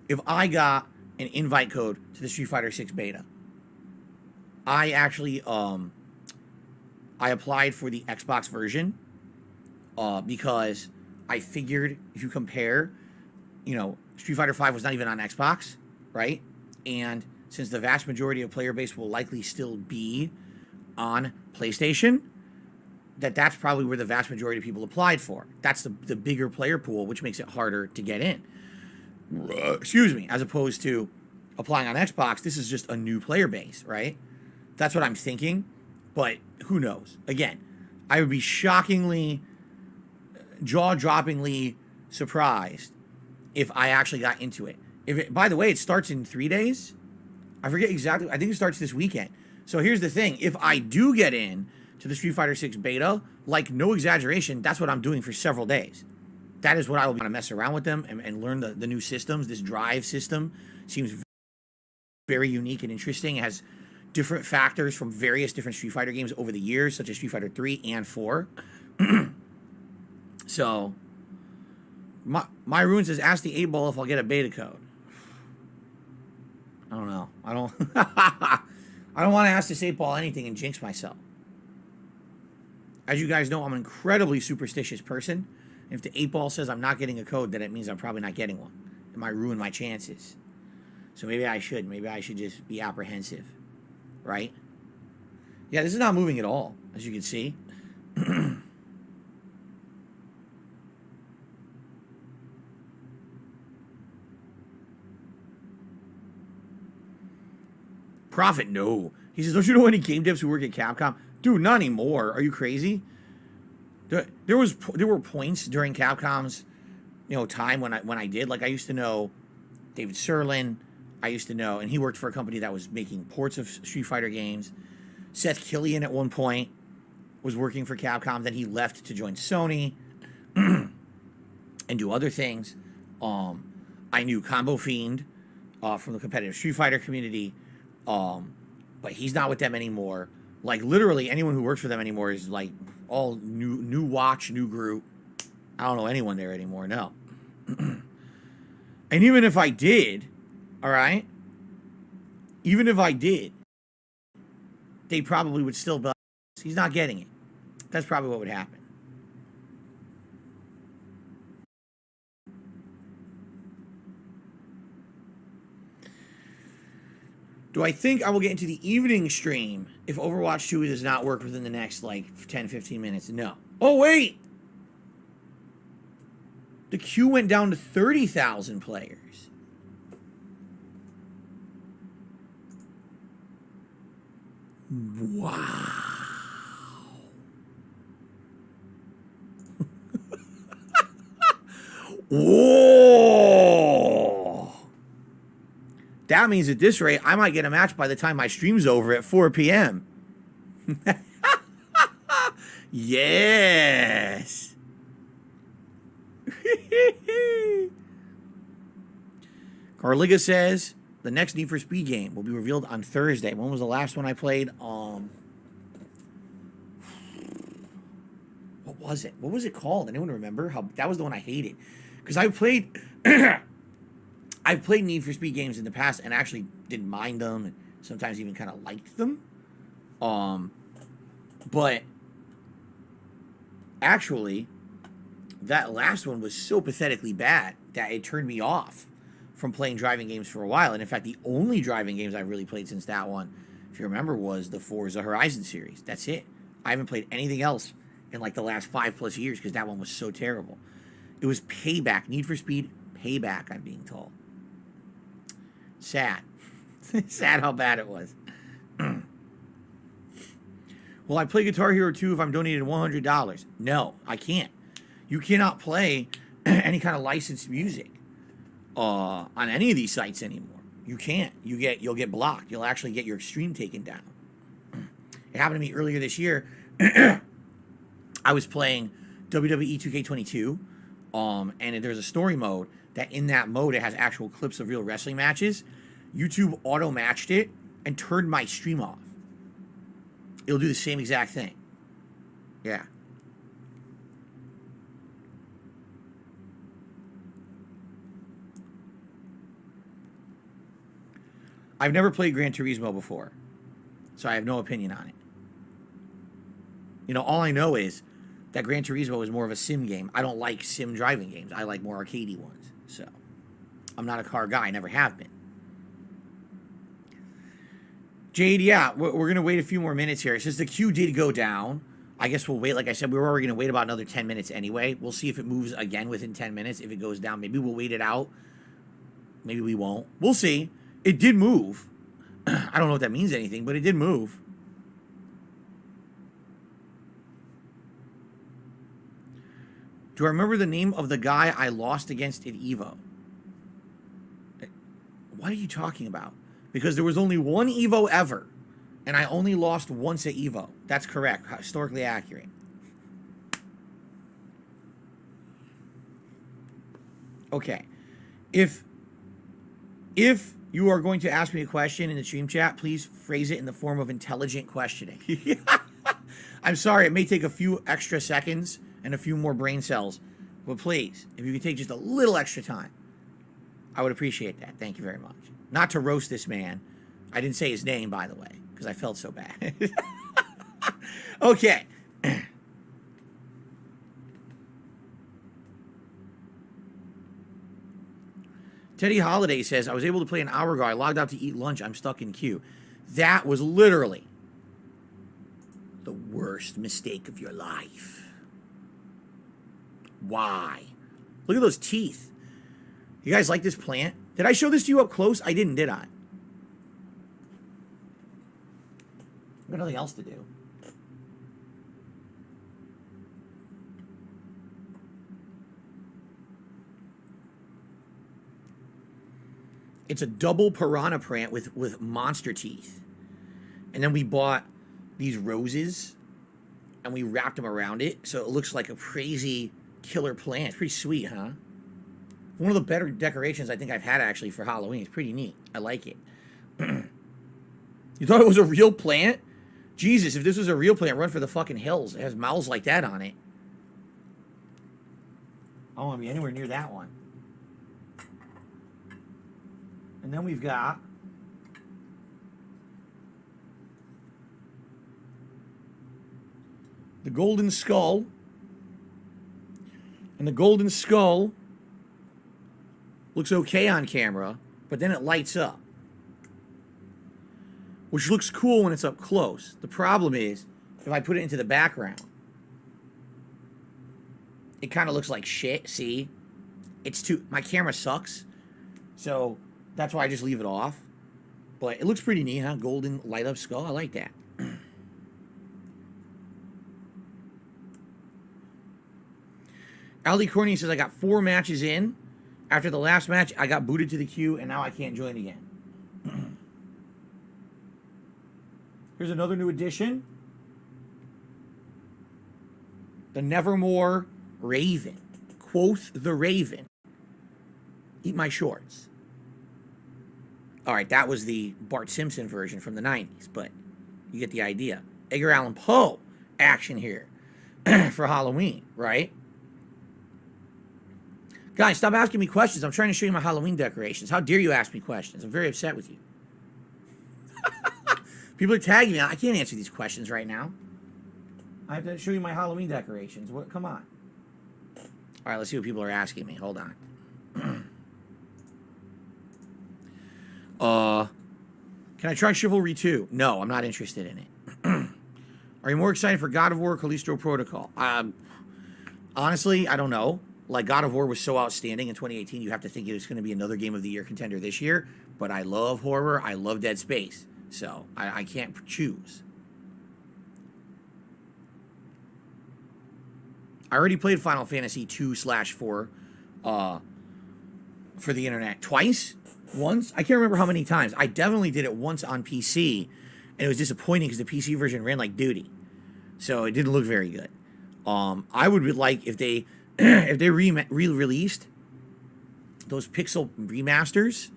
if I got an invite code to the Street Fighter 6 beta. I actually, I applied for the Xbox version, because I figured if you compare, you know, Street Fighter 5 was not even on Xbox, right? And since the vast majority of player base will likely still be on PlayStation, that's probably where the vast majority of people applied for. That's the bigger player pool, which makes it harder to get in. Excuse me. As opposed to applying on Xbox, this is just a new player base, right? That's what I'm thinking, but who knows? Again, I would be shockingly, jaw-droppingly surprised if I actually got into it. By the way, it starts in 3 days. I forget exactly. I think it starts this weekend. So here's the thing. If I do get in to the Street Fighter 6 beta, like no exaggeration, that's what I'm doing for several days. That is what I will be going to mess around with them and learn the new systems. This drive system seems very unique and interesting. It has different factors from various different Street Fighter games over the years, such as Street Fighter 3 and 4. So, my Rune says, ask the 8-ball if I'll get a beta code. I don't know. I don't I don't want to ask this 8-ball anything and jinx myself. As you guys know, I'm an incredibly superstitious person. And if the 8-ball says I'm not getting a code, then it means I'm probably not getting one. It might ruin my chances. So maybe I should. Maybe I should just be apprehensive. Right? Yeah, this is not moving at all, as you can see. Profit? No. He says, don't you know any game devs who work at Capcom? Dude, not anymore. Are you crazy? There were points during Capcom's, time when I did. Like, I used to know David Serlin. I used to know, and he worked for a company that was making ports of Street Fighter games. Seth Killian at one point was working for Capcom. Then he left to join Sony and do other things. I knew Combo Fiend from the competitive Street Fighter community. But he's not with them anymore. Like, literally anyone who works for them anymore is like all new watch, new group. I don't know anyone there anymore, no. And even if I did, all right, even if I did, they probably would still be, he's not getting it. That's probably what would happen. Do I think I will get into the evening stream if Overwatch 2 does not work within the next, like, 10, 15 minutes? No. Oh, wait! The queue went down to 30,000 players. Wow. Whoa! That means at this rate, I might get a match by the time my stream's over at 4 p.m. Yes! Carliga says the next Need for Speed game will be revealed on Thursday. When was the last one I played? What was it? What was it called? Anyone remember? That was the one I hated. Because I've played Need for Speed games in the past and actually didn't mind them and sometimes even kind of liked them. But actually, that last one was so pathetically bad that it turned me off from playing driving games for a while. And in fact, the only driving games I've really played since that one, if you remember, was the Forza Horizon series. That's it. I haven't played anything else in like the last 5+ years because that one was so terrible. It was Payback. Need for Speed Payback, I'm being told. Sad. Sad how bad it was. Will I play Guitar Hero 2 if I'm donated $100? No, I can't. You cannot play any kind of licensed music on any of these sites anymore. You can't. You'll get blocked. You'll actually get your stream taken down. It happened to me earlier this year. I was playing WWE 2K22, and there's a story mode that in that mode it has actual clips of real wrestling matches. YouTube auto-matched it and turned my stream off. It'll do the same exact thing. Yeah. I've never played Gran Turismo before, so I have no opinion on it. You know, all I know is that Gran Turismo is more of a sim game. I don't like sim driving games. I like more arcadey ones. So, I'm not a car guy. I never have been. Jade, yeah, we're going to wait a few more minutes here. Since the queue did go down, I guess we'll wait. Like I said, we were already going to wait about another 10 minutes anyway. We'll see if it moves again within 10 minutes. If it goes down, maybe we'll wait it out. Maybe we won't. We'll see. It did move. I don't know if that means anything, but it did move. Do I remember the name of the guy I lost against at EVO? What are you talking about? Because there was only one EVO ever, and I only lost once at EVO. That's correct. Historically accurate. Okay. If you are going to ask me a question in the stream chat, please phrase it in the form of intelligent questioning. I'm sorry, it may take a few extra seconds and a few more brain cells, but please, if you could take just a little extra time, I would appreciate that. Thank you very much. Not to roast this man. I didn't say his name, by the way, because I felt so bad. Okay. Teddy Holiday says, I was able to play an hour ago. I logged out to eat lunch. I'm stuck in queue. That was literally the worst mistake of your life. Why? Look at those teeth. You guys like this plant? Did I show this to you up close? I didn't, did I? I've got nothing else to do. It's a double piranha plant with monster teeth. And then we bought these roses and we wrapped them around it so it looks like a crazy killer plant. It's pretty sweet, huh? One of the better decorations I think I've had actually for Halloween. It's pretty neat. I like it. You thought it was a real plant? Jesus, if this was a real plant, run for the fucking hills. It has mouths like that on it. I don't want to be anywhere near that one. And then we've got the golden skull. And the golden skull looks okay on camera, but then it lights up. which looks cool when it's up close. The problem is, if I put it into the background, it kind of looks like shit, see? My camera sucks, so that's why I just leave it off. But it looks pretty neat, huh? Golden light up skull, I like that. Aldi Corny says, I got 4 matches in. After the last match, I got booted to the queue, and now I can't join again. Here's another new addition. The Nevermore Raven. Quoth the Raven. Eat my shorts. All right, that was the Bart Simpson version from the 90s, but you get the idea. Edgar Allan Poe action here for Halloween, right? Guys, stop asking me questions. I'm trying to show you my Halloween decorations. How dare you ask me questions? I'm very upset with you. People are tagging me. I can't answer these questions right now. I have to show you my Halloween decorations. What? Come on. All right, let's see what people are asking me. Hold on. Can I try Chivalry 2? No, I'm not interested in it. Are you more excited for God of War or Callisto Protocol? Honestly, I don't know. Like, God of War was so outstanding in 2018, you have to think it was going to be another Game of the Year contender this year. But I love horror. I love Dead Space. So, I can't choose. I already played Final Fantasy 2/4 for the internet twice. Once. I can't remember how many times. I definitely did it once on PC. And it was disappointing because the PC version ran like duty. So, it didn't look very good. I would like if they... if they re-released those pixel remasters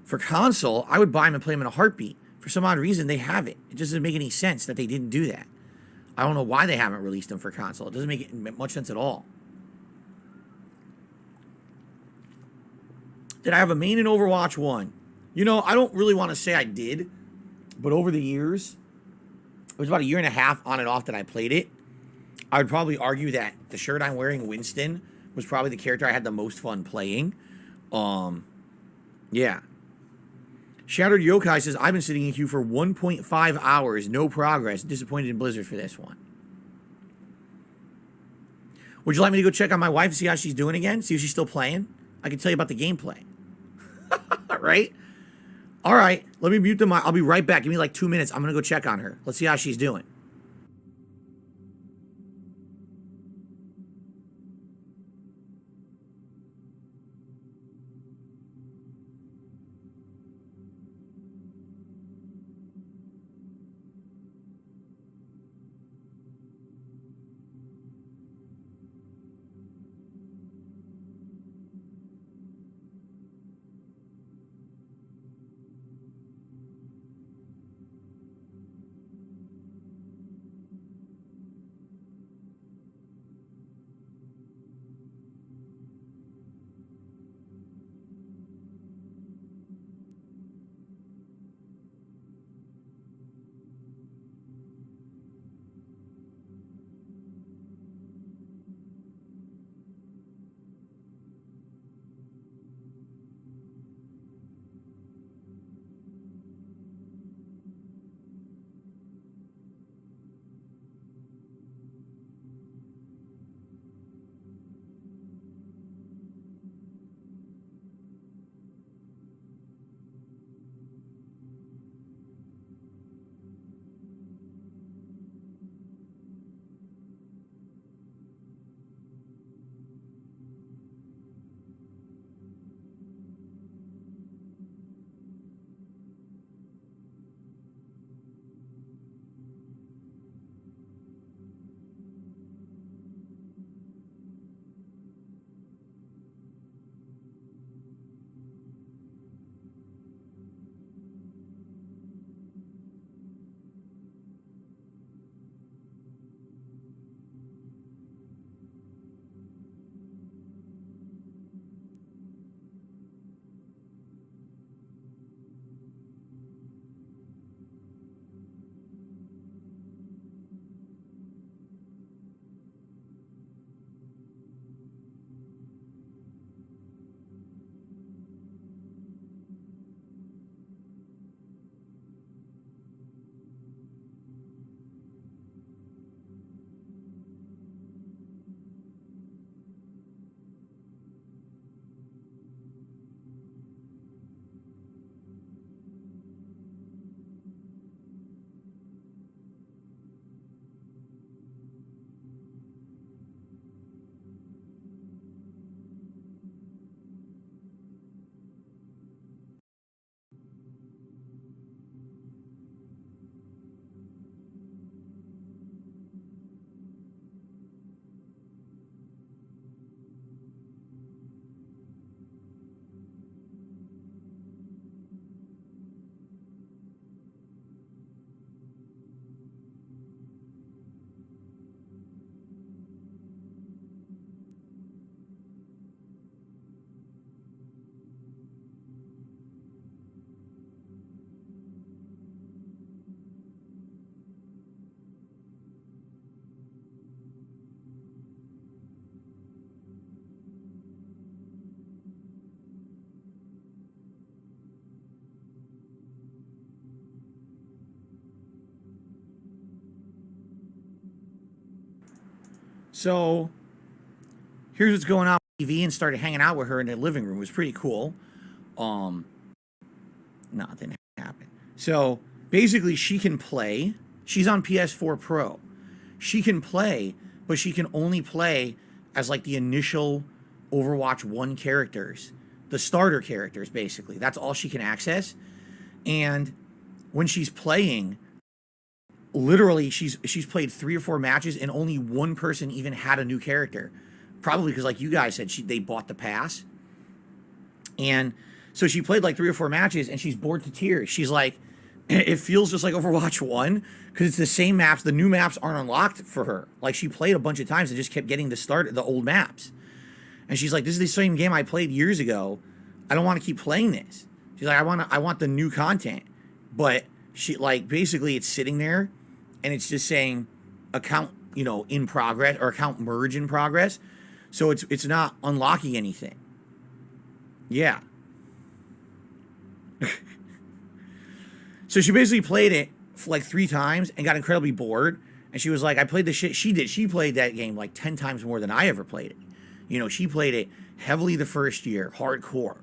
for console, I would buy them and play them in a heartbeat. For some odd reason, they haven't. It just doesn't make any sense that they didn't do that. I don't know why they haven't released them for console. It doesn't make much sense at all. Did I have a main in Overwatch 1? You know, I don't really want to say I did, but over the years, it was about 1.5 years on and off that I played it. I would probably argue that the shirt I'm wearing, Winston, was probably the character I had the most fun playing. Yeah. Shattered Yokai says, I've been sitting in queue for 1.5 hours. No progress. Disappointed in Blizzard for this one. Would you like me to go check on my wife and see how she's doing again? See if she's still playing? I can tell you about the gameplay. Right? All right. Let me mute the mic. I'll be right back. Give me like 2 minutes. I'm going to go check on her. Let's see how she's doing. So here's what's going on with TV, and started hanging out with her in the living room. It was pretty cool. No, it didn't happen. So basically, she can play. She's on PS4 Pro. She can play, but she can only play as like the initial Overwatch 1 characters, the starter characters, basically. That's all she can access. And when she's playing, literally, she's played 3 or 4 matches, and only one person even had a new character. Probably because, like you guys said, they bought the pass. And so she played like 3 or 4 matches, and she's bored to tears. She's like, it feels just like Overwatch 1 because it's the same maps. The new maps aren't unlocked for her. Like, she played a bunch of times and just kept getting the old maps. And she's like, this is the same game I played years ago. I don't want to keep playing this. She's like, I want the new content. But she, like, basically it's sitting there and it's just saying account, in progress, or account merge in progress. So it's not unlocking anything. Yeah. So she basically played it for like 3 times and got incredibly bored. And she was like, I played the shit. She played that game like 10 times more than I ever played it. She played it heavily the first year, hardcore.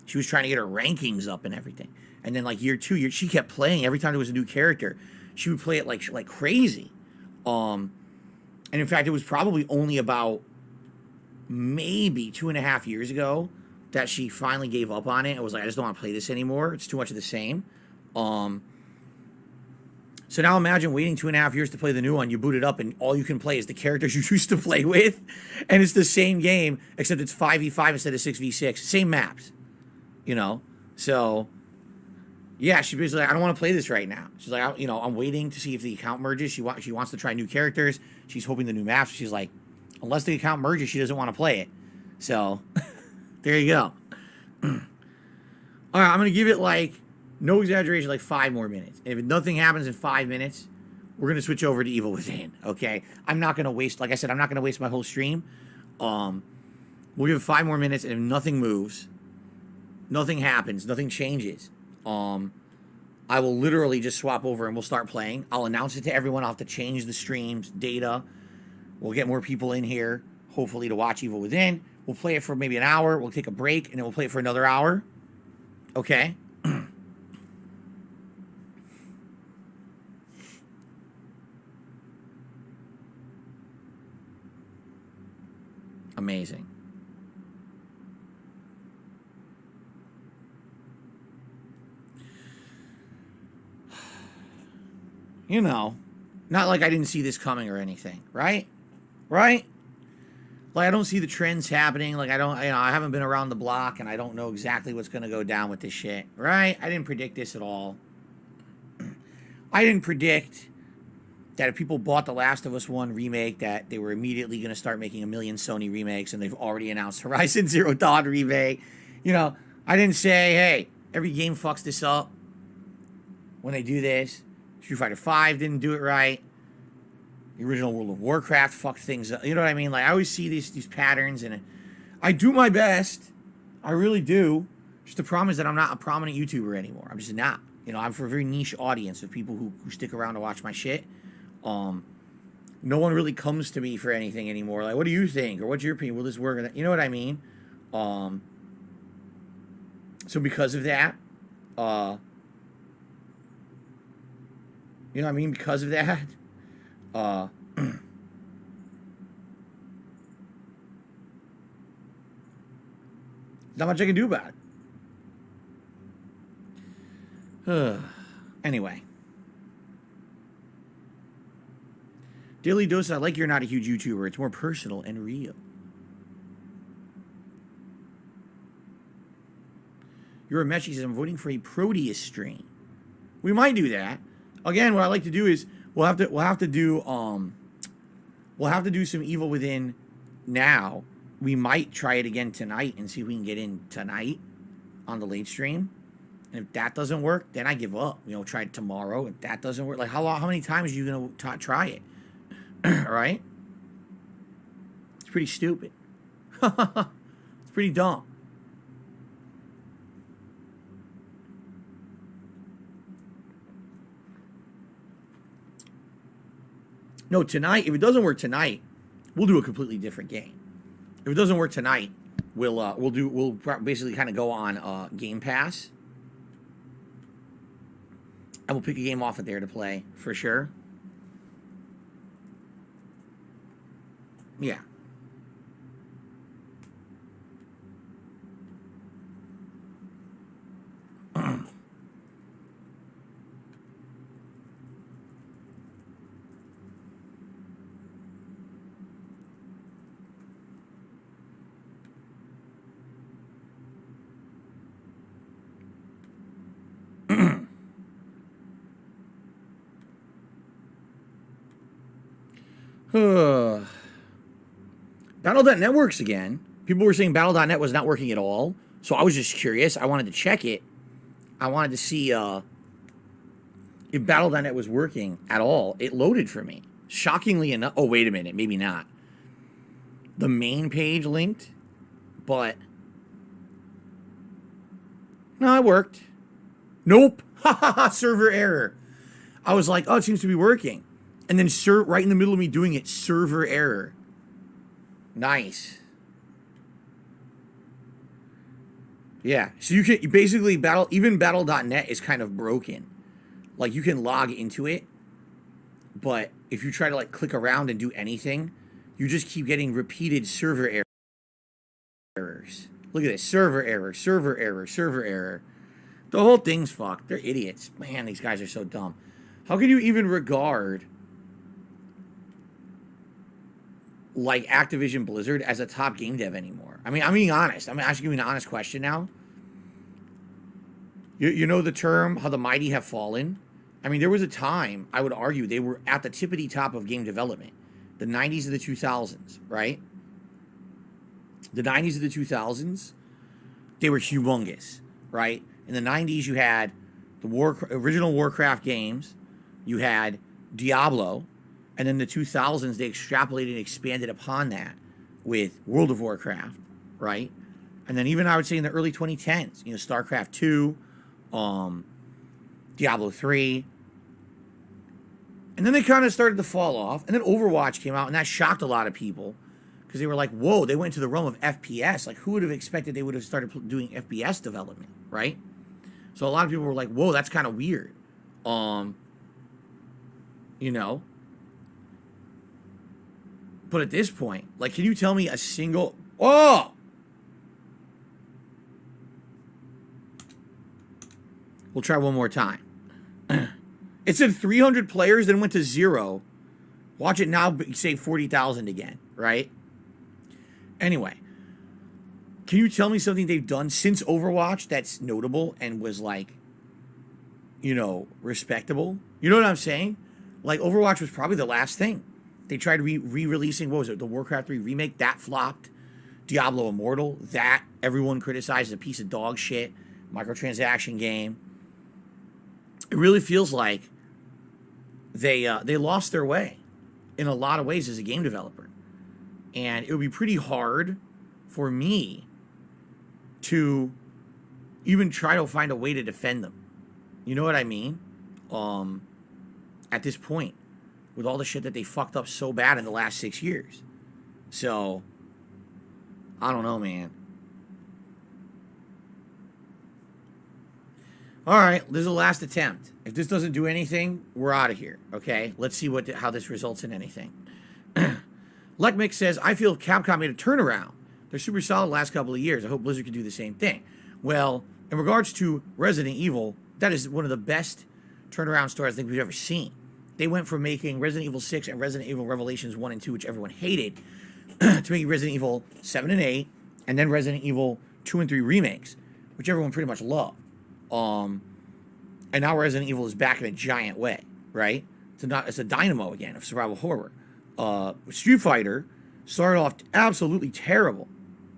She was trying to get her rankings up and everything. And then like year 2, she kept playing every time there was a new character. She would play it like crazy. And in fact, it was probably only about maybe 2.5 years ago that she finally gave up on it and was like, I just don't want to play this anymore. It's too much of the same. So now imagine waiting 2.5 years to play the new one. You boot it up and all you can play is the characters you used to play with. And it's the same game, except it's 5v5 instead of 6v6. Same maps, So, yeah, she basically like, I don't want to play this right now. She's like, I'm waiting to see if the account merges. She wants to try new characters. She's hoping the new maps. She's like, unless the account merges, she doesn't want to play it. So, there you go. All right, I'm going to give it like, no exaggeration, like 5 more minutes. And if nothing happens in 5 minutes, we're going to switch over to Evil Within, okay? I'm not going to waste, like I said, I'm not going to waste my whole stream. We'll give it 5 more minutes, and if nothing moves, nothing happens, nothing changes, I will literally just swap over and we'll start playing. I'll announce it to everyone. I'll have to change the stream's data. We'll get more people in here, hopefully, to watch Evil Within. We'll play it for maybe an hour. We'll take a break, and then we'll play it for another hour. Okay? Amazing. Not like I didn't see this coming or anything, right? Right? Like, I don't see the trends happening. Like, I haven't been around the block, and I don't know exactly what's going to go down with this shit, right? I didn't predict this at all. I didn't predict that if people bought The Last of Us 1 remake, that they were immediately going to start making a million Sony remakes, and they've already announced Horizon Zero Dawn remake. I didn't say, hey, every game fucks this up when they do this. Street Fighter V didn't do it right. The original World of Warcraft fucked things up. You know what I mean? Like, I always see these patterns, and I do my best. I really do. Just the problem is that I'm not a prominent YouTuber anymore. I'm just not. I'm for a very niche audience of people who stick around to watch my shit. No one really comes to me for anything anymore. Like, what do you think? Or what's your opinion? Will this work? You know what I mean? So because of that, because of that, not much I can do about it. Anyway. Daily Dose, I like you're not a huge YouTuber. It's more personal and real. You're a Meshi says, I'm voting for a Proteus stream. We might do that. Again, what I like to do is we'll have to do some Evil Within now. We might try it again tonight and see if we can get in tonight on the late stream. And if that doesn't work, then I give up. Try it tomorrow. If that doesn't work, like how many times are you gonna try it? Right? It's pretty stupid. It's pretty dumb. No, tonight, if it doesn't work tonight, we'll do a completely different game. If it doesn't work tonight, we'll basically kind of go on Game Pass, and we'll pick a game off of there to play for sure. Yeah. Battle.net works again. People were saying Battle.net was not working at all. So I was just curious. I wanted to check it. I wanted to see if Battle.net was working at all. It loaded for me. Shockingly enough. Oh, wait a minute. Maybe not. The main page linked. But no, it worked. Nope. Ha ha ha. Server error. I was like, oh, it seems to be working. And then right in the middle of me doing it, server error. Nice. Yeah, so you can basically even Battle.net is kind of broken. Like, you can log into it, but if you try to like click around and do anything, you just keep getting repeated server errors. Look at this, server error, server error, server error. The whole thing's fucked. They're idiots. Man, these guys are so dumb. How can you even regard like Activision Blizzard as a top game dev anymore? I mean, I'm being honest. I'm asking you an honest question now. You know the term, how the mighty have fallen? I mean, there was a time, I would argue, they were at the tippity top of game development. The 90s and the 2000s, right? The 90s and the 2000s, they were humongous, right? In the 90s, you had the original Warcraft games. You had Diablo. And then the 2000s, they extrapolated and expanded upon that with World of Warcraft, right? And then even I would say in the early 2010s, you know, StarCraft 2, Diablo 3. And then they kind of started to fall off. And then Overwatch came out, and that shocked a lot of people because they were like, whoa, they went into the realm of FPS. Like, who would have expected they would have started doing FPS development, right? So a lot of people were like, whoa, that's kind of weird. You know? But at this point, like, can you tell me a single... Oh! We'll try one more time. It said 300 players, then went to 0. Watch it now say 40,000 again, right? Anyway. Can you tell me something they've done since Overwatch that's notable and was, like, you know, respectable? You know what I'm saying? Like, Overwatch was probably the last thing. They tried re-releasing, what was it, the Warcraft 3 remake? That flopped. Diablo Immortal, that everyone criticized as a piece of dog shit. Microtransaction game. It really feels like they lost their way in a lot of ways as a game developer. And it would be pretty hard for me to even try to find a way to defend them. You know what I mean? At this point, with all the shit that they fucked up so bad in the last 6 years. So, I don't know, man. All right, this is the last attempt. If this doesn't do anything, we're out of here, okay? Let's see how this results in anything. Lekmix says, I feel Capcom made a turnaround. They're super solid the last couple of years. I hope Blizzard can do the same thing. Well, in regards to Resident Evil, that is one of the best turnaround stories I think we've ever seen. They went from making Resident Evil 6 and Resident Evil Revelations 1 and 2, which everyone hated, to making Resident Evil 7 and 8, and then Resident Evil 2 and 3 remakes, which everyone pretty much loved. And now Resident Evil is back in a giant way, right? It's a dynamo again of survival horror. Street Fighter started off absolutely terrible,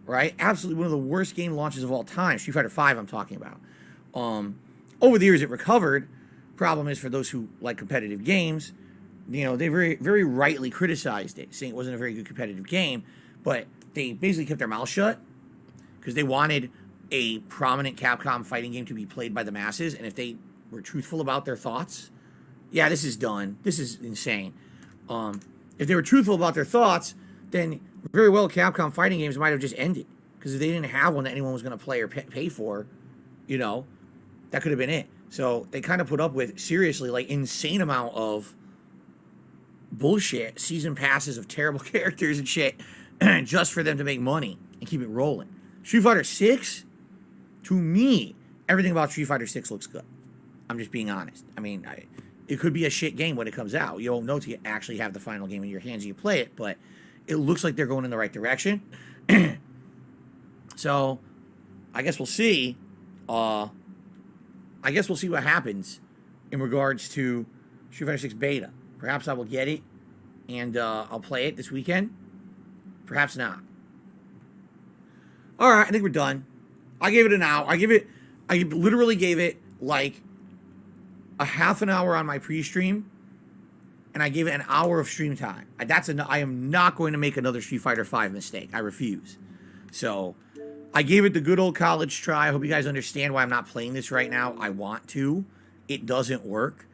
right? Absolutely one of the worst game launches of all time. Street Fighter 5 I'm talking about. Over the years it recovered. Problem is, for those who like competitive games, you know, they very, very rightly criticized it, saying it wasn't a very good competitive game, but they basically kept their mouth shut because they wanted a prominent Capcom fighting game to be played by the masses, and if they were truthful about their thoughts, yeah, this is done. This is insane. If they were truthful about their thoughts, then very well Capcom fighting games might have just ended. Because if they didn't have one that anyone was going to play or pay for, you know, that could have been it. So they kind of put up with, seriously, like, insane amount of bullshit season passes of terrible characters and shit just for them to make money and keep it rolling. Street Fighter 6, to me, everything about Street Fighter 6 looks good. I'm just being honest. I mean, it could be a shit game when it comes out. You won't know till you actually have the final game in your hands and you play it, but it looks like they're going in the right direction. So, I guess we'll see. I guess we'll see what happens in regards to Street Fighter 6 beta. Perhaps I will get it and I'll play it this weekend. Perhaps not. All right, I think we're done. I gave it an hour. I literally gave it like a half an hour on my pre-stream, and I gave it an hour of stream time. I am not going to make another Street Fighter 5 mistake. I refuse. So, I gave it the good old college try. I hope you guys understand why I'm not playing this right now. I want to. It doesn't work.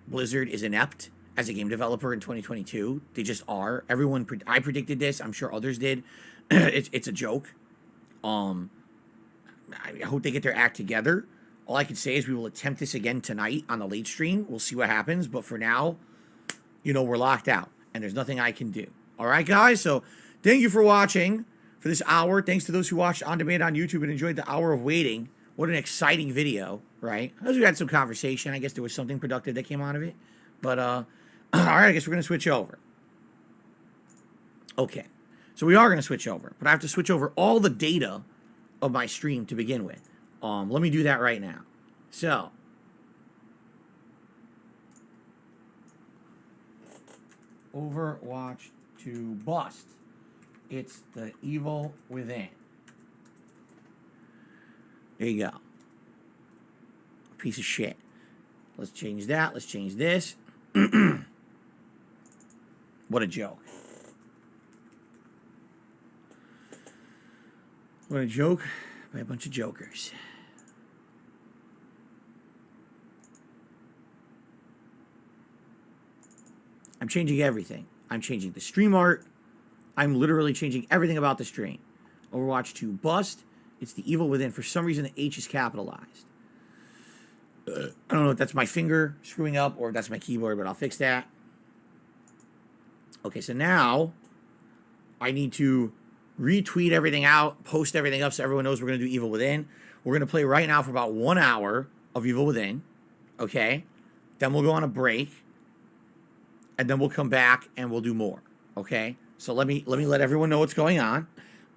Blizzard is inept as a game developer in 2022. They just are. I predicted this. I'm sure others did. It's a joke. I hope they get their act together. All I can say is we will attempt this again tonight on the late stream. We'll see what happens. But for now, we're locked out. And there's nothing I can do. All right, guys? So thank you for watching for this hour. Thanks to those who watched on demand on YouTube and enjoyed the hour of waiting. What an exciting video, right? As we had some conversation. I guess there was something productive that came out of it. But, all right, I guess we're going to switch over. Okay. So we are going to switch over. But I have to switch over all the data of my stream to begin with. Let me do that right now. So, Overwatch to bust. It's the evil within. There you go. Piece of shit. Let's change that. Let's change this. What a joke. What a joke by a bunch of jokers. I'm changing everything. I'm changing the stream art. I'm literally changing everything about the stream. Overwatch 2 bust. It's the evil within. For some reason, the H is capitalized. I don't know if that's my finger screwing up or if that's my keyboard, but I'll fix that. Okay, so now I need to retweet everything out, post everything up so everyone knows we're going to do Evil Within. We're going to play right now for about 1 hour of Evil Within. Okay? Then we'll go on a break. And then we'll come back and we'll do more. Okay? So let me let everyone know what's going on.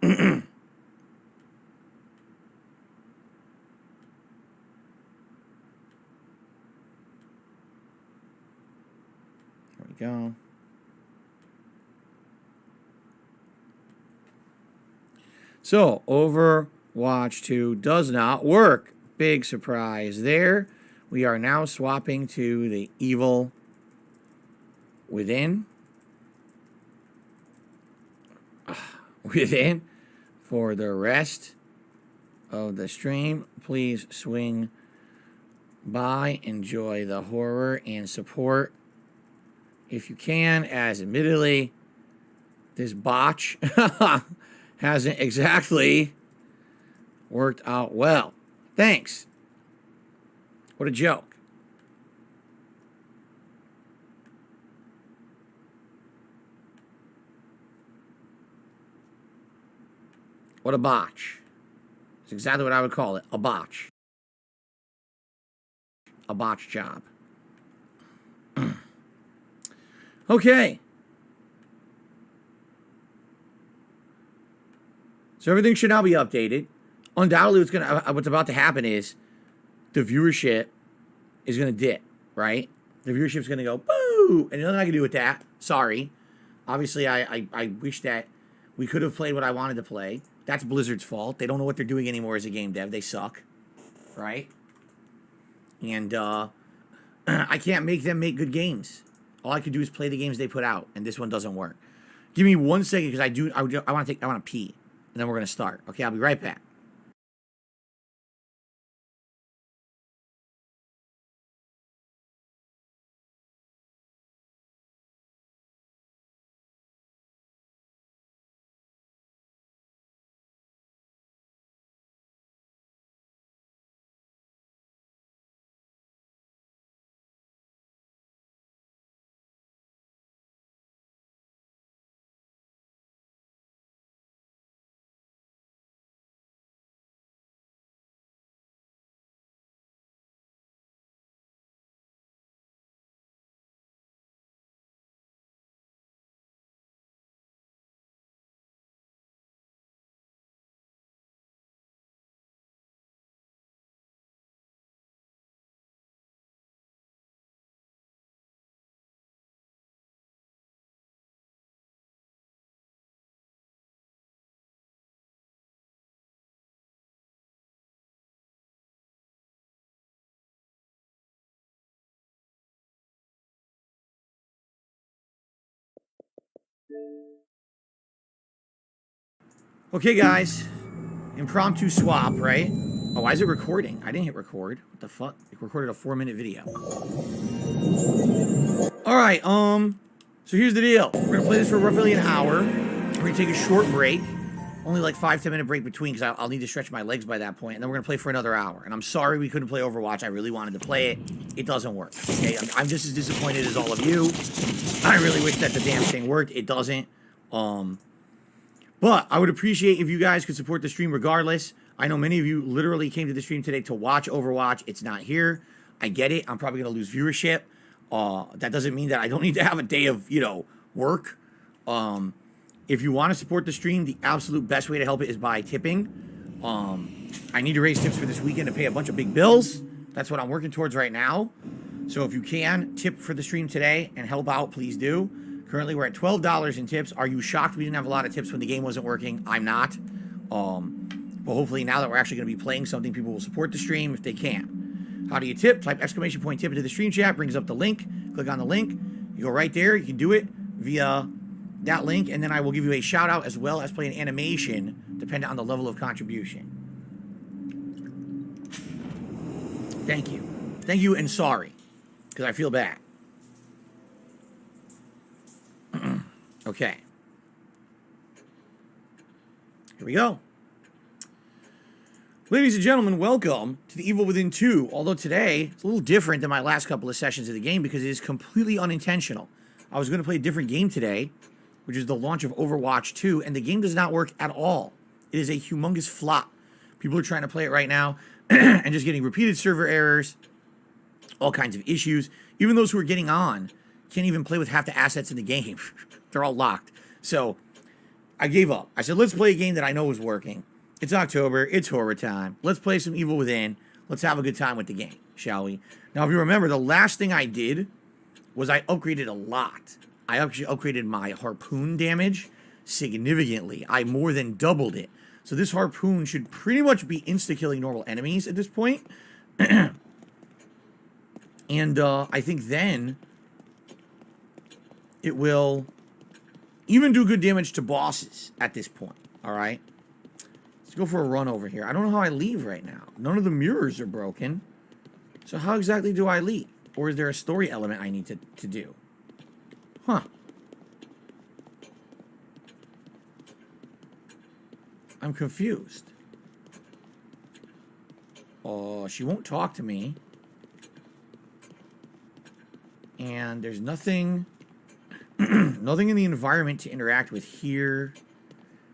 There we go. So, Overwatch 2 does not work. Big surprise there. We are now swapping to the Evil Within. Within. For the rest of the stream, please swing by, enjoy the horror, and support if you can, as admittedly, this botch hasn't exactly worked out well. Thanks. What a joke. What a botch. It's exactly what I would call it. A botch. A botch job. Okay. So everything should now be updated. Undoubtedly, what's about to happen is the viewership is going to dip, right? The viewership's going to go, boo! And nothing I can do with that. Sorry. Obviously, I wish that we could have played what I wanted to play. That's Blizzard's fault. They don't know what they're doing anymore as a game dev. They suck, right? And I can't make them make good games. All I can do is play the games they put out, and this one doesn't work. Give me 1 second because I want to pee, and then we're gonna start. Okay, I'll be right back. Okay, guys. Impromptu swap, right? Oh, why is it recording? I didn't hit record. What the fuck? It recorded a 4-minute video. Alright, so here's the deal. We're gonna play this for roughly an hour. We're gonna take a short break. Only like 5-10 minute break between because I'll need to stretch my legs by that point. And then we're gonna play for another hour. And I'm sorry we couldn't play Overwatch. I really wanted to play it. It doesn't work. Okay, I'm just as disappointed as all of you. I really wish that the damn thing worked. It doesn't. But I would appreciate if you guys could support the stream regardless. I know many of you literally came to the stream today to watch Overwatch. It's not here. I get it. I'm probably going to lose viewership. That doesn't mean that I don't need to have a day of, work. If you want to support the stream, the absolute best way to help it is by tipping. I need to raise tips for this weekend to pay a bunch of big bills. That's what I'm working towards right now. So if you can, tip for the stream today and help out, please do. Currently, we're at $12 in tips. Are you shocked we didn't have a lot of tips when the game wasn't working? I'm not. But hopefully now that we're actually going to be playing something, people will support the stream if they can. How do you tip? Type exclamation point tip into the stream chat. Brings up the link. Click on the link. You go right there. You can do it via that link. And then I will give you a shout out as well as play an animation depending on the level of contribution. Thank you. Thank you and sorry. Because I feel bad. Okay. Here we go. Ladies and gentlemen, welcome to The Evil Within 2. Although today, it's a little different than my last couple of sessions of the game because it is completely unintentional. I was going to play a different game today, which is the launch of Overwatch 2, and the game does not work at all. It is a humongous flop. People are trying to play it right now and just getting repeated server errors, all kinds of issues. Even those who are getting on can't even play with half the assets in the game. They're all locked. So I gave up. I said, let's play a game that I know is working. It's October. It's horror time. Let's play some Evil Within. Let's have a good time with the game, shall we? Now, if you remember, the last thing I did was I upgraded a lot. I actually upgraded my harpoon damage significantly. I more than doubled it. So this harpoon should pretty much be insta-killing normal enemies at this point. And I think then it will even do good damage to bosses at this point. All right. Let's go for a run over here. I don't know how I leave right now. None of the mirrors are broken. So how exactly do I leave? Or is there a story element I need to do? Huh. I'm confused. Oh, she won't talk to me. And there's nothing... nothing in the environment to interact with here.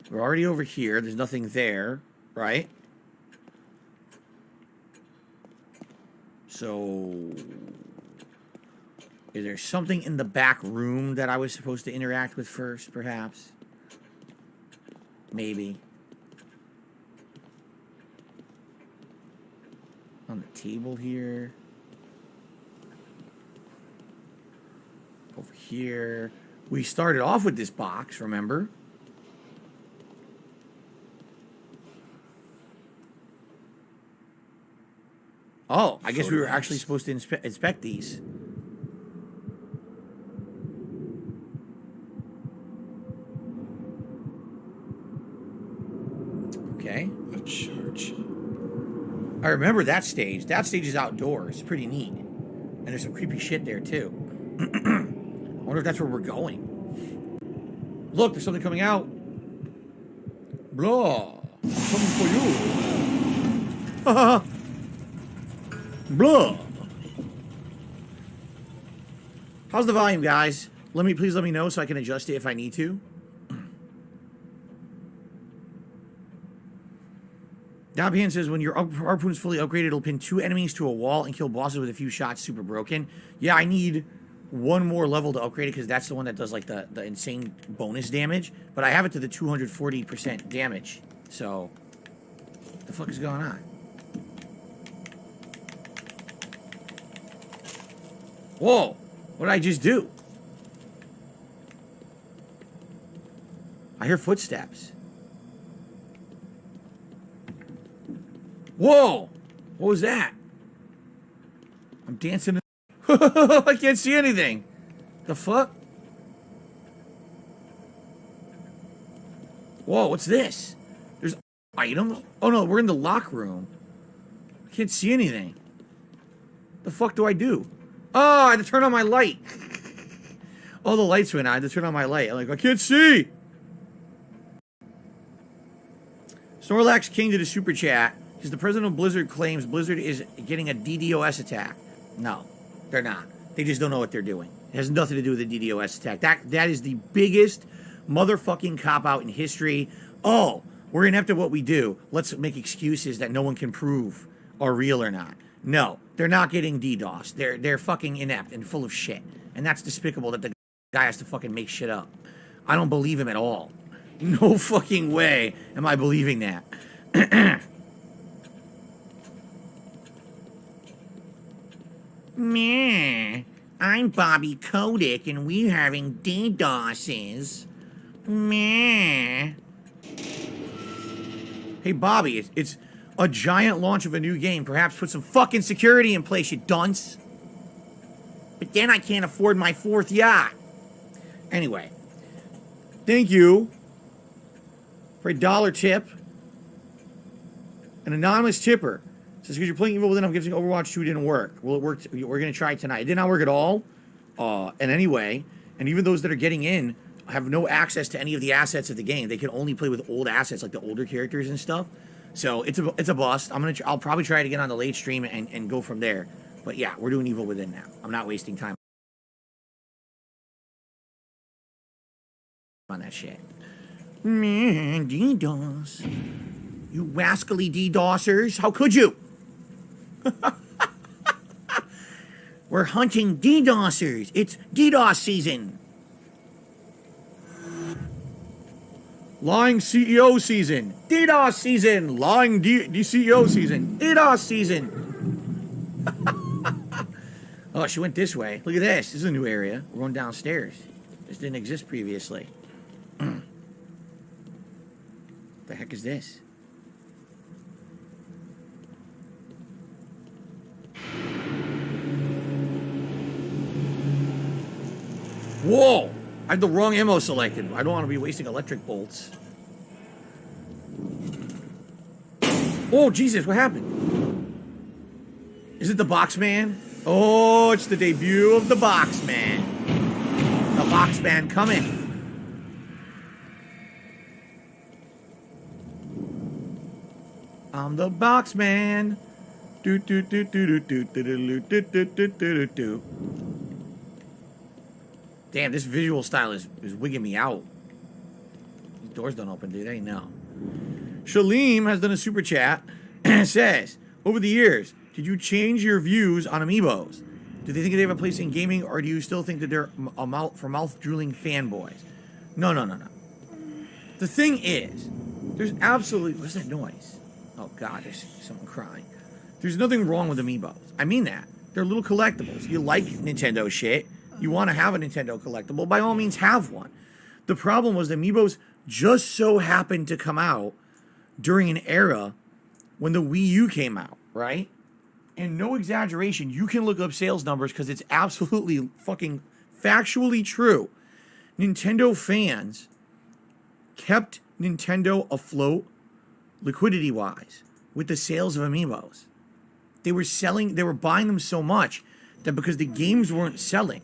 We're already over here. There's nothing there, right? So, is there something in the back room that I was supposed to interact with first, perhaps? Maybe. On the table here. Over here. We started off with this box, remember? Oh, I guess we were actually supposed to inspect these. Okay. A church. I remember that stage. That stage is outdoors. It's pretty neat. And there's some creepy shit there, too. I wonder if that's where we're going. Look, there's something coming out. Blah. Something for you. Blah. How's the volume, guys? Please let me know so I can adjust it if I need to. Dabhan says, when your harpoon is fully upgraded, it'll pin 2 enemies to a wall and kill bosses with a few shots. Super broken. Yeah, I need one more level to upgrade it because that's the one that does like the insane bonus damage. But I have it to the 240% damage. So, what the fuck is going on? Whoa! What did I just do? I hear footsteps. Whoa! What was that? I'm dancing. I can't see anything. The fuck? Whoa, what's this? There's items? Oh no, we're in the lock room. I can't see anything. The fuck do I do? Oh, I had to turn on my light. All the lights went out. I had to turn on my light. I'm like, I can't see. Snorlax King did a super chat because the president of Blizzard claims Blizzard is getting a DDoS attack. No, they're not. They just don't know what they're doing. It has nothing to do with the DDoS attack. That is the biggest motherfucking cop-out in history. Oh, we're inept at what we do. Let's make excuses that no one can prove are real or not. No, they're not getting DDoS. They're fucking inept and full of shit. And that's despicable that the guy has to fucking make shit up. I don't believe him at all. No fucking way am I believing that. Meh. I'm Bobby Kotick and we're having DDoSes. Meh. Hey Bobby, it's a giant launch of a new game. Perhaps put some fucking security in place, you dunce. But then I can't afford my 4th yacht. Anyway. Thank you for a $1 tip. An anonymous tipper says, because you're playing Evil Within, I'm guessing Overwatch 2 didn't work. Well, it worked. We're going to try it tonight. It did not work at all. And anyway, and even those that are getting in have no access to any of the assets of the game. They can only play with old assets, like the older characters and stuff. So it's a bust. I'll probably try it again on the late stream and go from there. But yeah, we're doing Evil Within now. I'm not wasting time on that shit. Man, DDoS. You rascally DDoSers. How could you? We're hunting DDoSers. It's DDoS season. Lying CEO season. DDoS season. Lying CEO season. DDoS season. Oh, she went this way. Look at this. This is a new area. We're going downstairs. This didn't exist previously. The heck is this? Whoa! I had the wrong ammo selected. I don't want to be wasting electric bolts. Oh, Jesus, what happened? Is it the Boxman? Oh, it's the debut of the Boxman. The Boxman coming. I'm the Boxman. Do do do do do do do do do do do do. Damn, this visual style is wigging me out. These doors don't open, do they? No. Shaleem has done a super chat and says, over the years, did you change your views on amiibos? Do they think they have a place in gaming, or do you still think that they're a mouth-drooling fanboys? No. The thing is, there's absolutely... What's that noise? Oh, God, there's someone crying. There's nothing wrong with amiibos. I mean that. They're little collectibles. You like Nintendo shit. You want to have a Nintendo collectible, by all means have one. The problem was the amiibos just so happened to come out during an era when the Wii U came out, right? And no exaggeration, you can look up sales numbers because it's absolutely fucking factually true. Nintendo fans kept Nintendo afloat liquidity-wise with the sales of amiibos. They were buying them so much that because the games weren't selling,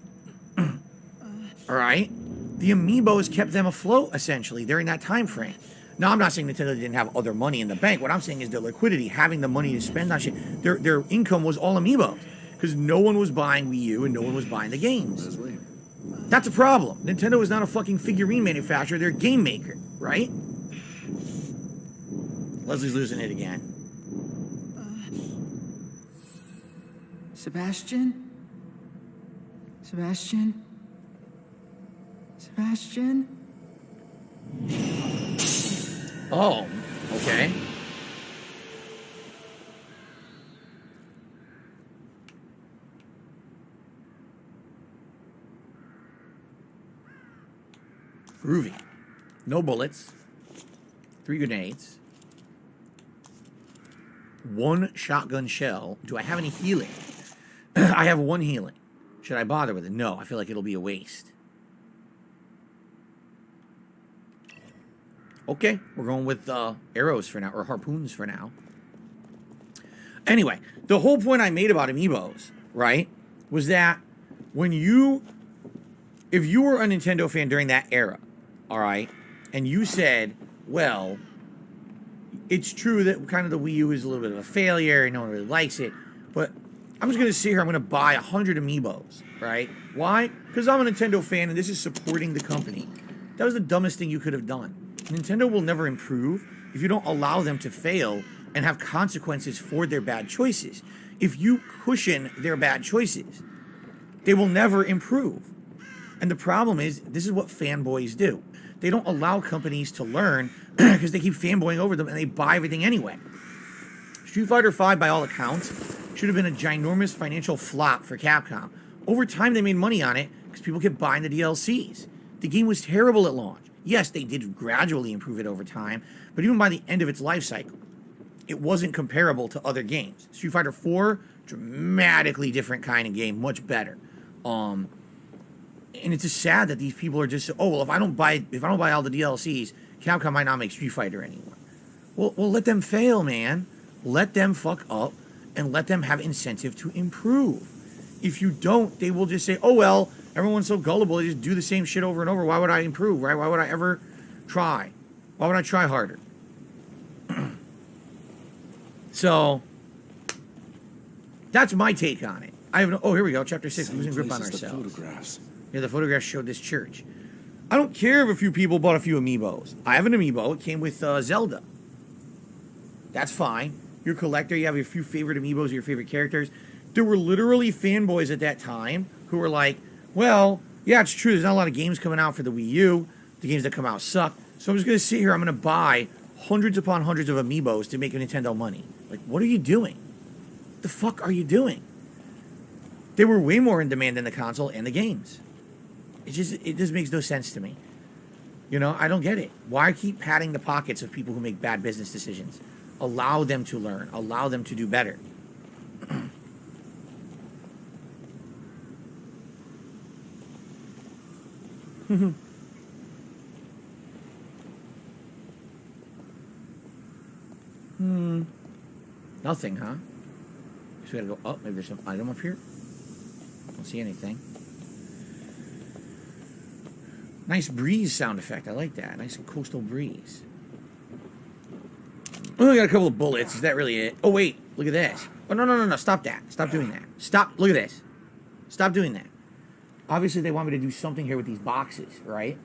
all right, the amiibos kept them afloat essentially during that time frame. Now, I'm not saying Nintendo didn't have other money in the bank. What I'm saying is their liquidity, having the money to spend on shit, their income was all amiibos because no one was buying Wii U and no one was buying the games. That's a problem. Nintendo is not a fucking figurine manufacturer. They're a game maker, right? Leslie's losing it again. Sebastian? Sebastian? Sebastian? Oh, okay. Groovy. No bullets. 3 grenades. 1 shotgun shell. Do I have any healing? I have 1 healing. Should I bother with it? No, I feel like it'll be a waste. Okay, we're going with arrows for now, or harpoons for now. Anyway, the whole point I made about amiibos, right, was that if you were a Nintendo fan during that era, all right, and you said, well, it's true that kind of the Wii U is a little bit of a failure and no one really likes it, but I'm just going to sit here, I'm going to buy 100 amiibos, right? Why? Because I'm a Nintendo fan and this is supporting the company. That was the dumbest thing you could have done. Nintendo will never improve if you don't allow them to fail and have consequences for their bad choices. If you cushion their bad choices, they will never improve. And the problem is, this is what fanboys do. They don't allow companies to learn because they keep fanboying over them and they buy everything anyway. Street Fighter V, by all accounts, should have been a ginormous financial flop for Capcom. Over time, they made money on it because people kept buying the DLCs. The game was terrible at launch. Yes, they did gradually improve it over time, but even by the end of its life cycle, it wasn't comparable to other games. Street Fighter 4, dramatically different kind of game, much better. And it's just sad that these people are just, oh well, if I don't buy all the DLCs, Capcom might not make Street Fighter anymore. Well, let them fail, man. Let them fuck up, and let them have incentive to improve. If you don't, they will just say, oh well, everyone's so gullible, they just do the same shit over and over. Why would I improve, right? Why would I ever try? Why would I try harder? So, that's my take on it. Oh, here we go, chapter 6, losing grip on ourselves. Yeah, the photographs showed this church. I don't care if a few people bought a few amiibos. I have an amiibo. It came with Zelda. That's fine. You're a collector. You have a few favorite amiibos of your favorite characters. There were literally fanboys at that time who were like, well, yeah, it's true. There's not a lot of games coming out for the Wii U. The games that come out suck. So I'm just going to sit here. I'm going to buy hundreds upon hundreds of amiibos to make Nintendo money. Like, what are you doing? What the fuck are you doing? They were way more in demand than the console and the games. It just makes no sense to me. You know, I don't get it. Why keep patting the pockets of people who make bad business decisions? Allow them to learn. Allow them to do better. Nothing, huh? So we gotta go up. Maybe there's some item up here. Don't see anything. Nice breeze sound effect. I like that. Nice coastal breeze. Oh, I got a couple of bullets. Is that really it? Oh, wait. Look at this. Oh, no. Stop that. Stop doing that. Stop. Look at this. Stop doing that. Obviously, they want me to do something here with these boxes, right?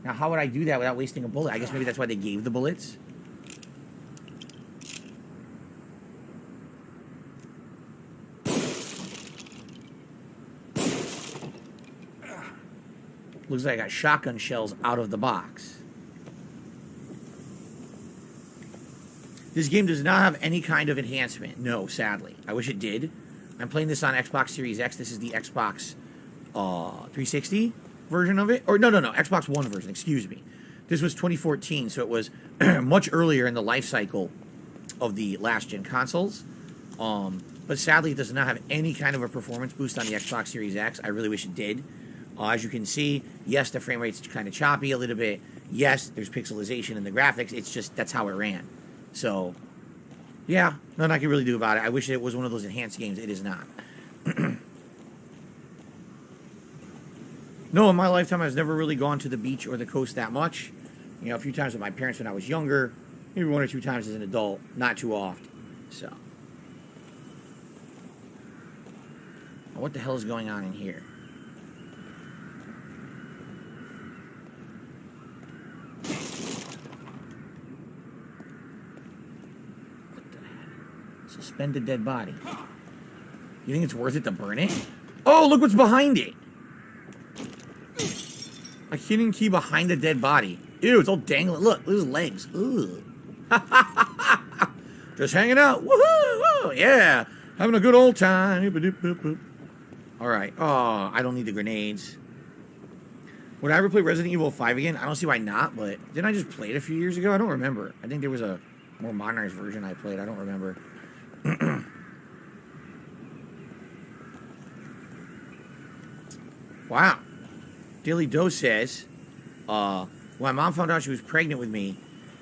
Now, how would I do that without wasting a bullet? I guess maybe that's why they gave the bullets. Looks like I got shotgun shells out of the box. This game does not have any kind of enhancement. No, sadly. I wish it did. I'm playing this on Xbox Series X. This is the Xbox 360 version of it. Or no. Xbox One version, excuse me. This was 2014, so it was much earlier in the life cycle of the last-gen consoles. But sadly, it does not have any kind of a performance boost on the Xbox Series X. I really wish it did. As you can see, yes, the frame rate's kind of choppy a little bit. Yes, there's pixelization in the graphics. It's just, that's how it ran. So, yeah, nothing I can really do about it. I wish it was one of those enhanced games. It is not. No, in my lifetime, I've never really gone to the beach or the coast that much. You know, a few times with my parents when I was younger. Maybe 1 or 2 times as an adult. Not too often. So. What the hell is going on in here? Suspended dead body. You think it's worth it to burn it? Oh, look what's behind it. A hidden key behind a dead body. Ew, it's all dangling. Look, his legs. Ooh. Just hanging out. Woohoo! Yeah. Having a good old time. Alright. Oh, I don't need the grenades. Would I ever play Resident Evil 5 again? I don't see why not, but didn't I just play it a few years ago? I don't remember. I think there was a more modernized version I played. I don't remember. Wow. Daily Doe says, when my mom found out she was pregnant with me,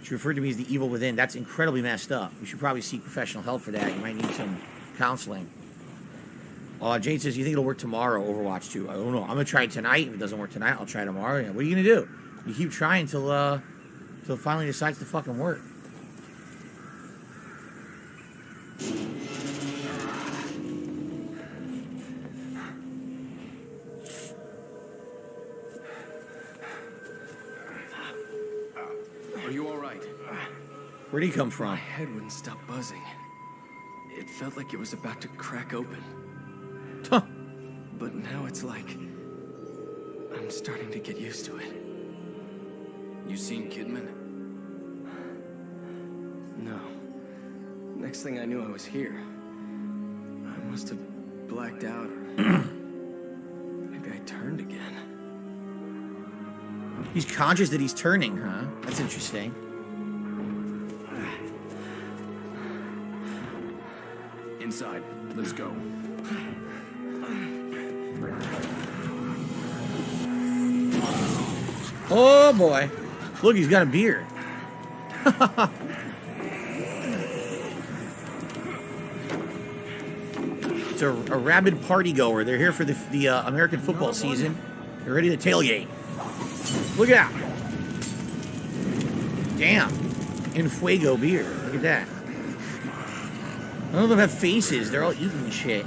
She referred to me as the evil within. That's incredibly messed up. You should probably seek professional help for that. You might need some counseling. Jade says, you think it'll work tomorrow, Overwatch 2? I don't know. I'm going to try it tonight. If it doesn't work tonight, I'll try tomorrow. Yeah, what are you going to do? You keep trying till it finally decides to fucking work. Are you all right? Where'd he come My from? head wouldn't stop buzzing. It felt like it was about to crack open. Huh. But now it's like I'm starting to get used to it. You seen Kidman? No. Next thing I knew, I was here. I must have blacked out, or maybe I turned again. He's conscious that he's turning, huh? That's interesting. Inside. Let's go. Oh boy. Look, he's got a beard. It's a rabid party goer. They're here for the American football season. They're ready to tailgate. Look out. Damn. In Fuego beer. Look at that. None of them have faces. They're all eating shit.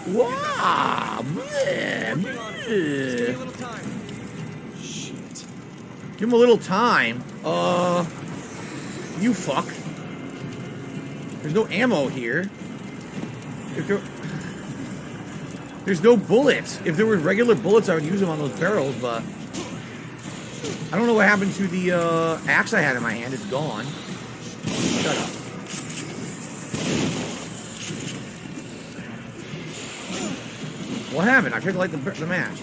Wow. Bleh, bleh. Shit. Give him a little time. You fuck. There's no ammo here. There's no bullets. If there were regular bullets, I would use them on those barrels, but I don't know what happened to the axe I had in my hand. It's gone. Shut up. What happened? I tried to light the match.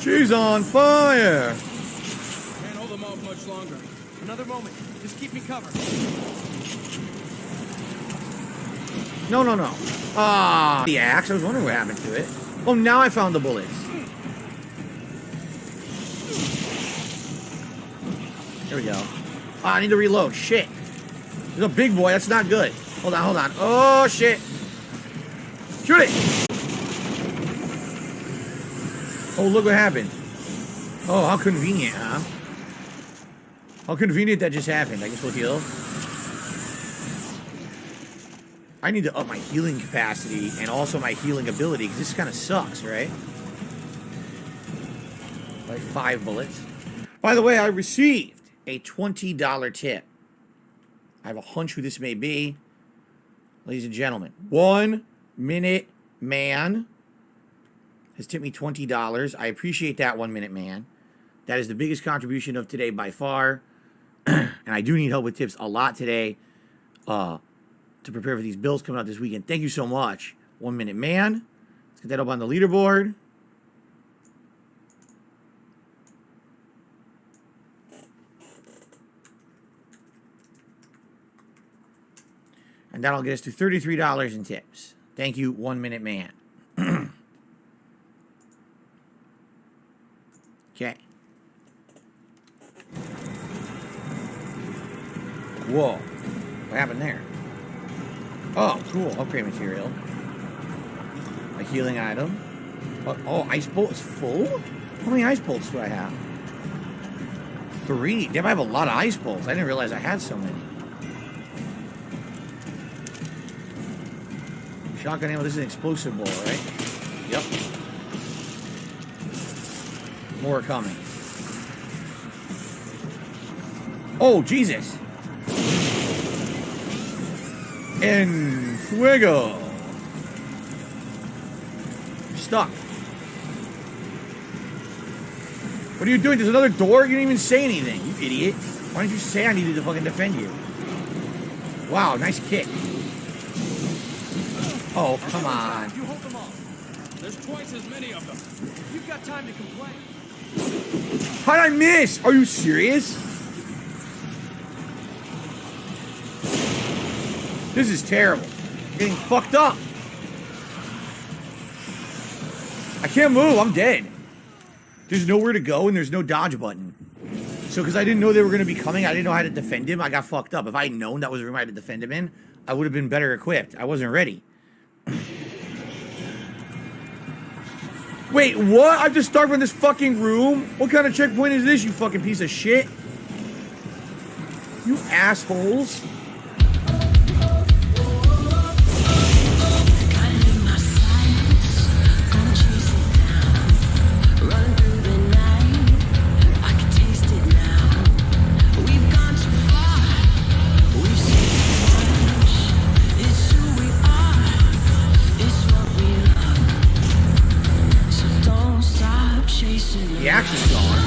She's on fire! Can't hold them off much longer. Another moment. Just keep me covered. No. The axe. I was wondering what happened to it. Oh, now I found the bullets. There we go. I need to reload. Shit. There's a big boy. That's not good. Hold on. Oh, shit. Shoot it. Oh, look what happened. Oh, how convenient, huh? How convenient that just happened. I guess we'll heal. I need to up my healing capacity and also my healing ability, because this kind of sucks, right? Like 5 bullets. By the way, I received a $20 tip. I have a hunch who this may be. Ladies and gentlemen, 1 Minute Man has tipped me $20. I appreciate that, 1 Minute Man. That is the biggest contribution of today by far. And I do need help with tips a lot today to prepare for these bills coming out this weekend. Thank you so much, 1 Minute Man. Let's get that up on the leaderboard. And that'll get us to $33 in tips. Thank you, 1 Minute Man. Okay. Whoa. What happened there? Oh, cool. Upgrade material. A healing item. Oh, ice bolt is full? How many ice bolts do I have? 3. Damn, I have a lot of ice bolts. I didn't realize I had so many. Shotgun ammo. This is an explosive ball, right? Yep. More coming. Oh, Jesus. En fuego. You're stuck. What are you doing? There's another door? You didn't even say anything, you idiot. Why didn't you say I needed to fucking defend you? Wow, nice kick. Oh, come on. You hold them off. There's twice as many of them. You've got time to complain. How'd I miss? Are you serious? This is terrible. I'm getting fucked up. I can't move. I'm dead. There's nowhere to go and there's no dodge button. So because I didn't know they were going to be coming, I didn't know how to defend him. I got fucked up. If I had known that was the room I had to defend him in, I would have been better equipped. I wasn't ready. Wait, what? I just started from this fucking room? What kind of checkpoint is this, you fucking piece of shit? You assholes. The action's gone.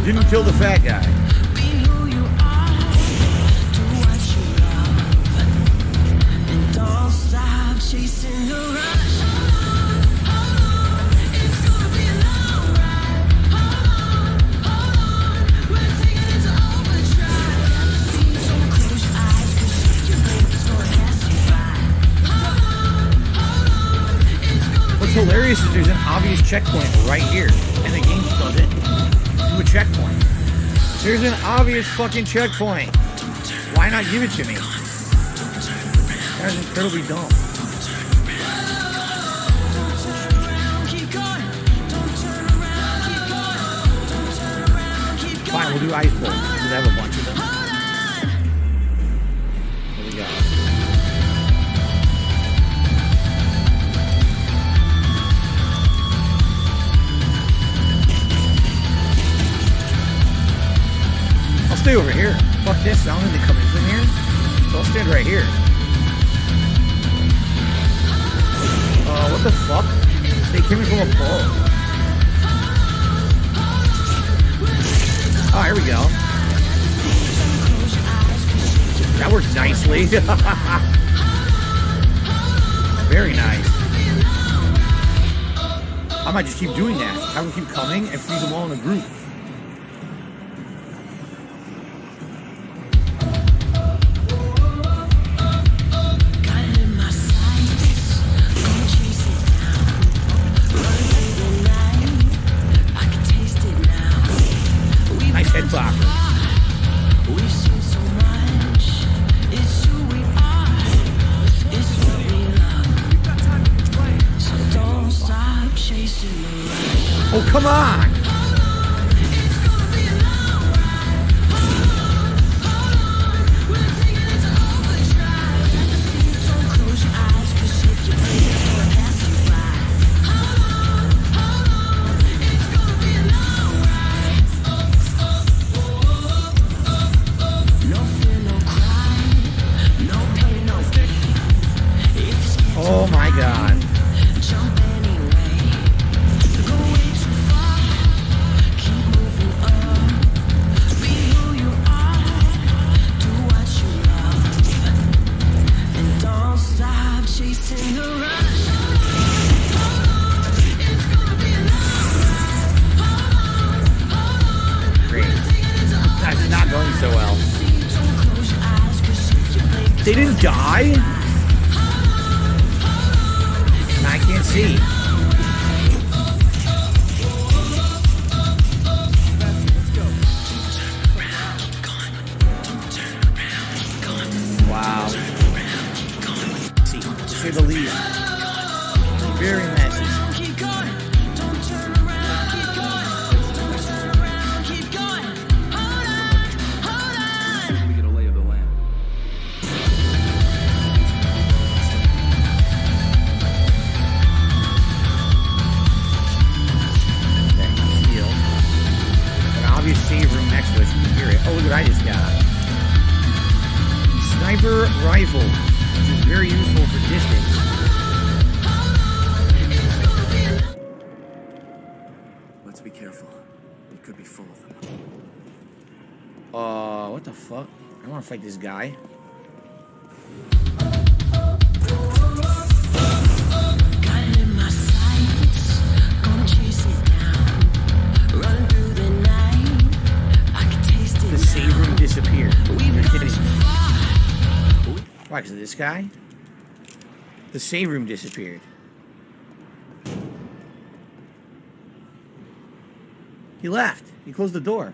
Didn't kill the fat guy. What's hilarious is there's an obvious checkpoint right here, and the game just doesn't do a checkpoint. There's an obvious fucking checkpoint. Why not give it to me? That is incredibly dumb. Fine, we'll do ice balls. We'll have a bunch of them. Here we go. I'll stay over here. Fuck this. I don't need to come in from here. So I'll stand right here. What the fuck? They came in from above. Oh, here we go. That works nicely. Very nice. I might just keep doing that. Have them keep coming and freeze them all in a group. Nice head clapper. Oh, come on! Oh my god. That's not going so well. They didn't die? I can't see. Wow. See, to say the least. Very messy. We get a lay of the land. Heal. An obvious save room next to us. You can hear it. Oh, look what I just got. Sniper rifle, which is very useful for distance. Be careful. It could be full of them. What the fuck? I want to fight this guy. Got it in my sights, gonna chase it down. Run through the night, I can taste it The save now. room disappeared. We've You're gone kidding too me. far. Why, is it this guy? The save room disappeared. He left. He closed the door.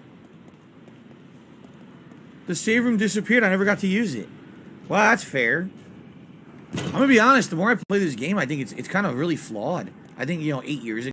The save room disappeared. I never got to use it. Well, that's fair. I'm gonna be honest. The more I play this game, I think it's kind of really flawed. I think, 8 years ago.